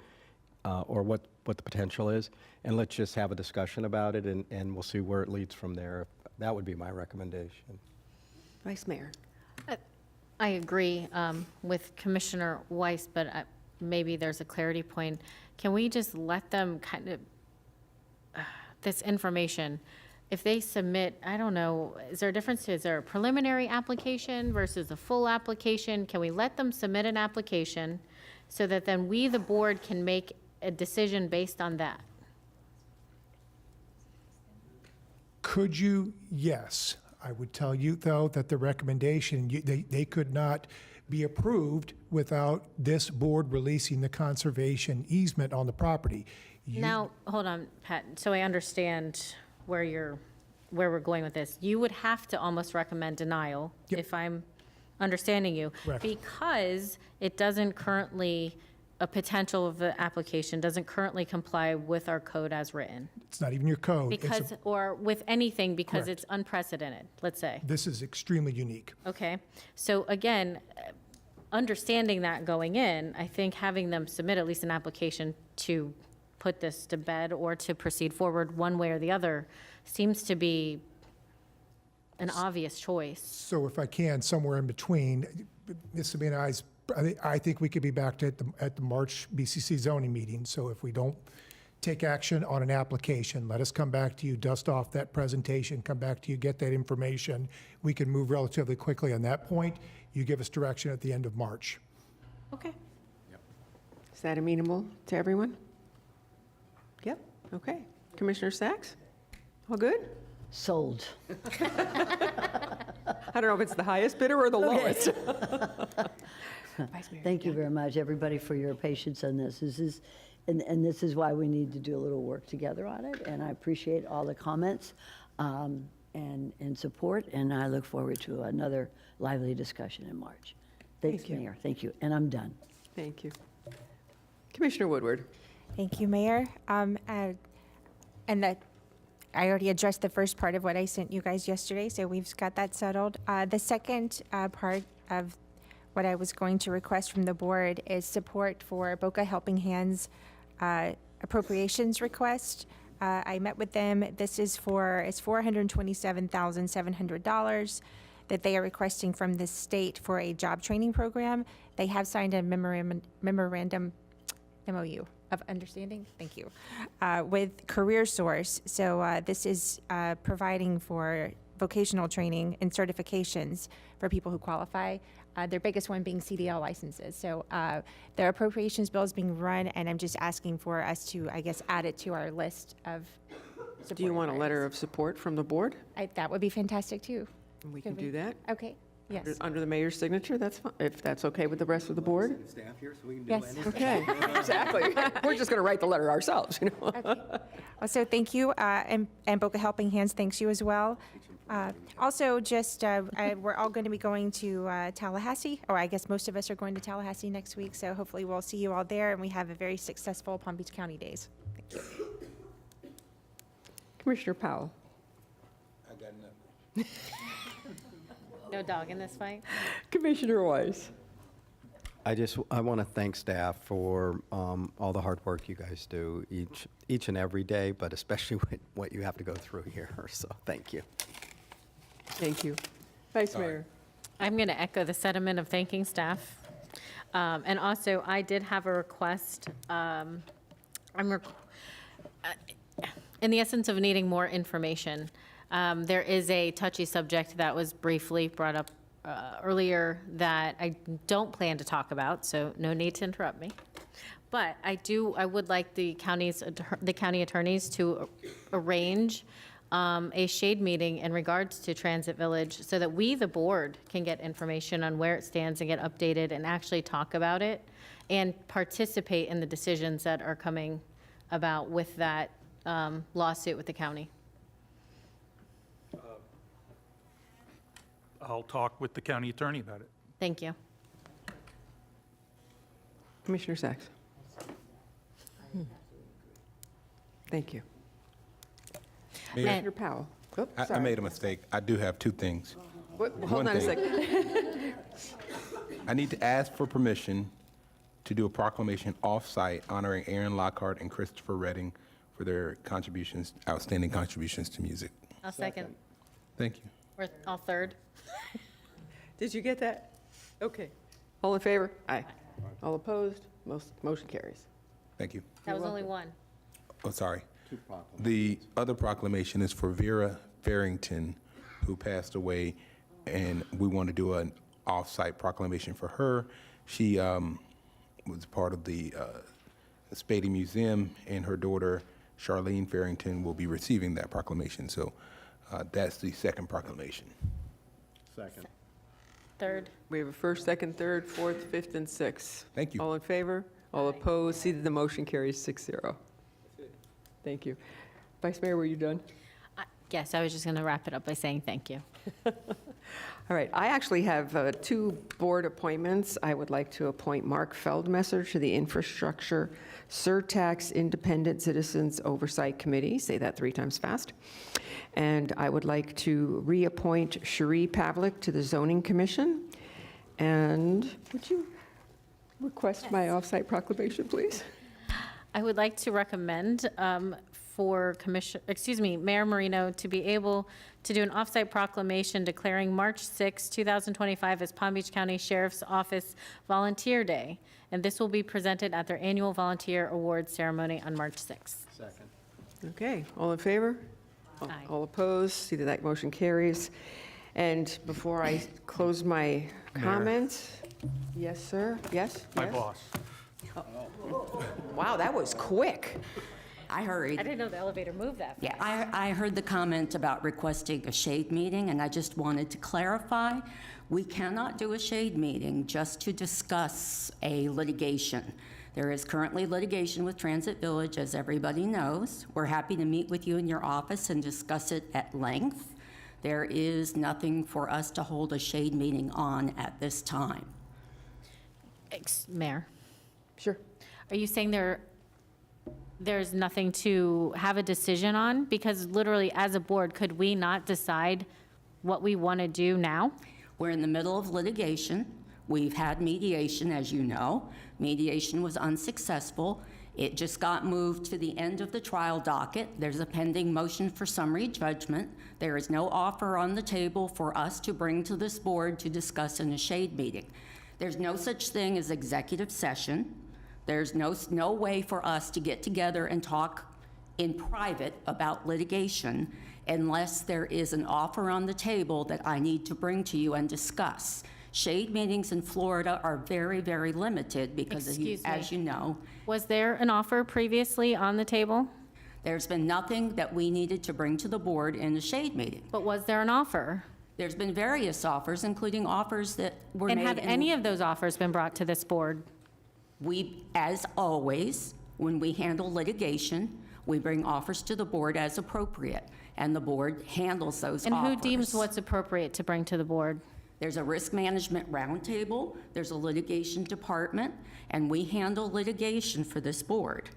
or what the potential is, and let's just have a discussion about it, and we'll see where it leads from there. That would be my recommendation. Vice Mayor. I agree with Commissioner Weiss, but maybe there's a clarity point. Can we just let them kind of, this information, if they submit, I don't know, is there a difference? Is there a preliminary application versus a full application? Can we let them submit an application so that then we, the board, can make a decision based on that? Could you? Yes. I would tell you, though, that the recommendation, they could not be approved without this board releasing the conservation easement on the property. Now, hold on, Pat, so I understand where we're going with this. You would have to almost recommend denial, if I'm understanding you. Correct. Because it doesn't currently, a potential of the application doesn't currently comply with our code as written. It's not even your code. Because, or with anything, because Correct. it's unprecedented, let's say. This is extremely unique. Okay, so again, understanding that going in, I think having them submit at least an application to put this to bed or to proceed forward one way or the other seems to be an obvious choice. So if I can, somewhere in between, Ms. Sabina, I think we could be back at the March Bcc zoning meeting. So if we don't take action on an application, let us come back to you, dust off that presentation, come back to you, get that information. We can move relatively quickly on that point. You give us direction at the end of March. Okay. Is that amenable to everyone? Yep, okay. Commissioner Sacks? All good? Sold. I don't know if it's the highest bidder or the lowest. Vice Mayor. Thank you very much, everybody, for your patience on this. And this is why we need to do a little work together on it, and I appreciate all the comments and support, and I look forward to another lively discussion in March. Thanks, Thank you. Mayor. Thank you, and I'm done. Thank you. Commissioner Woodward. Thank you, Mayor. And that, I already addressed the first part of what I sent you guys yesterday, so we've got that settled. The second part of what I was going to request from the board is support for Boca Helping Hands appropriations request. I met with them. This is it's $427,700 that they are requesting from the state for a job training program. They have signed a memorandum MOU of understanding, thank you, with CareerSource. So this is providing for vocational training and certifications for people who qualify. Their biggest one being CDL licenses. So their appropriations bill is being run, and I'm just asking for us to, I guess, add it to our list of support. Do you want a letter of support from the board? That would be fantastic, too. We can do that. Okay, yes. Under the mayor's signature, that's fine, if that's okay with the rest of the board? Staff here, so we can do Yes. Okay, exactly. We're just going to write the letter ourselves, you know? Okay. Well, so thank you, and Boca Helping Hands thanks you as well. Also, just, we're all going to be going to Tallahassee, or I guess most of us are going to Tallahassee next week, so hopefully we'll see you all there, and we have a very successful Palm Beach County Days. Thank you. Commissioner Powell. I got nothing. No dog in this fight? Commissioner Weiss. I want to thank staff for all the hard work you guys do each and every day, but especially with what you have to go through here. So thank you. Thank you. Vice Mayor. I'm going to echo the sentiment of thanking staff. And also, I did have a request. In the essence of needing more information, there is a touchy subject that was briefly brought up earlier that I don't plan to talk about, so no need to interrupt me. But I would like the county attorneys to arrange a shade meeting in regards to Transit Village so that we, the board, can get information on where it stands and get updated and actually talk about it and participate in the decisions that are coming about with that lawsuit with the county. I'll talk with the county attorney about it. Thank you. Commissioner Sacks. Thank you. Mayor, Commissioner Powell. Oh, I sorry. made a mistake. I do have two things. Hold One on a thing. second. I need to ask for permission to do a proclamation off-site honoring Aaron Lockhart and Christopher Redding for their contributions, outstanding contributions to music. I'll second. Thank you. Or I'll third. Did you get that? Okay. All in favor? Aye. All opposed? Motion carries. Thank you. That was only one. Oh, sorry. The other proclamation is for Vera Farrington, who passed away, and we want to do an off-site proclamation for her. She was part of the Spady Museum, and her daughter, Charlene Farrington, will be receiving that proclamation. So that's the second proclamation. Second. Third. We have a first, second, third, fourth, fifth, and sixth. Thank you. All in favor? All opposed? See that the motion carries 6-0. Thank you. Vice Mayor, were you done? Yes, I was just going to wrap it up by saying thank you. All right, I actually have 2 board appointments. I would like to appoint Mark Feldmesser to the Infrastructure Surtax Independent Citizens Oversight Committee. Say that 3 times fast. And I would like to reappoint Cherie Pavlik to the Zoning Commission. And would you request my off-site proclamation, please? I would like to recommend for Mayor Marino to be able to do an off-site proclamation declaring March 6, 2025 as Palm Beach County Sheriff's Office Volunteer Day. And this will be presented at their annual Volunteer Awards ceremony on March 6th. Second. Okay, all in favor? Aye. All opposed? See that that motion carries. And before I close my comments, yes, sir? Yes? My Yes? boss. Wow, that was quick. I hurried. I didn't know the elevator moved that fast. Yeah, I heard the comment about requesting a shade meeting, and I just wanted to clarify, we cannot do a shade meeting just to discuss a litigation. There is currently litigation with Transit Village, as everybody knows. We're happy to meet with you in your office and discuss it at length. There is nothing for us to hold a shade meeting on at this time. Mayor, Sure. are you saying there's nothing to have a decision on? Because literally, as a board, could we not decide what we want to do now? We're in the middle of litigation. We've had mediation, as you know. Mediation was unsuccessful. It just got moved to the end of the trial docket. There's a pending motion for summary judgment. There is no offer on the table for us to bring to this board to discuss in a shade meeting. There's no such thing as executive session. There's no way for us to get together and talk in private about litigation unless there is an offer on the table that I need to bring to you and discuss. Shade meetings in Florida are very, very limited because, as you know. Was there an offer previously on the table? There's been nothing that we needed to bring to the board in a shade meeting. But was there an offer? There's been various offers, including offers that were made. And have any of those offers been brought to this board? We, as always, when we handle litigation, we bring offers to the board as appropriate, and the board handles those And offers. who deems what's appropriate to bring to the board? There's a risk management roundtable, there's a litigation department, and we handle litigation for this board.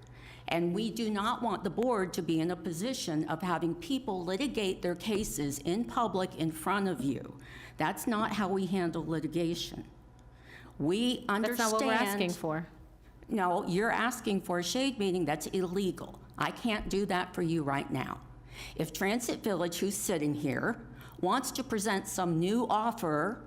And we do not want the board to be in a position of having people litigate their cases in public in front of you. That's not how we handle litigation. We understand. That's not what we're asking for. No, you're asking for a shade meeting. That's illegal. I can't do that for you right now. If Transit Village, who's sitting here, wants to present some new offer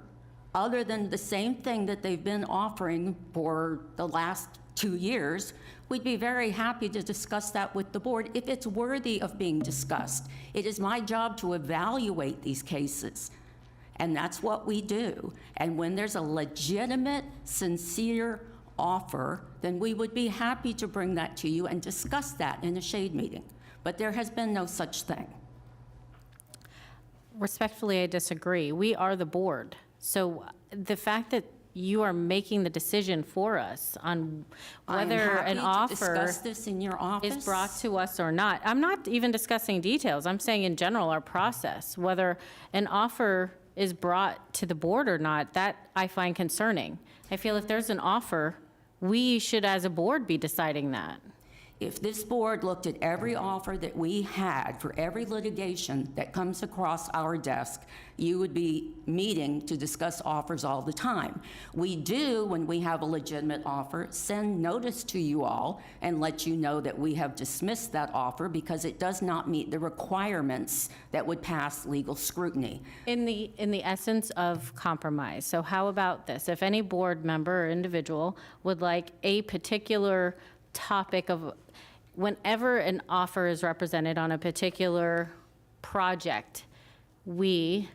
other than the same thing that they've been offering for the last 2 years, we'd be very happy to discuss that with the board if it's worthy of being discussed. It is my job to evaluate these cases, and that's what we do. And when there's a legitimate, sincere offer, then we would be happy to bring that to you and discuss that in a shade meeting. But there has been no such thing. Respectfully, I disagree. We are the board. So the fact that you are making the decision for us on whether an offer discuss this in your office. is brought to us or not. I'm not even discussing details. I'm saying in general, our process, whether an offer is brought to the board or not, that I find concerning. I feel if there's an offer, we should, as a board, be deciding that. If this board looked at every offer that we had for every litigation that comes across our desk, you would be meeting to discuss offers all the time. We do, when we have a legitimate offer, send notice to you all and let you know that we have dismissed that offer because it does not meet the requirements that would pass legal scrutiny. In the essence of compromise, so how about this? If any board member or individual would like a particular topic of, whenever an offer is represented on a particular project, we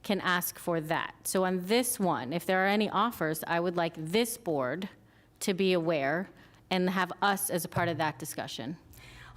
can ask for that. So on this one, if there are any offers, I would like this board to be aware and have us as a part of that discussion.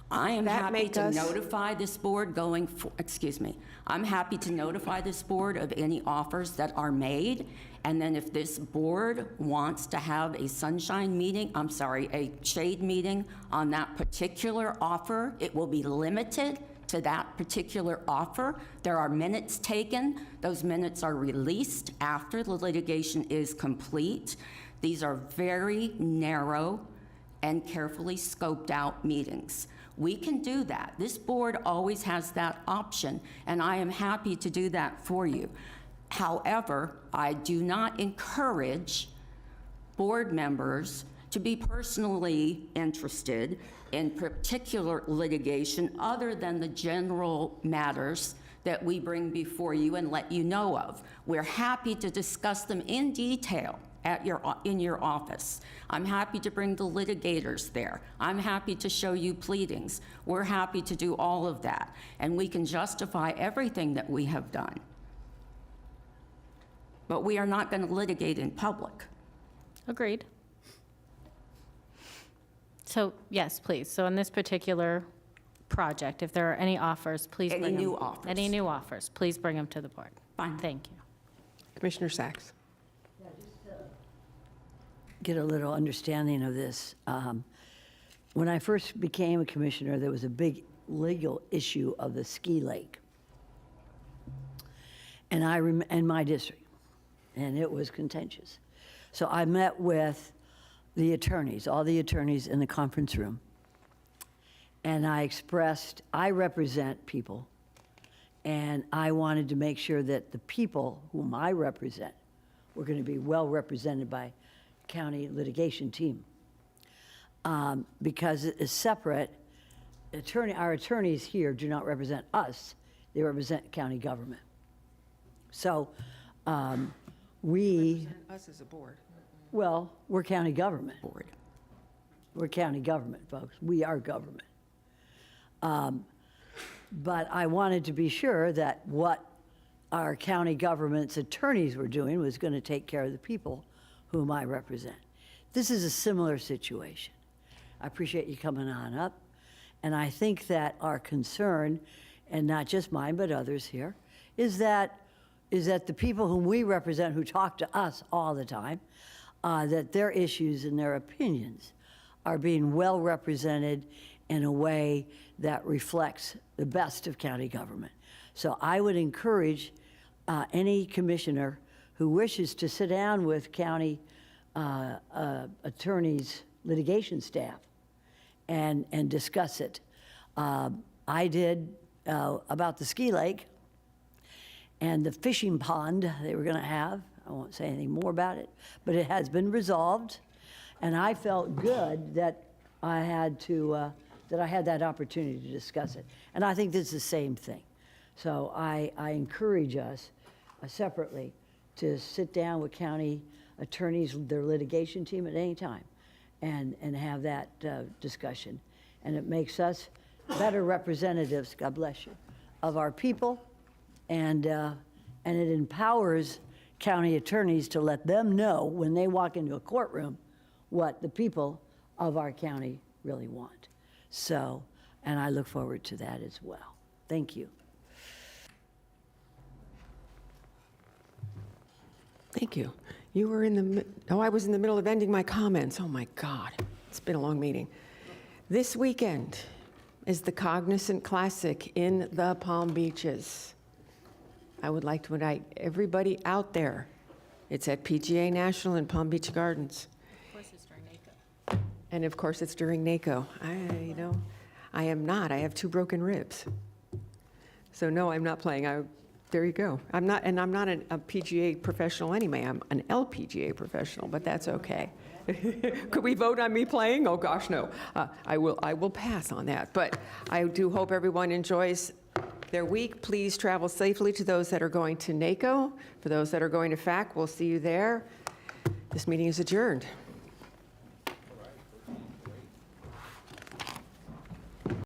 I am That happy make to us- notify this board going, excuse me, I'm happy to notify this board of any offers that are made, and then if this board wants to have a sunshine meeting, a shade meeting on that particular offer, it will be limited to that particular offer. There are minutes taken. Those minutes are released after the litigation is complete. These are very narrow and carefully scoped out meetings. We can do that. This board always has that option, and I am happy to do that for you. However, I do not encourage board members to be personally interested in particular litigation other than the general matters that we bring before you and let you know of. We're happy to discuss them in detail in your office. I'm happy to bring the litigators there. I'm happy to show you pleadings. We're happy to do all of that, and we can justify everything that we have done. But we are not going to litigate in public. Agreed. So, yes, please. So in this particular project, if there are any offers, please bring them. Any new offers. Any new offers, please bring them to the board. Fine. Thank you. Commissioner Sachs. Get a little understanding of this. When I first became a commissioner, there was a big legal issue of the ski lake. And in my district, and it was contentious. So I met with the attorneys, all the attorneys in the conference room, and I expressed, I represent people, and I wanted to make sure that the people whom I represent were going to be well represented by county litigation team. Because it is separate, our attorneys here do not represent us, they represent county government. So we... Us as a board. Well, we're county government. Board. We're county government, folks. We are government. But I wanted to be sure that what our county government's attorneys were doing was going to take care of the people whom I represent. This is a similar situation. I appreciate you coming on up. And I think that our concern, and not just mine, but others here, is that the people whom we represent, who talk to us all the time, that their issues and their opinions are being well represented in a way that reflects the best of county government. So I would encourage any commissioner who wishes to sit down with county attorneys, litigation staff, and discuss it. I did about the ski lake and the fishing pond they were going to have. I won't say anything more about it, but it has been resolved, and I felt good that I had that opportunity to discuss it. And I think this is the same thing. So I encourage us separately to sit down with county attorneys, their litigation team at any time, and have that discussion. And it makes us better representatives, God bless you, of our people, and it empowers county attorneys to let them know when they walk into a courtroom what the people of our county really want. So, and I look forward to that as well. Thank you. Thank you. You were I was in the middle of ending my comments. Oh my God, it's been a long meeting. This weekend is the Cognizant Classic in the Palm Beaches. I would like to invite everybody out there. It's at PGA National in Palm Beach Gardens. And of course, it's during NACO. I am not. I have 2 broken ribs. So no, I'm not playing. There you go. I'm not a PGA professional anyway. I'm an LPGA professional, but that's okay. Could we vote on me playing? Oh gosh, no. I will pass on that. But I do hope everyone enjoys their week. Please travel safely to those that are going to NACO. For those that are going to FAC, we'll see you there. This meeting is adjourned.